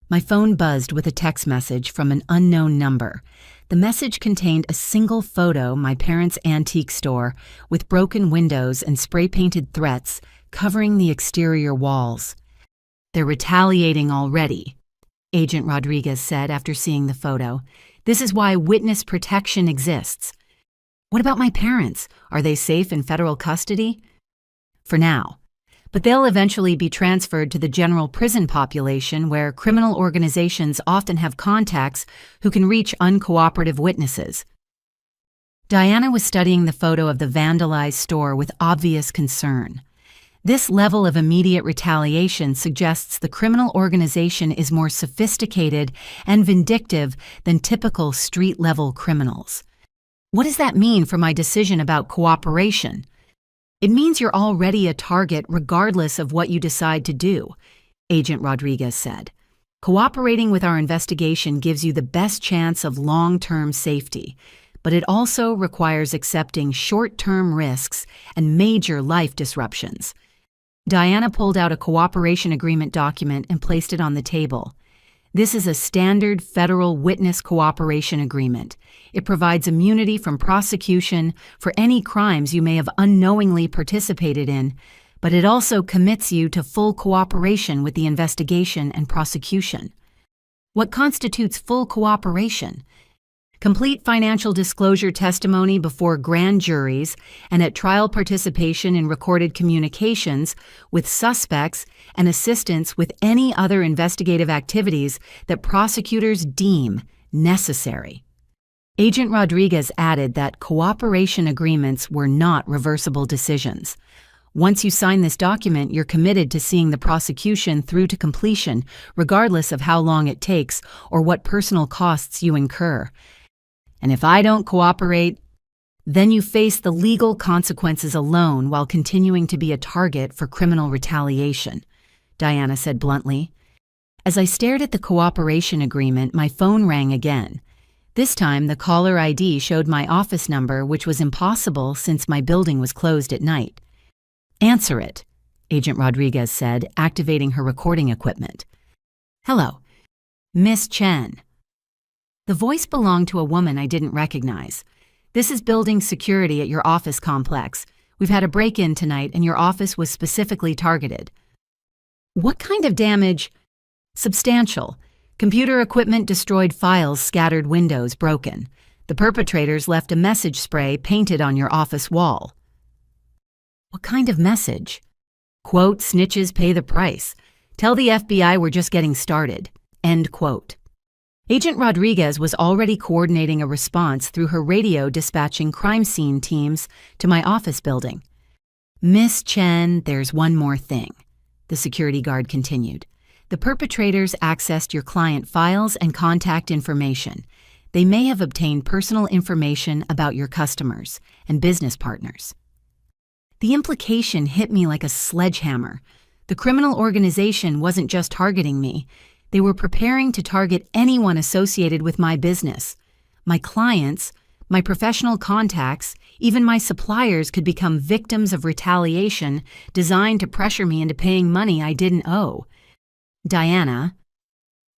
My phone buzzed with a text message from an unknown number. The message contained a single photo, my parents' antique store, with broken windows and spray-painted threats covering the exterior walls. They're retaliating already, Agent Rodriguez said after seeing the photo. This is why witness protection exists. What about my parents? Are they safe in federal custody? For now. But they'll eventually be transferred to the general prison population where criminal organizations often have contacts who can reach uncooperative witnesses. Diana was studying the photo of the vandalized store with obvious concern. This level of immediate retaliation suggests the criminal organization is more sophisticated and vindictive than typical street-level criminals. What does that mean for my decision about cooperation? It means you're already a target regardless of what you decide to do, Agent Rodriguez said. Cooperating with our investigation gives you the best chance of long-term safety, but it also requires accepting short-term risks and major life disruptions. Diana pulled out a cooperation agreement document and placed it on the table. This is a standard federal witness cooperation agreement. It provides immunity from prosecution for any crimes you may have unknowingly participated in, but it also commits you to full cooperation with the investigation and prosecution. What constitutes full cooperation? Complete financial disclosure testimony before grand juries and at trial participation in recorded communications with suspects and assistance with any other investigative activities that prosecutors deem necessary. Agent Rodriguez added that cooperation agreements were not reversible decisions. Once you sign this document, you're committed to seeing the prosecution through to completion, regardless of how long it takes or what personal costs you incur. And if I don't cooperate, then you face the legal consequences alone while continuing to be a target for criminal retaliation, Diana said bluntly. As I stared at the cooperation agreement, my phone rang again. This time, the caller ID showed my office number, which was impossible since my building was closed at night. Answer it, Agent Rodriguez said, activating her recording equipment. Hello, Miss Chen. The voice belonged to a woman I didn't recognize. This is building security at your office complex. We've had a break-in tonight and your office was specifically targeted. What kind of damage? Substantial. Computer equipment destroyed, files scattered, windows broken. The perpetrators left a message spray painted on your office wall. What kind of message? Quote, snitches pay the price. Tell the FBI we're just getting started. End quote. Agent Rodriguez was already coordinating a response through her radio, dispatching crime scene teams to my office building. Miss Chen, there's one more thing, the security guard continued. The perpetrators accessed your client files and contact information. They may have obtained personal information about your customers and business partners. The implication hit me like a sledgehammer. The criminal organization wasn't just targeting me. They were preparing to target anyone associated with my business. My clients, my professional contacts, even my suppliers could become victims of retaliation designed to pressure me into paying money I didn't owe. Diana,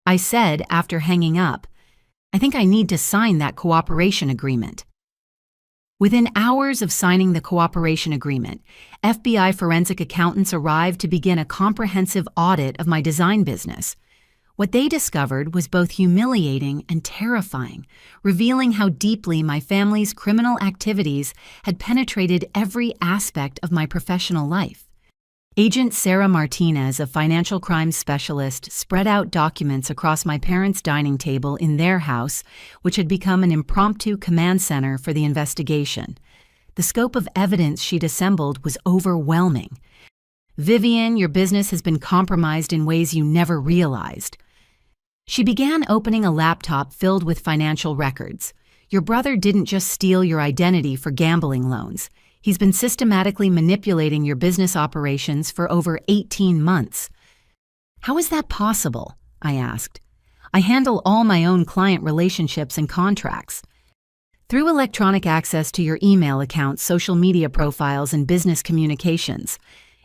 I said after hanging up, I think I need to sign that cooperation agreement. Within hours of signing the cooperation agreement, FBI forensic accountants arrived to begin a comprehensive audit of my design business. What they discovered was both humiliating and terrifying, revealing how deeply my family's criminal activities had penetrated every aspect of my professional life. Agent Sarah Martinez, a financial crimes specialist, spread out documents across my parents' dining table in their house, which had become an impromptu command center for the investigation. The scope of evidence she'd assembled was overwhelming. Vivian, your business has been compromised in ways you never realized. She began opening a laptop filled with financial records. Your brother didn't just steal your identity for gambling loans. He's been systematically manipulating your business operations for over 18 months. How is that possible? I asked. I handle all my own client relationships and contracts. Through electronic access to your email accounts, social media profiles, and business communications,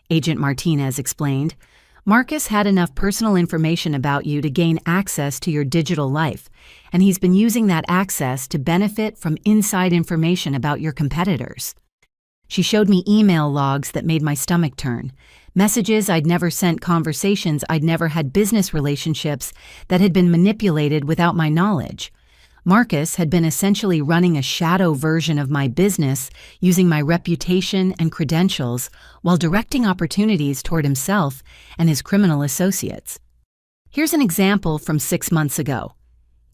Agent Martinez explained, Marcus had enough personal information about you to gain access to your digital life, and he's been using that access to benefit from inside information about your competitors. She showed me email logs that made my stomach turn, messages I'd never sent, conversations I'd never had, business relationships that had been manipulated without my knowledge. Marcus had been essentially running a shadow version of my business, using my reputation and credentials while directing opportunities toward himself and his criminal associates. Here's an example from 6 months ago.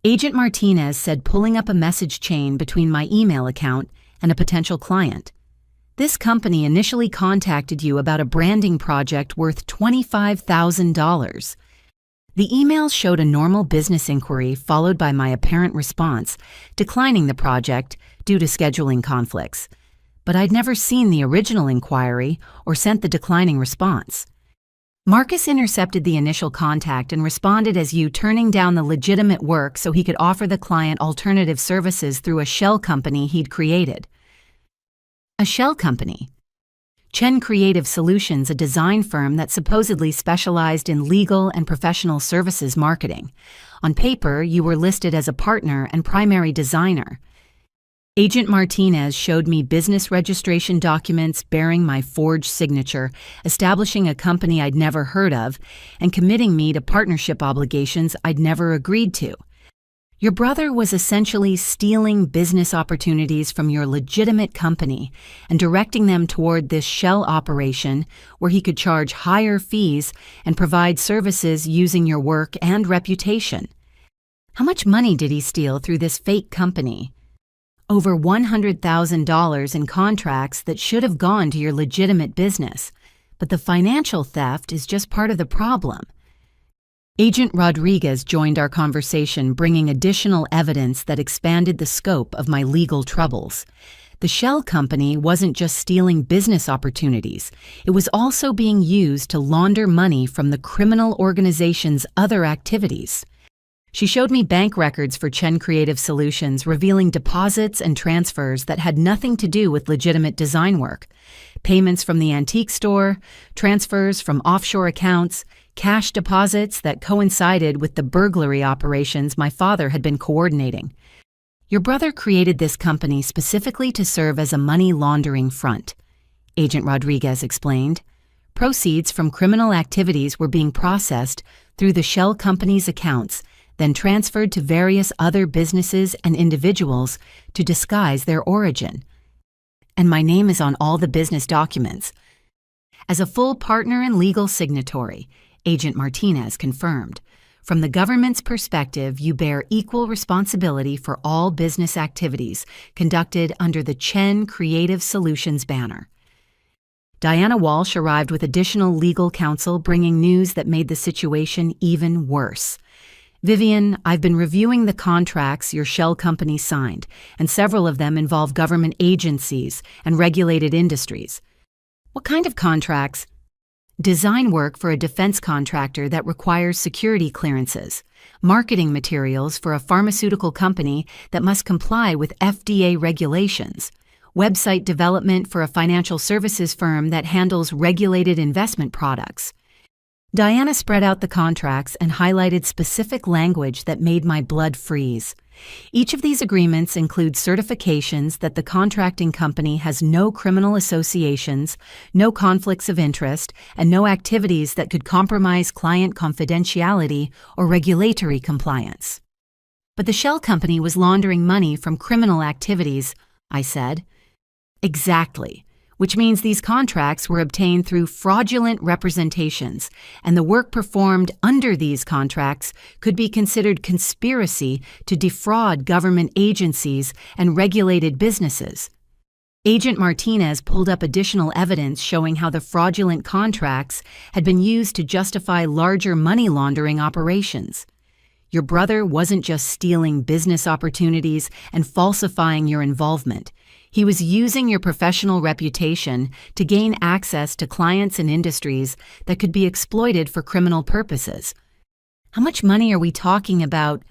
Agent Martinez said pulling up a message chain between my email account and a potential client. This company initially contacted you about a branding project worth $25,000. The emails showed a normal business inquiry followed by my apparent response, declining the project due to scheduling conflicts. But I'd never seen the original inquiry or sent the declining response. Marcus intercepted the initial contact and responded as you turning down the legitimate work so he could offer the client alternative services through a shell company he'd created. A shell company. Chen Creative Solutions, a design firm that supposedly specialized in legal and professional services marketing. On paper, you were listed as a partner and primary designer. Agent Martinez showed me business registration documents bearing my forged signature, establishing a company I'd never heard of, and committing me to partnership obligations I'd never agreed to. Your brother was essentially stealing business opportunities from your legitimate company and directing them toward this shell operation where he could charge higher fees and provide services using your work and reputation. How much money did he steal through this fake company? Over $100,000 in contracts that should have gone to your legitimate business. But the financial theft is just part of the problem. Agent Rodriguez joined our conversation, bringing additional evidence that expanded the scope of my legal troubles. The shell company wasn't just stealing business opportunities, it was also being used to launder money from the criminal organization's other activities. She showed me bank records for Chen Creative Solutions, revealing deposits and transfers that had nothing to do with legitimate design work. Payments from the antique store, transfers from offshore accounts, cash deposits that coincided with the burglary operations my father had been coordinating. Your brother created this company specifically to serve as a money laundering front, Agent Rodriguez explained. Proceeds from criminal activities were being processed through the shell company's accounts, then transferred to various other businesses and individuals to disguise their origin. And my name is on all the business documents. As a full partner and legal signatory, Agent Martinez confirmed, from the government's perspective, you bear equal responsibility for all business activities conducted under the Chen Creative Solutions banner. Diana Walsh arrived with additional legal counsel, bringing news that made the situation even worse. Vivian, I've been reviewing the contracts your shell company signed, and several of them involve government agencies and regulated industries. What kind of contracts? Design work for a defense contractor that requires security clearances, marketing materials for a pharmaceutical company that must comply with FDA regulations, website development for a financial services firm that handles regulated investment products. Diana spread out the contracts and highlighted specific language that made my blood freeze. Each of these agreements includes certifications that the contracting company has no criminal associations, no conflicts of interest, and no activities that could compromise client confidentiality or regulatory compliance. But the shell company was laundering money from criminal activities, I said. Exactly. Which means these contracts were obtained through fraudulent representations, and the work performed under these contracts could be considered conspiracy to defraud government agencies and regulated businesses. Agent Martinez pulled up additional evidence showing how the fraudulent contracts had been used to justify larger money laundering operations. Your brother wasn't just stealing business opportunities and falsifying your involvement. He was using your professional reputation to gain access to clients and industries that could be exploited for criminal purposes. How much money are we talking about?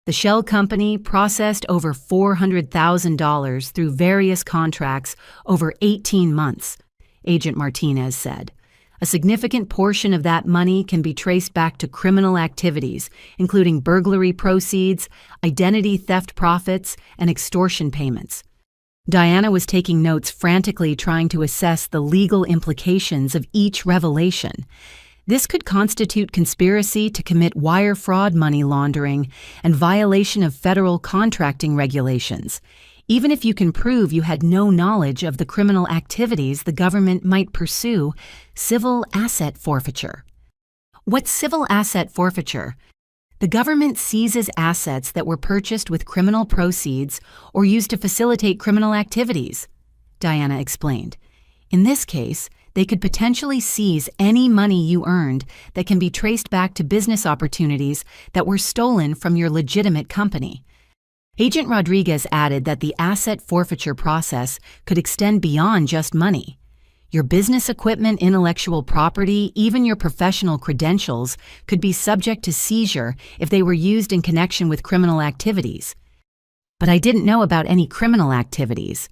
The shell company processed over $400,000 through various contracts over 18 months, Agent Martinez said. A significant portion of that money can be traced back to criminal activities, including burglary proceeds, identity theft profits, and extortion payments. Diana was taking notes, frantically trying to assess the legal implications of each revelation. This could constitute conspiracy to commit wire fraud, money laundering, and violation of federal contracting regulations, even if you can prove you had no knowledge of the criminal activities the government might pursue. Civil asset forfeiture. What's civil asset forfeiture? The government seizes assets that were purchased with criminal proceeds or used to facilitate criminal activities, Diana explained. In this case, they could potentially seize any money you earned that can be traced back to business opportunities that were stolen from your legitimate company. Agent Rodriguez added that the asset forfeiture process could extend beyond just money. Your business equipment, intellectual property, even your professional credentials could be subject to seizure if they were used in connection with criminal activities. But I didn't know about any criminal activities.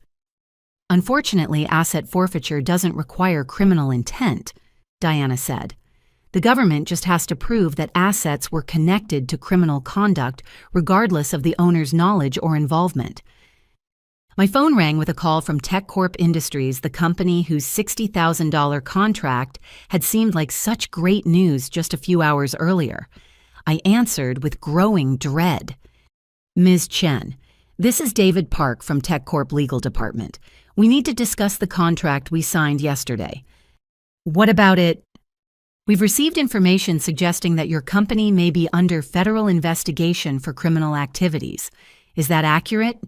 Unfortunately, asset forfeiture doesn't require criminal intent, Diana said. The government just has to prove that assets were connected to criminal conduct, regardless of the owner's knowledge or involvement. My phone rang with a call from TechCorp Industries, the company whose $60,000 contract had seemed like such great news just a few hours earlier. I answered with growing dread. Ms. Chen, this is David Park from TechCorp Legal Department. We need to discuss the contract we signed yesterday. What about it? We've received information suggesting that your company may be under federal investigation for criminal activities. Is that accurate?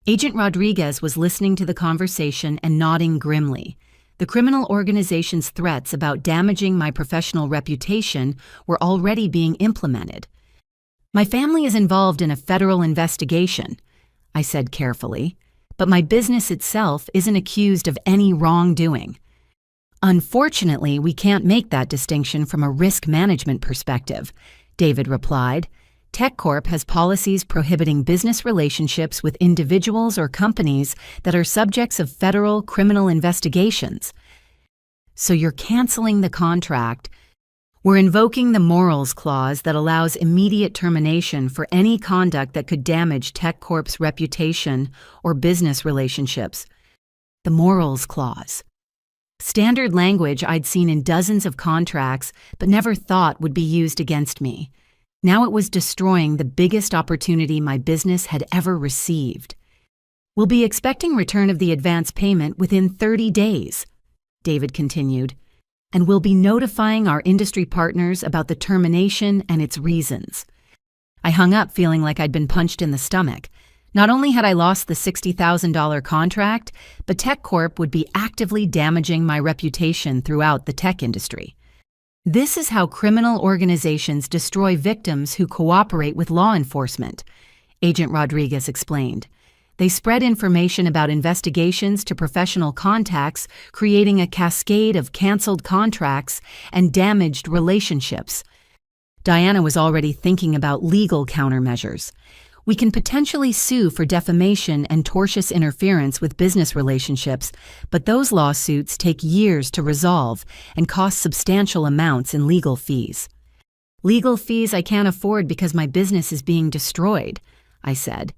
Agent Rodriguez was listening to the conversation and nodding grimly. The criminal organization's threats about damaging my professional reputation were already being implemented. My family is involved in a federal investigation, I said carefully, but my business itself isn't accused of any wrongdoing. Unfortunately, we can't make that distinction from a risk management perspective, David replied. TechCorp has policies prohibiting business relationships with individuals or companies that are subjects of federal criminal investigations. So you're canceling the contract. We're invoking the morals clause that allows immediate termination for any conduct that could damage TechCorp's reputation or business relationships. The morals clause. Standard language I'd seen in dozens of contracts but never thought would be used against me. Now it was destroying the biggest opportunity my business had ever received. We'll be expecting return of the advance payment within 30 days, David continued, and we'll be notifying our industry partners about the termination and its reasons. I hung up feeling like I'd been punched in the stomach. Not only had I lost the $60,000 contract, but TechCorp would be actively damaging my reputation throughout the tech industry. This is how criminal organizations destroy victims who cooperate with law enforcement, Agent Rodriguez explained. They spread information about investigations to professional contacts, creating a cascade of canceled contracts and damaged relationships. Diana was already thinking about legal countermeasures. We can potentially sue for defamation and tortious interference with business relationships, but those lawsuits take years to resolve and cost substantial amounts in legal fees. Legal fees I can't afford because my business is being destroyed, I said.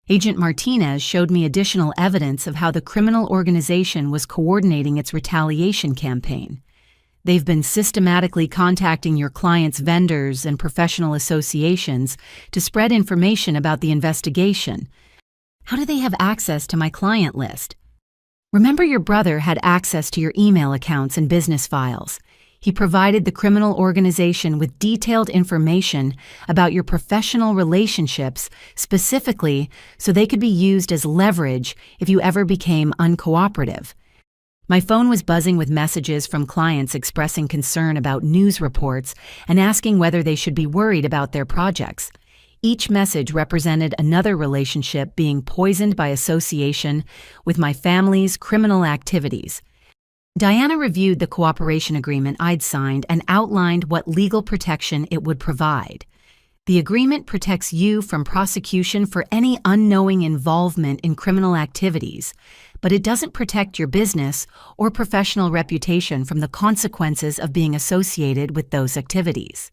Agent Martinez showed me additional evidence of how the criminal organization was coordinating its retaliation campaign. They've been systematically contacting your clients' vendors and professional associations to spread information about the investigation. How do they have access to my client list? Remember, your brother had access to your email accounts and business files. He provided the criminal organization with detailed information about your professional relationships, specifically so they could be used as leverage if you ever became uncooperative. My phone was buzzing with messages from clients expressing concern about news reports and asking whether they should be worried about their projects. Each message represented another relationship being poisoned by association with my family's criminal activities. Diana reviewed the cooperation agreement I'd signed and outlined what legal protection it would provide. The agreement protects you from prosecution for any unknowing involvement in criminal activities, but it doesn't protect your business or professional reputation from the consequences of being associated with those activities.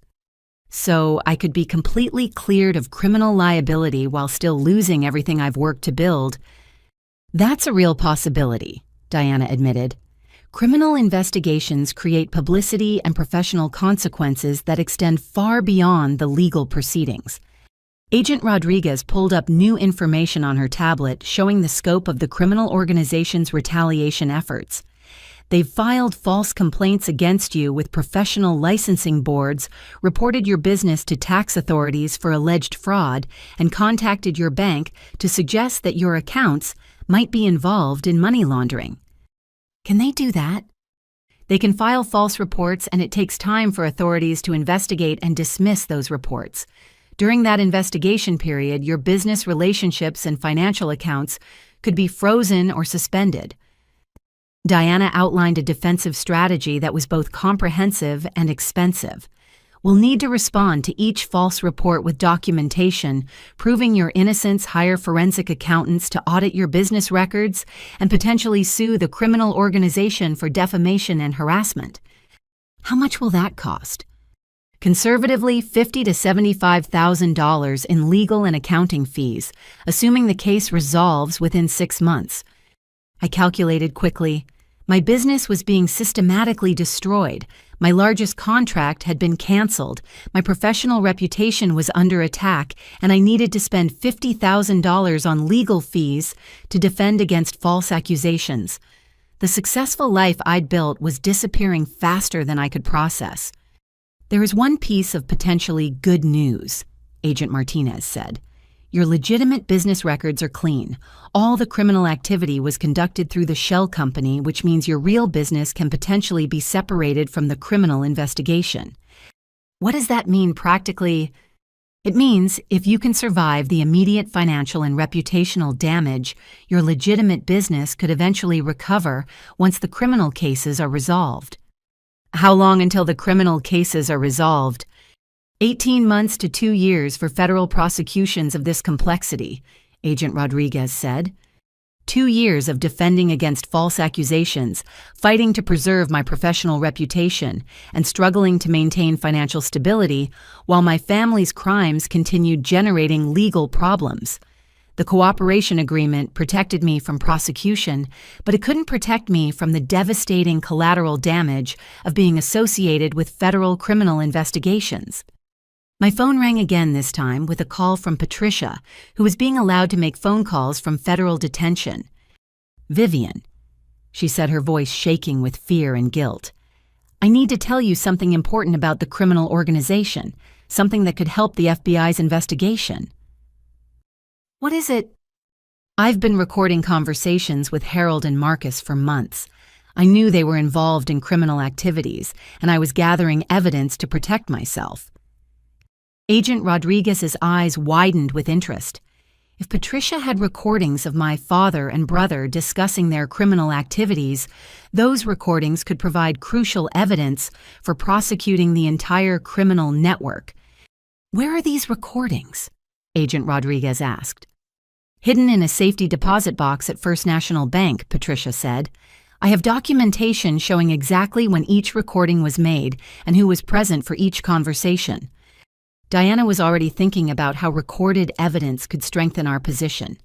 So I could be completely cleared of criminal liability while still losing everything I've worked to build. That's a real possibility, Diana admitted. Criminal investigations create publicity and professional consequences that extend far beyond the legal proceedings. Agent Rodriguez pulled up new information on her tablet showing the scope of the criminal organization's retaliation efforts. They've filed false complaints against you with professional licensing boards, reported your business to tax authorities for alleged fraud, and contacted your bank to suggest that your accounts might be involved in money laundering. Can they do that? They can file false reports, and it takes time for authorities to investigate and dismiss those reports. During that investigation period, your business relationships and financial accounts could be frozen or suspended. Diana outlined a defensive strategy that was both comprehensive and expensive. We'll need to respond to each false report with documentation, proving your innocence, hire forensic accountants to audit your business records, and potentially sue the criminal organization for defamation and harassment. How much will that cost? Conservatively, $50,000 to $75,000 in legal and accounting fees, assuming the case resolves within 6 months. I calculated quickly. My business was being systematically destroyed. My largest contract had been canceled. My professional reputation was under attack, and I needed to spend $50,000 on legal fees to defend against false accusations. The successful life I'd built was disappearing faster than I could process. There is one piece of potentially good news, Agent Martinez said. Your legitimate business records are clean. All the criminal activity was conducted through the shell company, which means your real business can potentially be separated from the criminal investigation. What does that mean practically? It means if you can survive the immediate financial and reputational damage, your legitimate business could eventually recover once the criminal cases are resolved. How long until the criminal cases are resolved? 18 months to 2 years for federal prosecutions of this complexity, Agent Rodriguez said. 2 years of defending against false accusations, fighting to preserve my professional reputation, and struggling to maintain financial stability while my family's crimes continued generating legal problems. The cooperation agreement protected me from prosecution, but it couldn't protect me from the devastating collateral damage of being associated with federal criminal investigations. My phone rang again this time with a call from Patricia, who was being allowed to make phone calls from federal detention. Vivian, she said, her voice shaking with fear and guilt. I need to tell you something important about the criminal organization, something that could help the FBI's investigation. What is it? I've been recording conversations with Harold and Marcus for months. I knew they were involved in criminal activities, and I was gathering evidence to protect myself. Agent Rodriguez's eyes widened with interest. If Patricia had recordings of my father and brother discussing their criminal activities, those recordings could provide crucial evidence for prosecuting the entire criminal network. Where are these recordings? Agent Rodriguez asked. Hidden in a safety deposit box at First National Bank, Patricia said. I have documentation showing exactly when each recording was made and who was present for each conversation. Diana was already thinking about how recorded evidence could strengthen our position.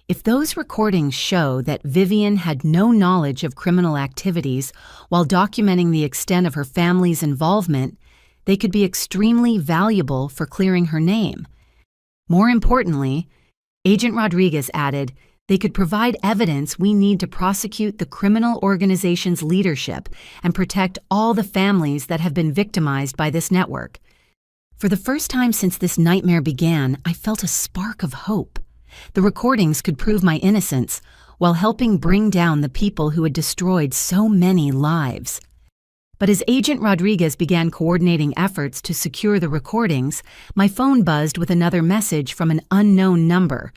If those recordings show that Vivian had no knowledge of criminal activities while documenting the extent of her family's involvement, they could be extremely valuable for clearing her name. More importantly, Agent Rodriguez added, they could provide evidence we need to prosecute the criminal organization's leadership and protect all the families that have been victimized by this network. For the first time since this nightmare began, I felt a spark of hope. The recordings could prove my innocence while helping bring down the people who had destroyed so many lives. But as Agent Rodriguez began coordinating efforts to secure the recordings, my phone buzzed with another message from an unknown number.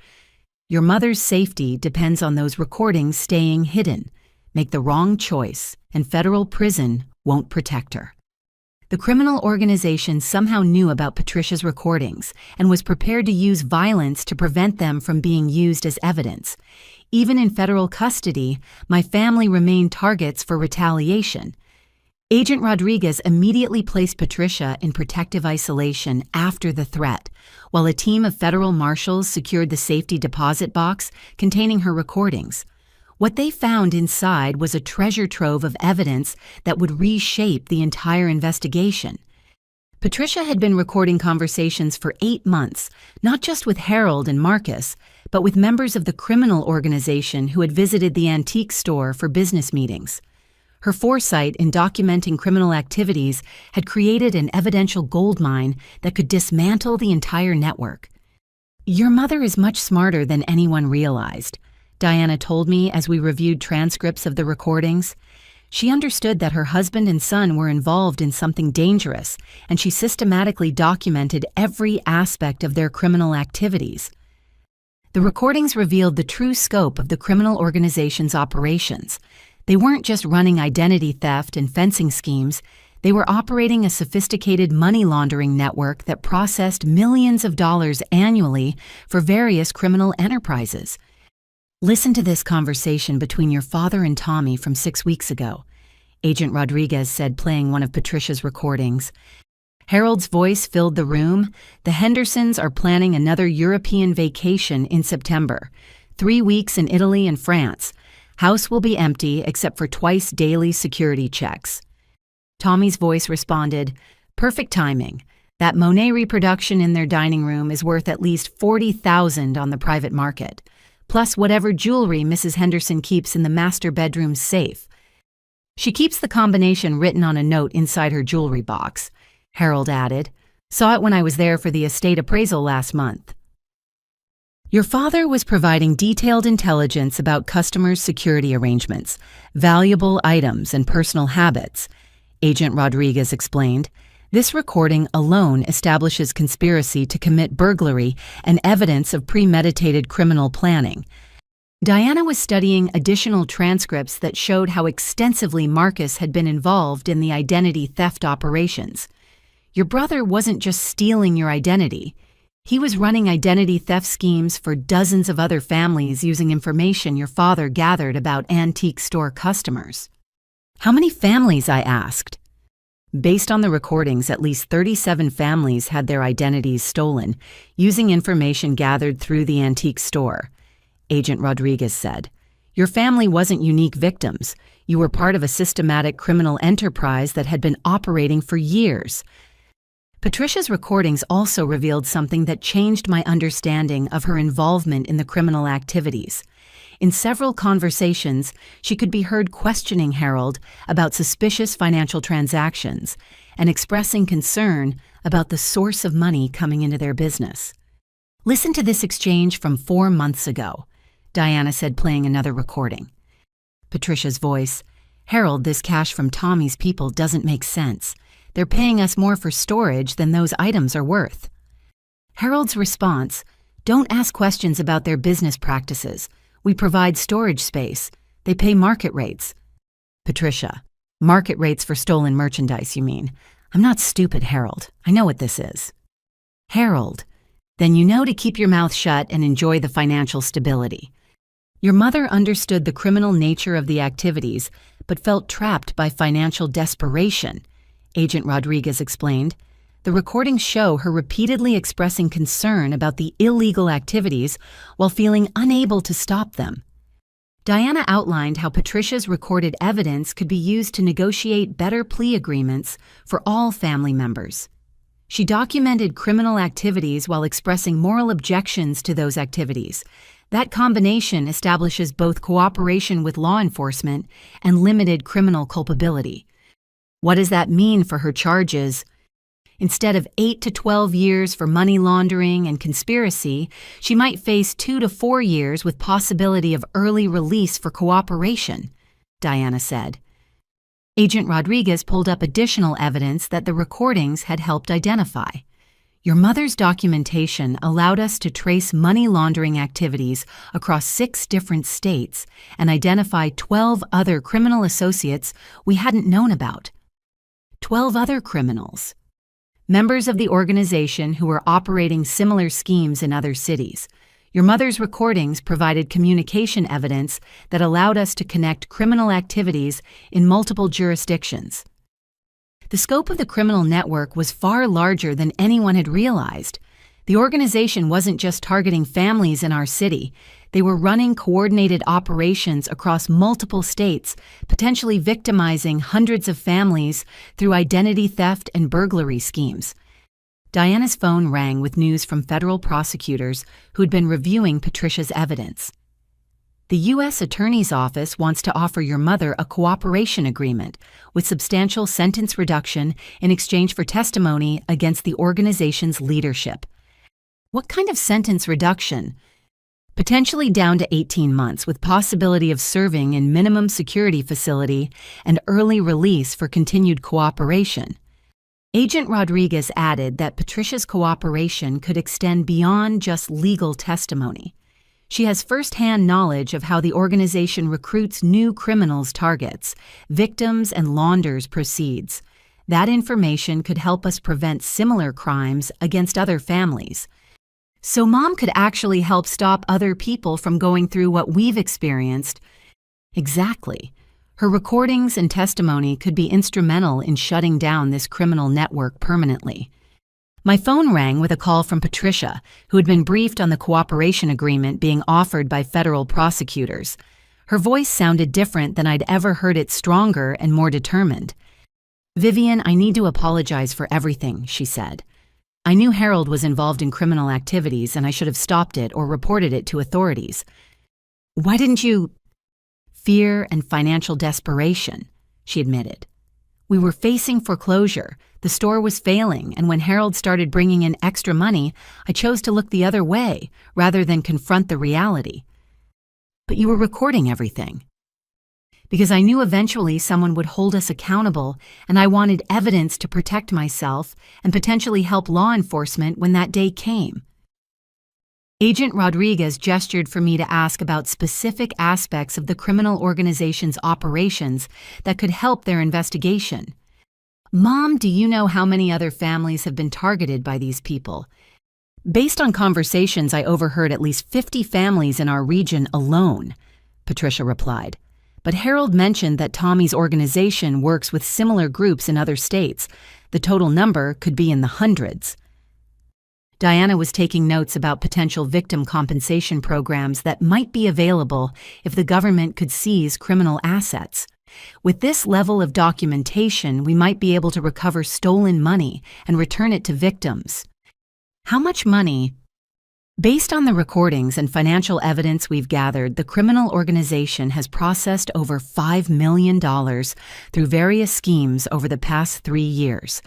Your mother's safety depends on those recordings staying hidden. Make the wrong choice, and federal prison won't protect her. The criminal organization somehow knew about Patricia's recordings and was prepared to use violence to prevent them from being used as evidence. Even in federal custody, my family remained targets for retaliation. Agent Rodriguez immediately placed Patricia in protective isolation after the threat, while a team of federal marshals secured the safety deposit box containing her recordings. What they found inside was a treasure trove of evidence that would reshape the entire investigation. Patricia had been recording conversations for 8 months, not just with Harold and Marcus, but with members of the criminal organization who had visited the antique store for business meetings. Her foresight in documenting criminal activities had created an evidential goldmine that could dismantle the entire network. Your mother is much smarter than anyone realized, Diana told me as we reviewed transcripts of the recordings. She understood that her husband and son were involved in something dangerous, and she systematically documented every aspect of their criminal activities. The recordings revealed the true scope of the criminal organization's operations. They weren't just running identity theft and fencing schemes. They were operating a sophisticated money laundering network that processed millions of dollars annually for various criminal enterprises. Listen to this conversation between your father and Tommy from 6 weeks ago, Agent Rodriguez said, playing one of Patricia's recordings. Harold's voice filled the room. The Hendersons are planning another European vacation in September. 3 weeks in Italy and France. House will be empty except for twice daily security checks. Tommy's voice responded, perfect timing. That Monet reproduction in their dining room is worth at least $40,000 on the private market, plus whatever jewelry Mrs. Henderson keeps in the master bedroom safe. She keeps the combination written on a note inside her jewelry box, Harold added. Saw it when I was there for the estate appraisal last month. Your father was providing detailed intelligence about customers' security arrangements, valuable items, and personal habits, Agent Rodriguez explained. This recording alone establishes conspiracy to commit burglary and evidence of premeditated criminal planning. Diana was studying additional transcripts that showed how extensively Marcus had been involved in the identity theft operations. Your brother wasn't just stealing your identity. He was running identity theft schemes for dozens of other families using information your father gathered about antique store customers. How many families? I asked. Based on the recordings, at least 37 families had their identities stolen, using information gathered through the antique store, Agent Rodriguez said. Your family wasn't unique victims. You were part of a systematic criminal enterprise that had been operating for years. Patricia's recordings also revealed something that changed my understanding of her involvement in the criminal activities. In several conversations, she could be heard questioning Harold about suspicious financial transactions and expressing concern about the source of money coming into their business. Listen to this exchange from 4 months ago, Diana said, playing another recording. Patricia's voice, Harold, this cash from Tommy's people doesn't make sense. They're paying us more for storage than those items are worth. Harold's response, Don't ask questions about their business practices. We provide storage space. They pay market rates. Patricia, market rates for stolen merchandise, you mean? I'm not stupid, Harold. I know what this is. Harold, then you know to keep your mouth shut and enjoy the financial stability. Your mother understood the criminal nature of the activities, but felt trapped by financial desperation, Agent Rodriguez explained. The recordings show her repeatedly expressing concern about the illegal activities while feeling unable to stop them. Diana outlined how Patricia's recorded evidence could be used to negotiate better plea agreements for all family members. She documented criminal activities while expressing moral objections to those activities. That combination establishes both cooperation with law enforcement and limited criminal culpability. What does that mean for her charges? Instead of 8 to 12 years for money laundering and conspiracy, she might face 2 to 4 years with possibility of early release for cooperation, Diana said. Agent Rodriguez pulled up additional evidence that the recordings had helped identify. Your mother's documentation allowed us to trace money laundering activities across 6 different states and identify 12 other criminal associates we hadn't known about. 12 other criminals. Members of the organization who were operating similar schemes in other cities. Your mother's recordings provided communication evidence that allowed us to connect criminal activities in multiple jurisdictions. The scope of the criminal network was far larger than anyone had realized. The organization wasn't just targeting families in our city. They were running coordinated operations across multiple states, potentially victimizing hundreds of families through identity theft and burglary schemes. Diana's phone rang with news from federal prosecutors who'd been reviewing Patricia's evidence. The U.S. Attorney's Office wants to offer your mother a cooperation agreement with substantial sentence reduction in exchange for testimony against the organization's leadership. What kind of sentence reduction? Potentially down to 18 months with possibility of serving in minimum security facility and early release for continued cooperation. Agent Rodriguez added that Patricia's cooperation could extend beyond just legal testimony. She has first-hand knowledge of how the organization recruits new criminals' targets, victims, and launders proceeds. That information could help us prevent similar crimes against other families. So Mom could actually help stop other people from going through what we've experienced. Exactly. Her recordings and testimony could be instrumental in shutting down this criminal network permanently. My phone rang with a call from Patricia, who had been briefed on the cooperation agreement being offered by federal prosecutors. Her voice sounded different than I'd ever heard it, stronger and more determined. "Vivian, I need to apologize for everything," she said. "I knew Harold was involved in criminal activities and I should have stopped it or reported it to authorities." "Why didn't you?" "Fear and financial desperation," she admitted. "We were facing foreclosure, the store was failing, and when Harold started bringing in extra money, I chose to look the other way rather than confront the reality." "But you were recording everything." "Because I knew eventually someone would hold us accountable, and I wanted evidence to protect myself and potentially help law enforcement when that day came." Agent Rodriguez gestured for me to ask about specific aspects of the criminal organization's operations that could help their investigation. "Mom, do you know how many other families have been targeted by these people?" "Based on conversations, I overheard at least 50 families in our region alone," Patricia replied. "But Harold mentioned that Tommy's organization works with similar groups in other states. The total number could be in the hundreds." Diana was taking notes about potential victim compensation programs that might be available if the government could seize criminal assets. With this level of documentation, we might be able to recover stolen money and return it to victims. "How much money?" "Based on the recordings and financial evidence we've gathered, the criminal organization has processed over $5 million through various schemes over the past 3 years,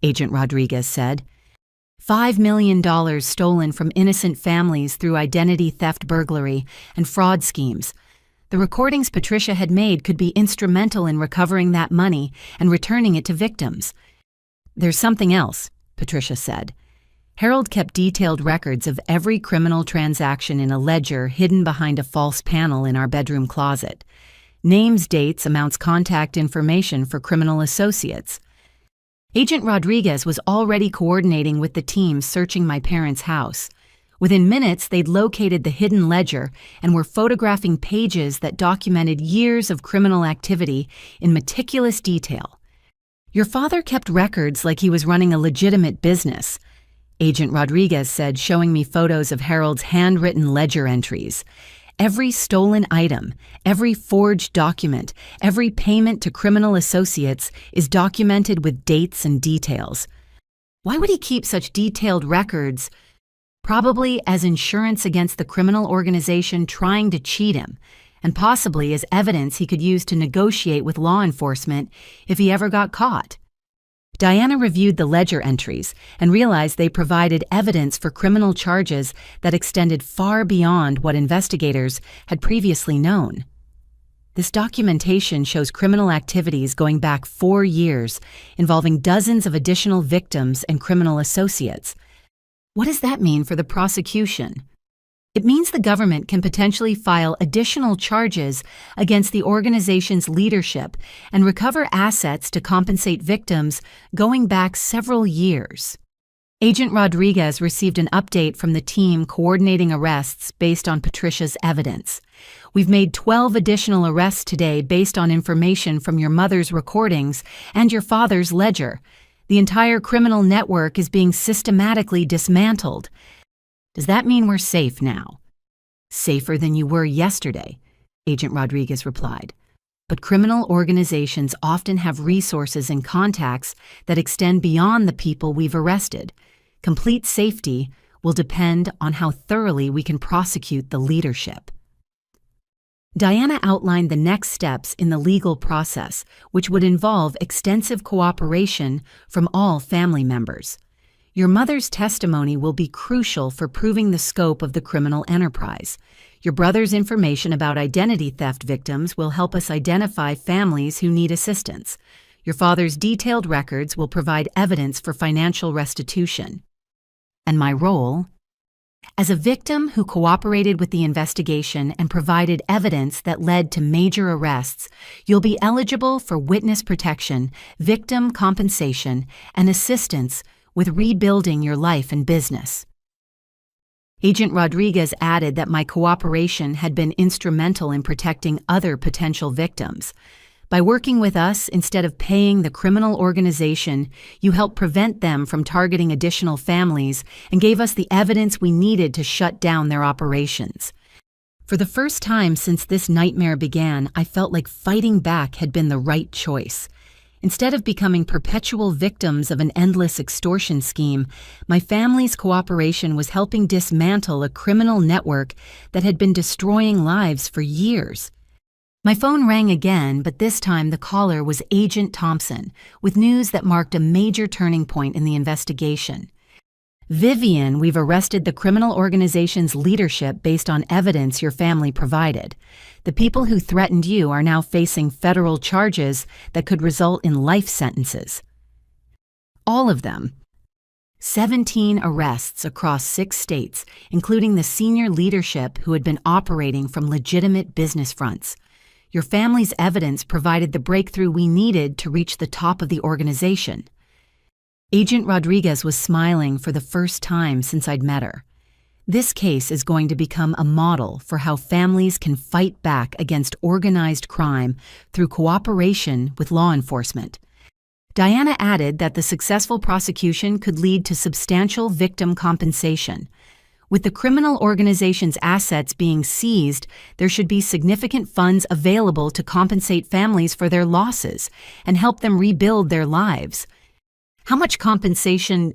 Agent Rodriguez said. $5 million stolen from innocent families through identity theft, burglary, and fraud schemes. The recordings Patricia had made could be instrumental in recovering that money and returning it to victims. "There's something else," Patricia said. Harold kept detailed records of every criminal transaction in a ledger hidden behind a false panel in our bedroom closet. Names, dates, amounts, contact information for criminal associates. Agent Rodriguez was already coordinating with the team searching my parents' house. Within minutes, they'd located the hidden ledger and were photographing pages that documented years of criminal activity in meticulous detail. "Your father kept records like he was running a legitimate business," Agent Rodriguez said, showing me photos of Harold's handwritten ledger entries. Every stolen item, every forged document, every payment to criminal associates is documented with dates and details. Why would he keep such detailed records? Probably as insurance against the criminal organization trying to cheat him, and possibly as evidence he could use to negotiate with law enforcement if he ever got caught. Diana reviewed the ledger entries and realized they provided evidence for criminal charges that extended far beyond what investigators had previously known. This documentation shows criminal activities going back 4 years, involving dozens of additional victims and criminal associates. What does that mean for the prosecution? It means the government can potentially file additional charges against the organization's leadership and recover assets to compensate victims going back several years. Agent Rodriguez received an update from the team coordinating arrests based on Patricia's evidence. "We've made 12 additional arrests today based on information from your mother's recordings and your father's ledger. The entire criminal network is being systematically dismantled." "Does that mean we're safe now?" "Safer than you were yesterday," Agent Rodriguez replied. "But criminal organizations often have resources and contacts that extend beyond the people we've arrested. Complete safety will depend on how thoroughly we can prosecute the leadership." Diana outlined the next steps in the legal process, which would involve extensive cooperation from all family members. "Your mother's testimony will be crucial for proving the scope of the criminal enterprise. Your brother's information about identity theft victims will help us identify families who need assistance. Your father's detailed records will provide evidence for financial restitution." And my role? As a victim who cooperated with the investigation and provided evidence that led to major arrests, you'll be eligible for witness protection, victim compensation, and assistance with rebuilding your life and business. Agent Rodriguez added that my cooperation had been instrumental in protecting other potential victims. "By working with us instead of paying the criminal organization, you helped prevent them from targeting additional families and gave us the evidence we needed to shut down their operations." For the first time since this nightmare began, I felt like fighting back had been the right choice. Instead of becoming perpetual victims of an endless extortion scheme, my family's cooperation was helping dismantle a criminal network that had been destroying lives for years. My phone rang again, but this time the caller was Agent Thompson, with news that marked a major turning point in the investigation. "Vivian, we've arrested the criminal organization's leadership based on evidence your family provided. The people who threatened you are now facing federal charges that could result in life sentences." All of them. 17 arrests across 6 states, including the senior leadership who had been operating from legitimate business fronts. Your family's evidence provided the breakthrough we needed to reach the top of the organization. Agent Rodriguez was smiling for the first time since I'd met her. This case is going to become a model for how families can fight back against organized crime through cooperation with law enforcement. Diana added that the successful prosecution could lead to substantial victim compensation. With the criminal organization's assets being seized, there should be significant funds available to compensate families for their losses and help them rebuild their lives. "How much compensation?"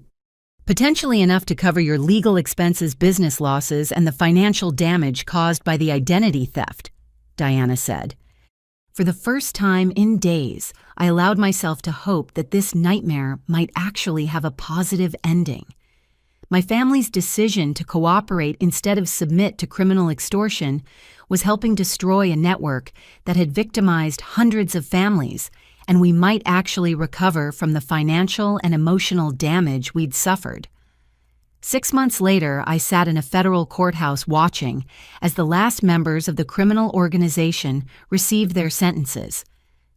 "Potentially enough to cover your legal expenses, business losses, and the financial damage caused by the identity theft," Diana said. For the first time in days, I allowed myself to hope that this nightmare might actually have a positive ending. My family's decision to cooperate instead of submit to criminal extortion was helping destroy a network that had victimized hundreds of families, and we might actually recover from the financial and emotional damage we'd suffered. 6 months later, I sat in a federal courthouse watching as the last members of the criminal organization received their sentences.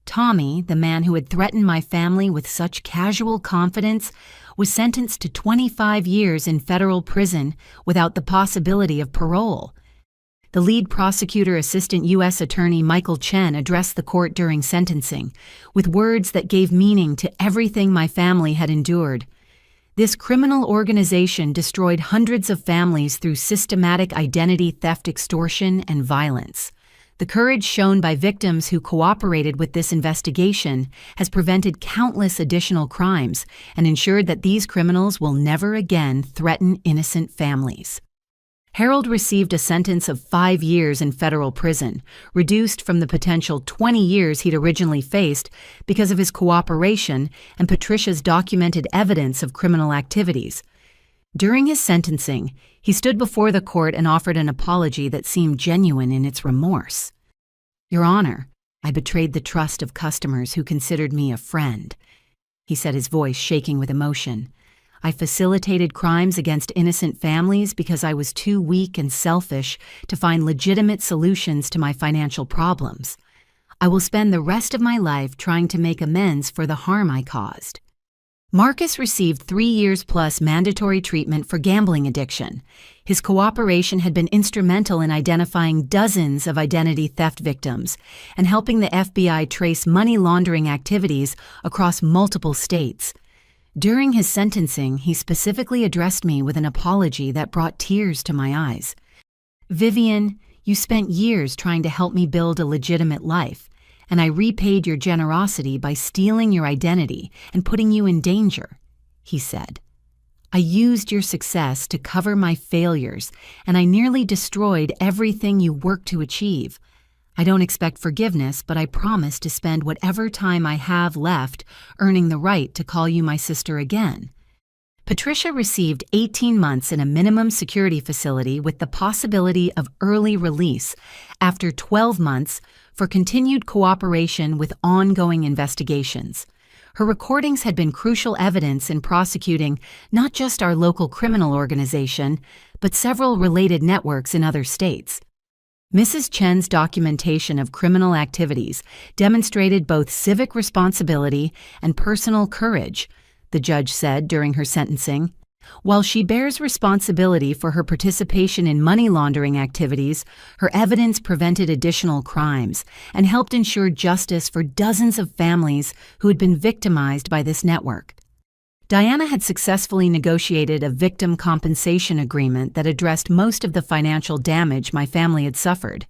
Tommy, the man who had threatened my family with such casual confidence, was sentenced to 25 years in federal prison without the possibility of parole. The lead prosecutor, Assistant U.S. Attorney Michael Chen, addressed the court during sentencing with words that gave meaning to everything my family had endured. This criminal organization destroyed hundreds of families through systematic identity theft, extortion, and violence. The courage shown by victims who cooperated with this investigation has prevented countless additional crimes and ensured that these criminals will never again threaten innocent families. Harold received a sentence of 5 years in federal prison, reduced from the potential 20 years he'd originally faced because of his cooperation and Patricia's documented evidence of criminal activities. During his sentencing, he stood before the court and offered an apology that seemed genuine in its remorse. "Your Honor, I betrayed the trust of customers who considered me a friend," he said, his voice shaking with emotion. "I facilitated crimes against innocent families because I was too weak and selfish to find legitimate solutions to my financial problems. I will spend the rest of my life trying to make amends for the harm I caused." Marcus received 3 years plus mandatory treatment for gambling addiction. His cooperation had been instrumental in identifying dozens of identity theft victims and helping the FBI trace money laundering activities across multiple states. During his sentencing, he specifically addressed me with an apology that brought tears to my eyes. "Vivian, you spent years trying to help me build a legitimate life, and I repaid your generosity by stealing your identity and putting you in danger," he said. "I used your success to cover my failures, and I nearly destroyed everything you worked to achieve. I don't expect forgiveness, but I promise to spend whatever time I have left earning the right to call you my sister again." Patricia received 18 months in a minimum security facility with the possibility of early release after 12 months for continued cooperation with ongoing investigations. Her recordings had been crucial evidence in prosecuting not just our local criminal organization, but several related networks in other states. Mrs. Chen's documentation of criminal activities demonstrated both civic responsibility and personal courage, the judge said during her sentencing. While she bears responsibility for her participation in money laundering activities, her evidence prevented additional crimes and helped ensure justice for dozens of families who had been victimized by this network. Diana had successfully negotiated a victim compensation agreement that addressed most of the financial damage my family had suffered.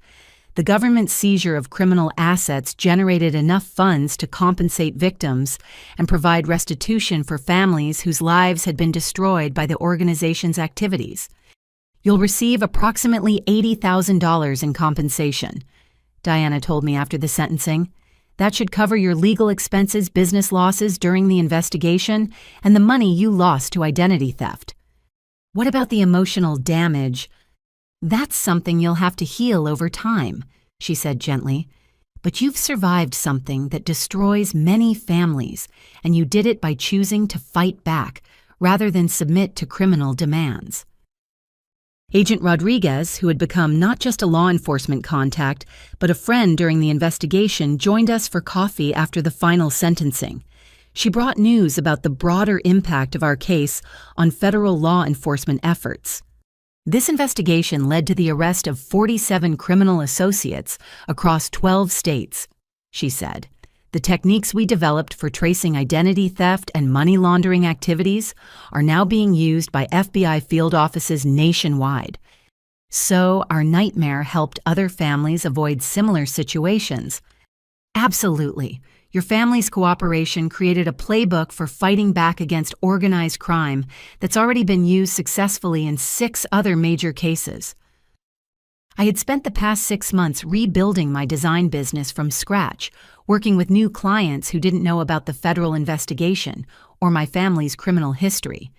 The government's seizure of criminal assets generated enough funds to compensate victims and provide restitution for families whose lives had been destroyed by the organization's activities. "You'll receive approximately $80,000 in compensation," Diana told me after the sentencing. "That should cover your legal expenses, business losses during the investigation, and the money you lost to identity theft." "What about the emotional damage?" "That's something you'll have to heal over time," she said gently. "But you've survived something that destroys many families, and you did it by choosing to fight back rather than submit to criminal demands." Agent Rodriguez, who had become not just a law enforcement contact, but a friend during the investigation, joined us for coffee after the final sentencing. She brought news about the broader impact of our case on federal law enforcement efforts. "This investigation led to the arrest of 47 criminal associates across 12 states," she said. "The techniques we developed for tracing identity theft and money laundering activities are now being used by FBI field offices nationwide. So our nightmare helped other families avoid similar situations." "Absolutely. Your family's cooperation created a playbook for fighting back against organized crime that's already been used successfully in 6 other major cases." I had spent the past 6 months rebuilding my design business from scratch, working with new clients who didn't know about the federal investigation or my family's criminal history.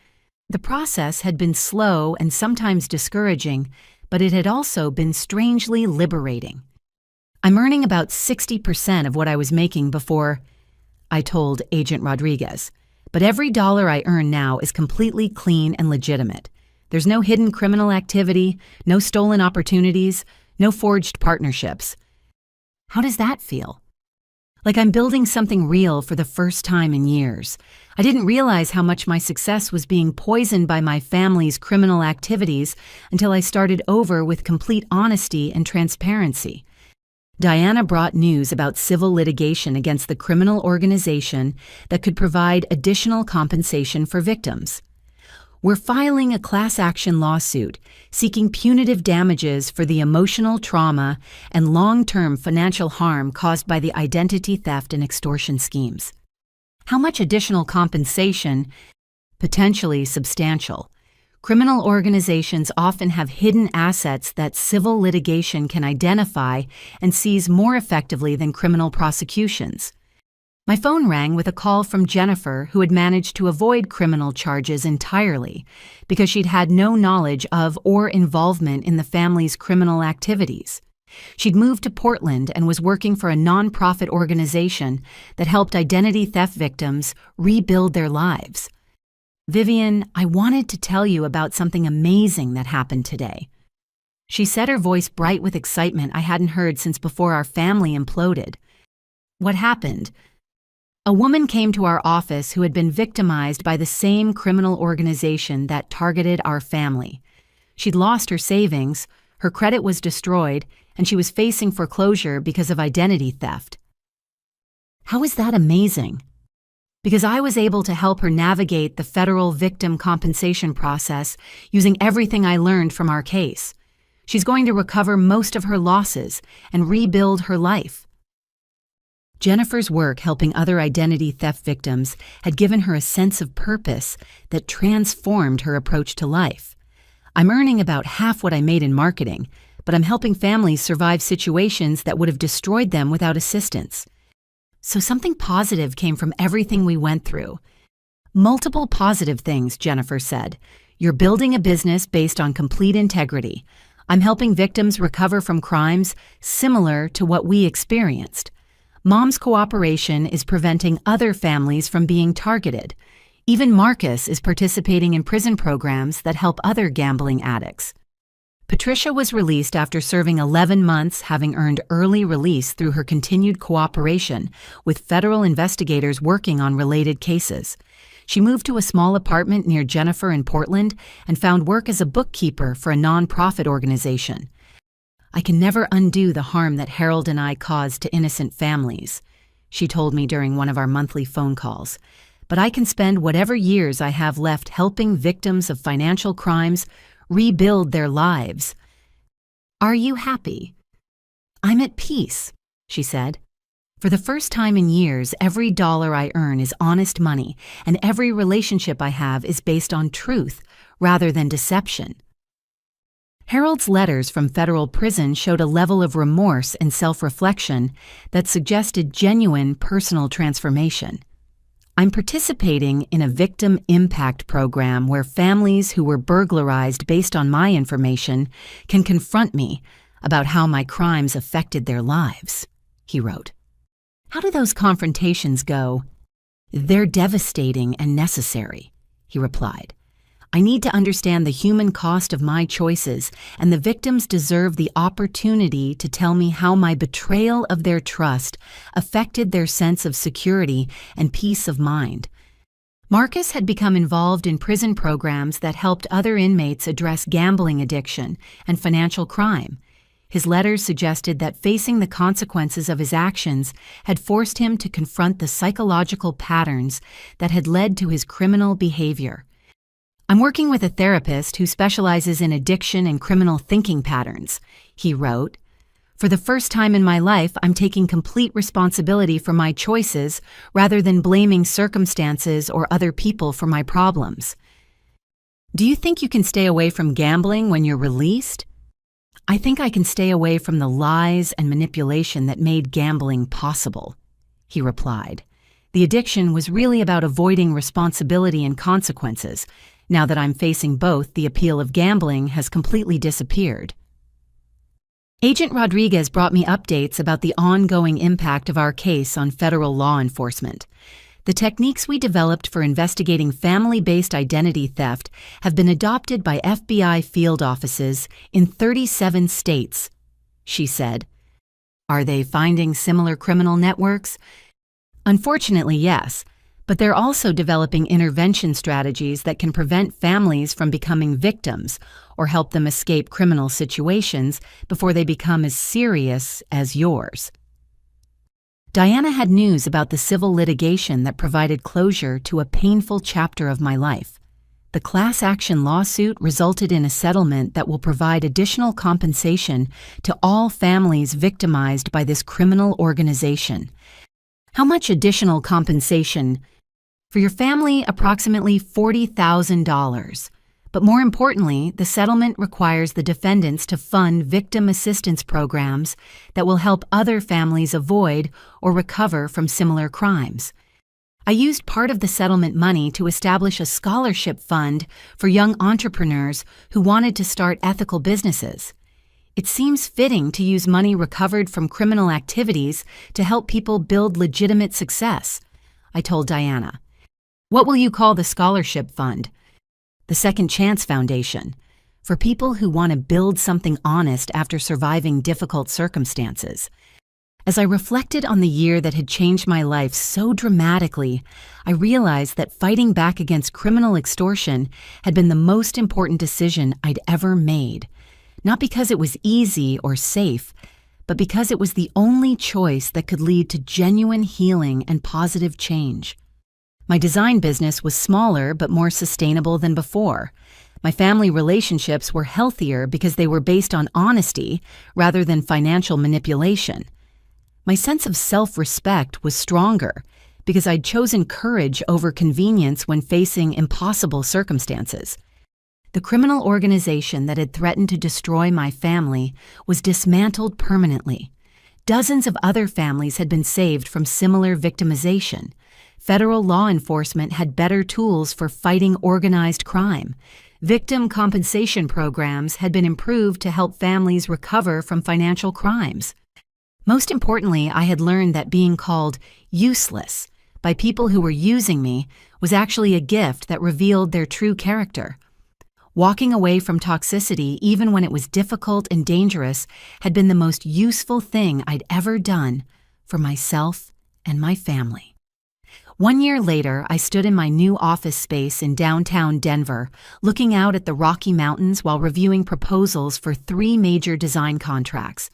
The process had been slow and sometimes discouraging, but it had also been strangely liberating. "I'm earning about 60% of what I was making before," I told Agent Rodriguez. "But every dollar I earn now is completely clean and legitimate. There's no hidden criminal activity, no stolen opportunities, no forged partnerships. How does that feel? Like I'm building something real for the first time in years. I didn't realize how much my success was being poisoned by my family's criminal activities until I started over with complete honesty and transparency. Diana brought news about civil litigation against the criminal organization that could provide additional compensation for victims. We're filing a class action lawsuit seeking punitive damages for the emotional trauma and long-term financial harm caused by the identity theft and extortion schemes. How much additional compensation? Potentially substantial. Criminal organizations often have hidden assets that civil litigation can identify and seize more effectively than criminal prosecutions. My phone rang with a call from Jennifer, who had managed to avoid criminal charges entirely because she'd had no knowledge of or involvement in the family's criminal activities. She'd moved to Portland and was working for a nonprofit organization that helped identity theft victims rebuild their lives. "Vivian, I wanted to tell you about something amazing that happened today." She said, her voice bright with excitement I hadn't heard since before our family imploded. "What happened?" "A woman came to our office who had been victimized by the same criminal organization that targeted our family. She'd lost her savings, her credit was destroyed, and she was facing foreclosure because of identity theft." "How is that amazing?" "Because I was able to help her navigate the federal victim compensation process using everything I learned from our case. She's going to recover most of her losses and rebuild her life." Jennifer's work helping other identity theft victims had given her a sense of purpose that transformed her approach to life. "I'm earning about half what I made in marketing, but I'm helping families survive situations that would have destroyed them without assistance. So something positive came from everything we went through." "Multiple positive things," Jennifer said. "You're building a business based on complete integrity. I'm helping victims recover from crimes similar to what we experienced. Mom's cooperation is preventing other families from being targeted. Even Marcus is participating in prison programs that help other gambling addicts." Patricia was released after serving 11 months, having earned early release through her continued cooperation with federal investigators working on related cases. She moved to a small apartment near Jennifer in Portland and found work as a bookkeeper for a nonprofit organization. "I can never undo the harm that Harold and I caused to innocent families," she told me during one of our monthly phone calls. "But I can spend whatever years I have left helping victims of financial crimes rebuild their lives." "Are you happy?" "I'm at peace," she said. "For the first time in years, every dollar I earn is honest money, and every relationship I have is based on truth rather than deception." Harold's letters from federal prison showed a level of remorse and self-reflection that suggested genuine personal transformation. "I'm participating in a victim impact program where families who were burglarized based on my information can confront me about how my crimes affected their lives," he wrote. "How do those confrontations go?" "They're devastating and necessary," he replied. "I need to understand the human cost of my choices, and the victims deserve the opportunity to tell me how my betrayal of their trust affected their sense of security and peace of mind." Marcus had become involved in prison programs that helped other inmates address gambling addiction and financial crime. His letters suggested that facing the consequences of his actions had forced him to confront the psychological patterns that had led to his criminal behavior. "I'm working with a therapist who specializes in addiction and criminal thinking patterns," he wrote. "For the first time in my life, I'm taking complete responsibility for my choices rather than blaming circumstances or other people for my problems." "Do you think you can stay away from gambling when you're released?" "I think I can stay away from the lies and manipulation that made gambling possible," he replied. "The addiction was really about avoiding responsibility and consequences. Now that I'm facing both, the appeal of gambling has completely disappeared." Agent Rodriguez brought me updates about the ongoing impact of our case on federal law enforcement. The techniques we developed for investigating family-based identity theft have been adopted by FBI field offices in 37 states, she said. Are they finding similar criminal networks? Unfortunately, yes, but they're also developing intervention strategies that can prevent families from becoming victims or help them escape criminal situations before they become as serious as yours. Diana had news about the civil litigation that provided closure to a painful chapter of my life. The class action lawsuit resulted in a settlement that will provide additional compensation to all families victimized by this criminal organization. How much additional compensation? For your family, approximately $40,000. But more importantly, the settlement requires the defendants to fund victim assistance programs that will help other families avoid or recover from similar crimes. I used part of the settlement money to establish a scholarship fund for young entrepreneurs who wanted to start ethical businesses. It seems fitting to use money recovered from criminal activities to help people build legitimate success, I told Diana. What will you call the scholarship fund? The Second Chance Foundation, for people who want to build something honest after surviving difficult circumstances. As I reflected on the year that had changed my life so dramatically, I realized that fighting back against criminal extortion had been the most important decision I'd ever made. Not because it was easy or safe, but because it was the only choice that could lead to genuine healing and positive change. My design business was smaller but more sustainable than before. My family relationships were healthier because they were based on honesty rather than financial manipulation. My sense of self-respect was stronger because I'd chosen courage over convenience when facing impossible circumstances. The criminal organization that had threatened to destroy my family was dismantled permanently. Dozens of other families had been saved from similar victimization. Federal law enforcement had better tools for fighting organized crime. Victim compensation programs had been improved to help families recover from financial crimes. Most importantly, I had learned that being called useless by people who were using me was actually a gift that revealed their true character. Walking away from toxicity, even when it was difficult and dangerous, had been the most useful thing I'd ever done for myself and my family. 1 year later, I stood in my new office space in downtown Denver, looking out at the Rocky Mountains while reviewing proposals for 3 major design contracts.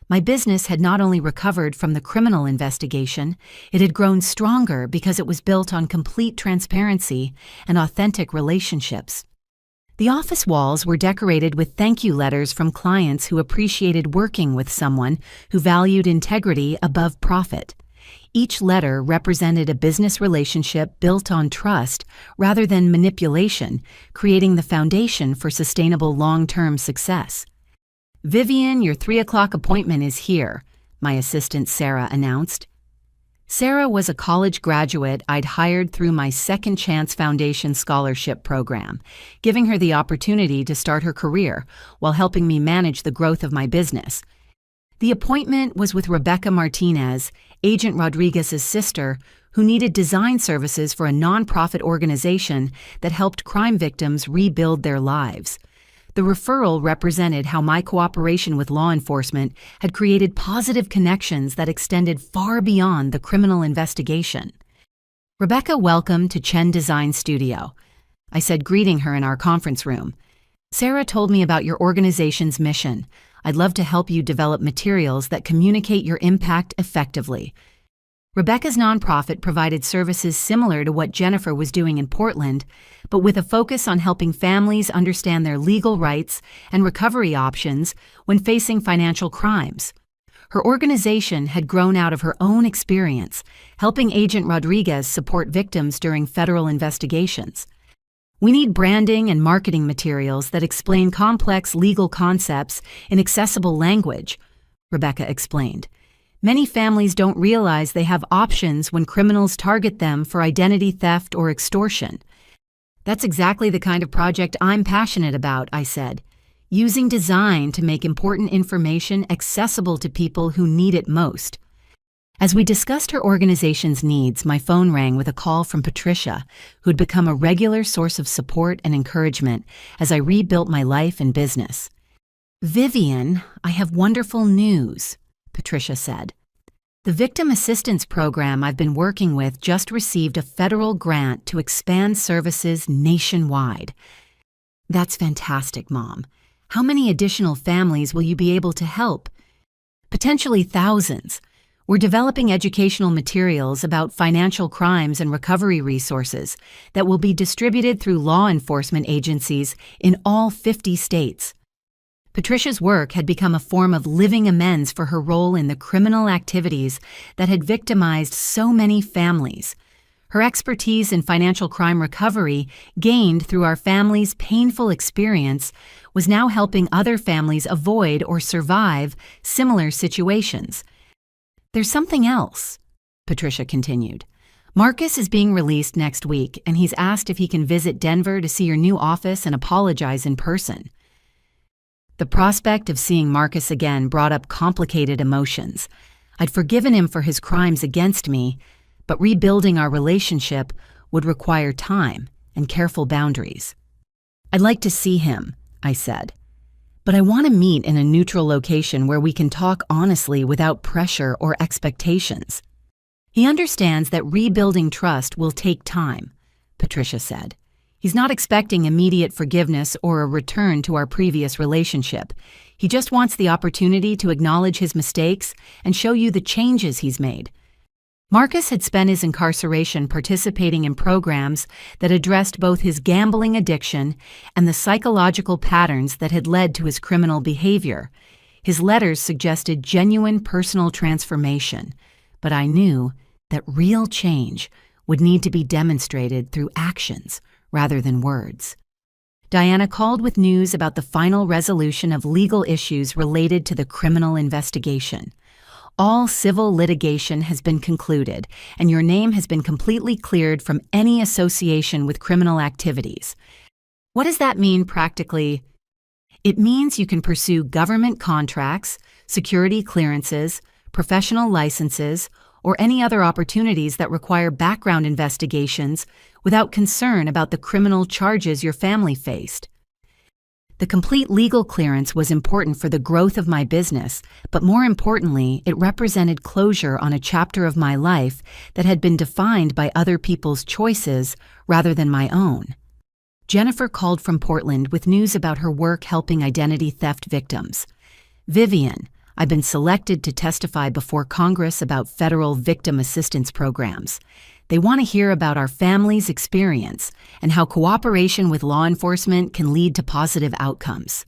My business had not only recovered from the criminal investigation, it had grown stronger because it was built on complete transparency and authentic relationships. The office walls were decorated with thank you letters from clients who appreciated working with someone who valued integrity above profit. Each letter represented a business relationship built on trust rather than manipulation, creating the foundation for sustainable long-term success. "Vivian, your 3 o'clock appointment is here," my assistant Sarah announced. Sarah was a college graduate I'd hired through my Second Chance Foundation scholarship program, giving her the opportunity to start her career while helping me manage the growth of my business. The appointment was with Rebecca Martinez, Agent Rodriguez's sister, who needed design services for a nonprofit organization that helped crime victims rebuild their lives. The referral represented how my cooperation with law enforcement had created positive connections that extended far beyond the criminal investigation. "Rebecca, welcome to Chen Design Studio," I said, greeting her in our conference room. "Sarah told me about your organization's mission. I'd love to help you develop materials that communicate your impact effectively." Rebecca's nonprofit provided services similar to what Jennifer was doing in Portland, but with a focus on helping families understand their legal rights and recovery options when facing financial crimes. Her organization had grown out of her own experience, helping Agent Rodriguez support victims during federal investigations. "We need branding and marketing materials that explain complex legal concepts in accessible language," Rebecca explained. "Many families don't realize they have options when criminals target them for identity theft or extortion." "That's exactly the kind of project I'm passionate about," I said. "Using design to make important information accessible to people who need it most." As we discussed her organization's needs, my phone rang with a call from Patricia, who'd become a regular source of support and encouragement as I rebuilt my life and business. "Vivian, I have wonderful news," Patricia said. "The victim assistance program I've been working with just received a federal grant to expand services nationwide." "That's fantastic, Mom. How many additional families will you be able to help?" "Potentially thousands. We're developing educational materials about financial crimes and recovery resources that will be distributed through law enforcement agencies in all 50 states. Patricia's work had become a form of living amends for her role in the criminal activities that had victimized so many families. Her expertise in financial crime recovery, gained through our family's painful experience, was now helping other families avoid or survive similar situations. "There's something else," Patricia continued. "Marcus is being released next week, and he's asked if he can visit Denver to see your new office and apologize in person." The prospect of seeing Marcus again brought up complicated emotions. I'd forgiven him for his crimes against me, but rebuilding our relationship would require time and careful boundaries. "I'd like to see him," I said. "But I want to meet in a neutral location where we can talk honestly without pressure or expectations." "He understands that rebuilding trust will take time," Patricia said. "He's not expecting immediate forgiveness or a return to our previous relationship. He just wants the opportunity to acknowledge his mistakes and show you the changes he's made." Marcus had spent his incarceration participating in programs that addressed both his gambling addiction and the psychological patterns that had led to his criminal behavior. His letters suggested genuine personal transformation, but I knew that real change would need to be demonstrated through actions rather than words. Diana called with news about the final resolution of legal issues related to the criminal investigation. "All civil litigation has been concluded, and your name has been completely cleared from any association with criminal activities." "What does that mean practically?" "It means you can pursue government contracts, security clearances, professional licenses, or any other opportunities that require background investigations without concern about the criminal charges your family faced." The complete legal clearance was important for the growth of my business, but more importantly, it represented closure on a chapter of my life that had been defined by other people's choices rather than my own. Jennifer called from Portland with news about her work helping identity theft victims. "Vivian, I've been selected to testify before Congress about federal victim assistance programs. They want to hear about our family's experience and how cooperation with law enforcement can lead to positive outcomes."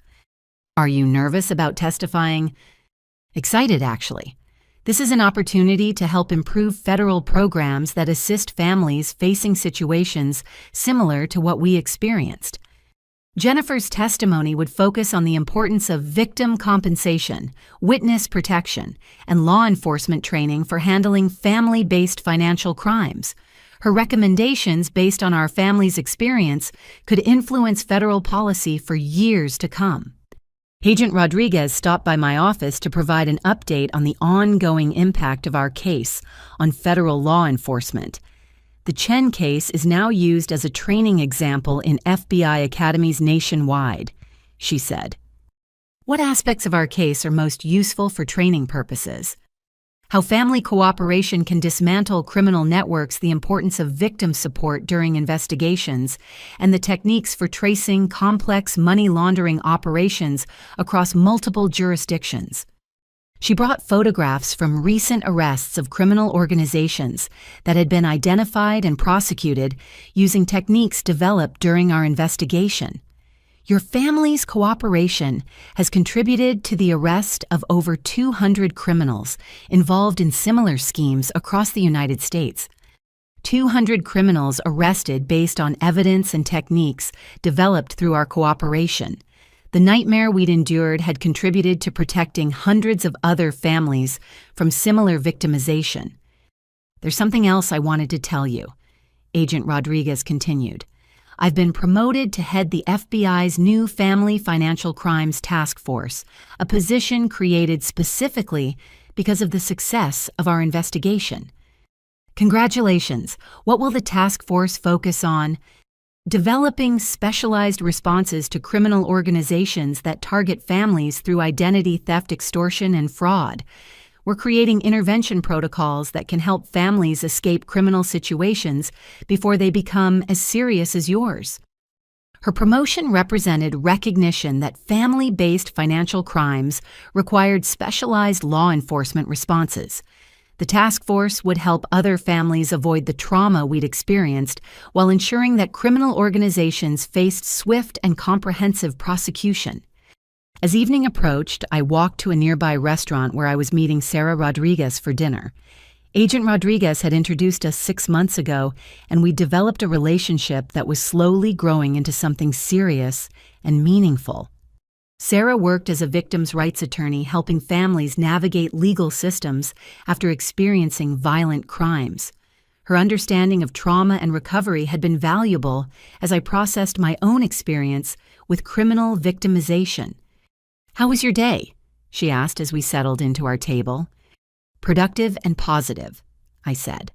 "Are you nervous about testifying?" "Excited, actually. This is an opportunity to help improve federal programs that assist families facing situations similar to what we experienced." Jennifer's testimony would focus on the importance of victim compensation, witness protection, and law enforcement training for handling family-based financial crimes. Her recommendations based on our family's experience could influence federal policy for years to come. Agent Rodriguez stopped by my office to provide an update on the ongoing impact of our case on federal law enforcement. "The Chen case is now used as a training example in FBI academies nationwide," she said. "What aspects of our case are most useful for training purposes?" "How family cooperation can dismantle criminal networks, the importance of victim support during investigations, and the techniques for tracing complex money laundering operations across multiple jurisdictions." She brought photographs from recent arrests of criminal organizations that had been identified and prosecuted using techniques developed during our investigation. "Your family's cooperation has contributed to the arrest of over 200 criminals involved in similar schemes across the United States. 200 criminals arrested based on evidence and techniques developed through our cooperation. The nightmare we'd endured had contributed to protecting hundreds of other families from similar victimization." "There's something else I wanted to tell you," Agent Rodriguez continued. "I've been promoted to head the FBI's new Family Financial Crimes Task Force, a position created specifically because of the success of our investigation. Congratulations! What will the task force focus on? Developing specialized responses to criminal organizations that target families through identity theft, extortion, and fraud. We're creating intervention protocols that can help families escape criminal situations before they become as serious as yours. Her promotion represented recognition that family-based financial crimes required specialized law enforcement responses. The task force would help other families avoid the trauma we'd experienced while ensuring that criminal organizations faced swift and comprehensive prosecution. As evening approached, I walked to a nearby restaurant where I was meeting Sarah Rodriguez for dinner. Agent Rodriguez had introduced us 6 months ago, and we developed a relationship that was slowly growing into something serious and meaningful. Sarah worked as a victims' rights attorney helping families navigate legal systems after experiencing violent crimes. Her understanding of trauma and recovery had been valuable as I processed my own experience with criminal victimization. "How was your day?" she asked as we settled into our table. "Productive and positive," I said.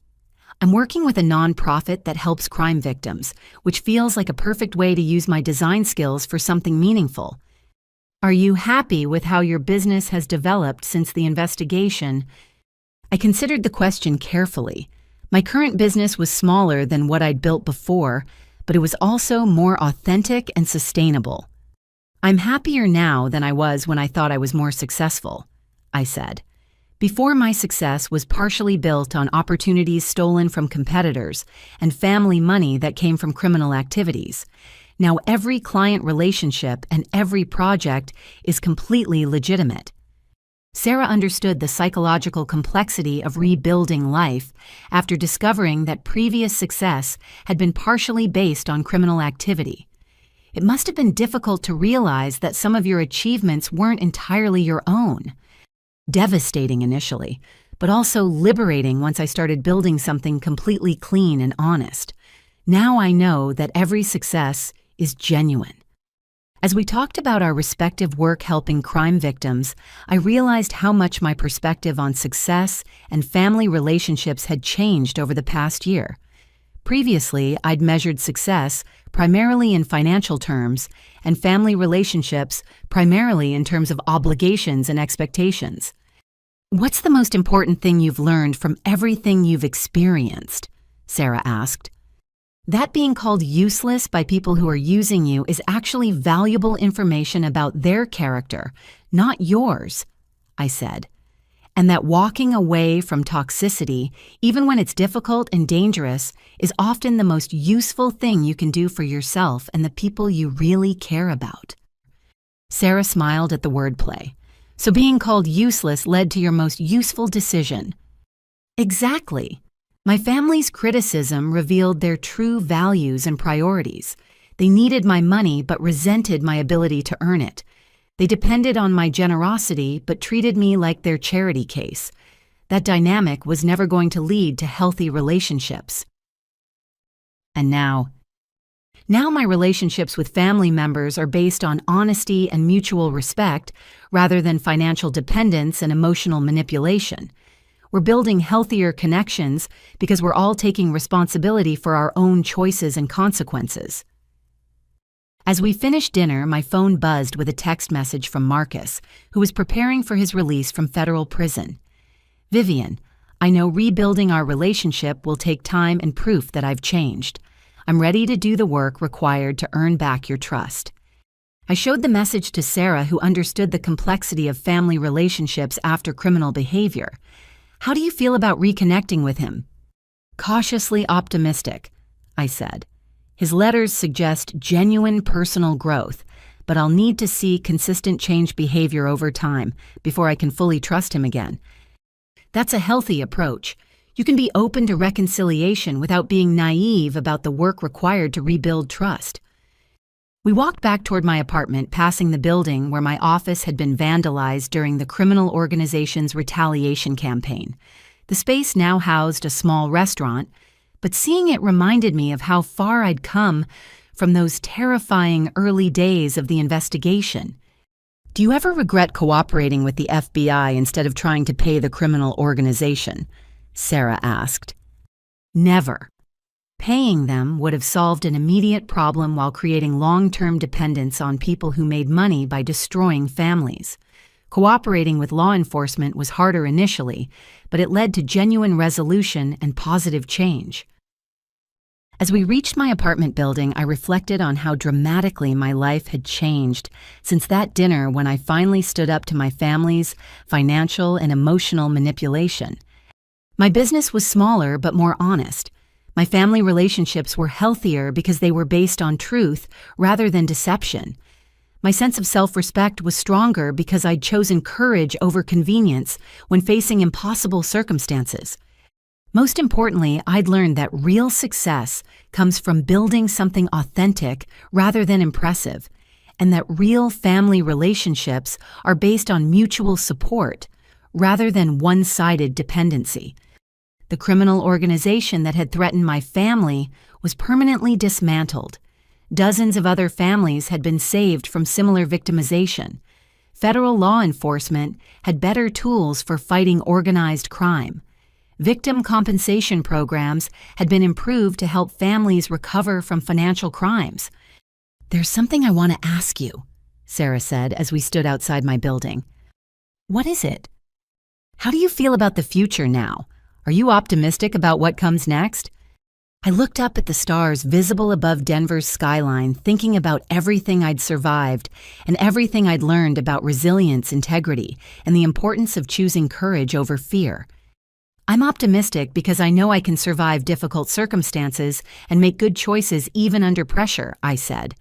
"I'm working with a nonprofit that helps crime victims, which feels like a perfect way to use my design skills for something meaningful. Are you happy with how your business has developed since the investigation?" I considered the question carefully. My current business was smaller than what I'd built before, but it was also more authentic and sustainable. "I'm happier now than I was when I thought I was more successful," I said. Before, my success was partially built on opportunities stolen from competitors and family money that came from criminal activities. Now every client relationship and every project is completely legitimate. Sarah understood the psychological complexity of rebuilding life after discovering that previous success had been partially based on criminal activity. It must have been difficult to realize that some of your achievements weren't entirely your own. Devastating initially, but also liberating once I started building something completely clean and honest. Now I know that every success is genuine. As we talked about our respective work helping crime victims, I realized how much my perspective on success and family relationships had changed over the past year. Previously, I'd measured success primarily in financial terms and family relationships primarily in terms of obligations and expectations. "What's the most important thing you've learned from everything you've experienced?" Sarah asked. "That being called useless by people who are using you is actually valuable information about their character, not yours," I said. "And that walking away from toxicity, even when it's difficult and dangerous, is often the most useful thing you can do for yourself and the people you really care about." Sarah smiled at the wordplay. "So being called useless led to your most useful decision." "Exactly. My family's criticism revealed their true values and priorities. They needed my money but resented my ability to earn it. They depended on my generosity but treated me like their charity case. That dynamic was never going to lead to healthy relationships. And now my relationships with family members are based on honesty and mutual respect rather than financial dependence and emotional manipulation. We're building healthier connections because we're all taking responsibility for our own choices and consequences." As we finished dinner, my phone buzzed with a text message from Marcus, who was preparing for his release from federal prison. "Vivian, I know rebuilding our relationship will take time and proof that I've changed. I'm ready to do the work required to earn back your trust." I showed the message to Sarah, who understood the complexity of family relationships after criminal behavior. "How do you feel about reconnecting with him?" "Cautiously optimistic," I said. "His letters suggest genuine personal growth, but I'll need to see consistent change behavior over time before I can fully trust him again." That's a healthy approach. You can be open to reconciliation without being naive about the work required to rebuild trust. We walked back toward my apartment, passing the building where my office had been vandalized during the criminal organization's retaliation campaign. The space now housed a small restaurant, but seeing it reminded me of how far I'd come from those terrifying early days of the investigation. "Do Do you ever regret cooperating with the FBI instead of trying to pay the criminal organization? Sarah asked. Never. Paying them would have solved an immediate problem while creating long-term dependence on people who made money by destroying families. Cooperating with law enforcement was harder initially, but it led to genuine resolution and positive change. As we reached my apartment building, I reflected on how dramatically my life had changed since that dinner when I finally stood up to my family's financial and emotional manipulation. My business was smaller but more honest. My family relationships were healthier because they were based on truth rather than deception. My sense of self-respect was stronger because I'd chosen courage over convenience when facing impossible circumstances. Most importantly, I'd learned that real success comes from building something authentic rather than impressive, and that real family relationships are based on mutual support rather than one-sided dependency. The criminal organization that had threatened my family was permanently dismantled. Dozens of other families had been saved from similar victimization. Federal law enforcement had better tools for fighting organized crime. Victim compensation programs had been improved to help families recover from financial crimes. "There's something I want to ask you," Sarah said as we stood outside my building. "What is it? How do you feel about the future now? Are you optimistic about what comes next?" I looked up at the stars visible above Denver's skyline, thinking about everything I'd survived and everything I'd learned about resilience, integrity, and the importance of choosing courage over fear. "I'm optimistic because I know I can survive difficult circumstances and make good choices even under pressure," I said.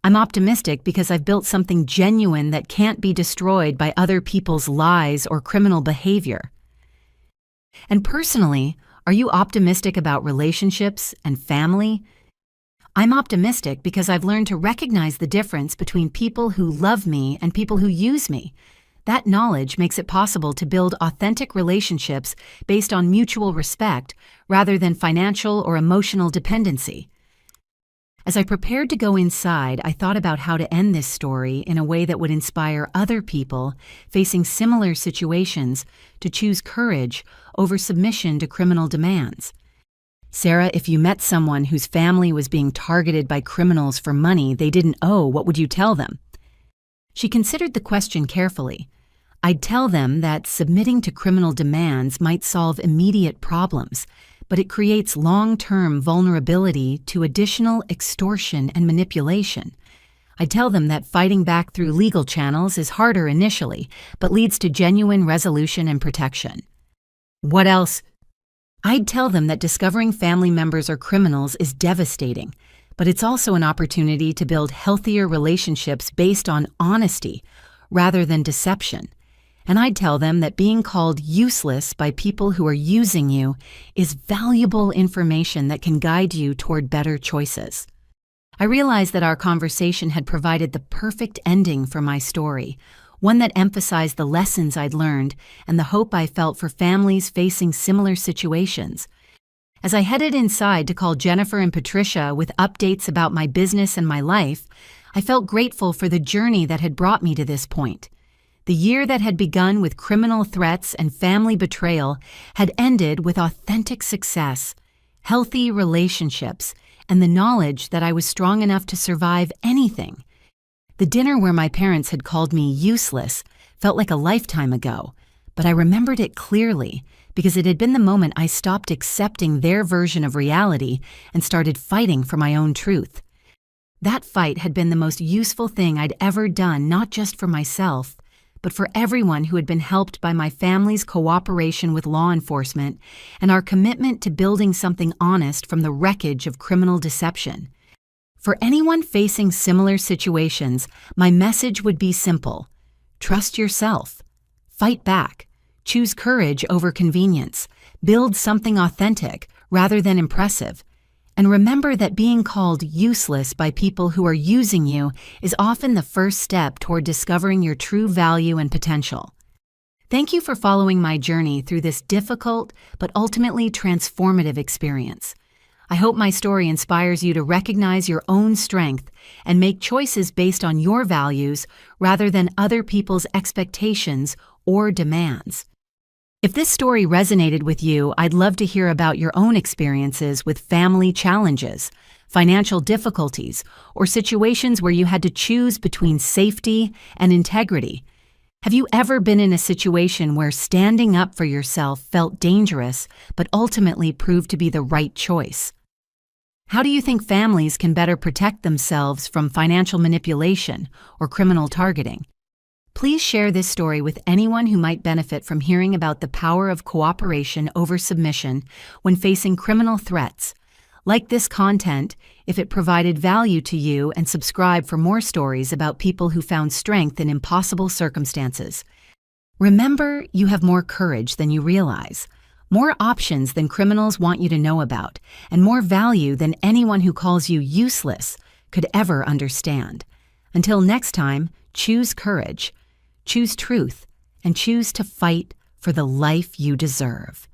"I'm optimistic because I've built something genuine that can't be destroyed by other people's lies or criminal behavior." And personally, are you optimistic about relationships and family? I'm optimistic because I've learned to recognize the difference between people who love me and people who use me. That knowledge makes it possible to build authentic relationships based on mutual respect rather than financial or emotional dependency. As I prepared to go inside, I thought about how to end this story in a way that would inspire other people facing similar situations to choose courage over submission to criminal demands. "Sarah, if you met someone whose family was being targeted by criminals for money they didn't owe, what would you tell them?" She considered the question carefully. "I'd tell them that submitting to criminal demands might solve immediate problems, but it creates long-term vulnerability to additional extortion and manipulation. I'd tell them that fighting back through legal channels is harder initially, but leads to genuine resolution and protection." "What else?" "I'd tell them that discovering family members are criminals is devastating, but it's also an opportunity to build healthier relationships based on honesty rather than deception. And I'd tell them that being called useless by people who are using you is valuable information that can guide you toward better choices." I realized that our conversation had provided the perfect ending for my story, one that emphasized the lessons I'd learned and the hope I felt for families facing similar situations. As I headed inside to call Jennifer and Patricia with updates about my business and my life, I felt grateful for the journey that had brought me to this point. The year that had begun with criminal threats and family betrayal had ended with authentic success, healthy relationships, and the knowledge that I was strong enough to survive anything. The dinner where my parents had called me useless felt like a lifetime ago, but I remembered it clearly because it had been the moment I stopped accepting their version of reality and started fighting for my own truth. That fight had been the most useful thing I'd ever done, not just for myself, but for everyone who had been helped by my family's cooperation with law enforcement and our commitment to building something honest from the wreckage of criminal deception. For anyone facing similar situations, my message would be simple: trust yourself, fight back, choose courage over convenience, build something authentic rather than impressive, and remember that being called useless by people who are using you is often the first step toward discovering your true value and potential. Thank you for following my journey through this difficult but ultimately transformative experience. I hope my story inspires you to recognize your own strength and make choices based on your values rather than other people's expectations or demands. If this story resonated with you, I'd love to hear about your own experiences with family challenges, financial difficulties, or situations where you had to choose between safety and integrity. Have you ever been in a situation where standing up for yourself felt dangerous but ultimately proved to be the right choice? How do you think families can better protect themselves from financial manipulation or criminal targeting? Please share this story with anyone who might benefit from hearing about the power of cooperation over submission when facing criminal threats. Like this content if it provided value to you, and subscribe for more stories about people who found strength in impossible circumstances. Remember, you have more courage than you realize, more options than criminals want you to know about, and more value than anyone who calls you useless could ever understand. Until next time, choose courage, choose truth, and choose to fight for the life you deserve.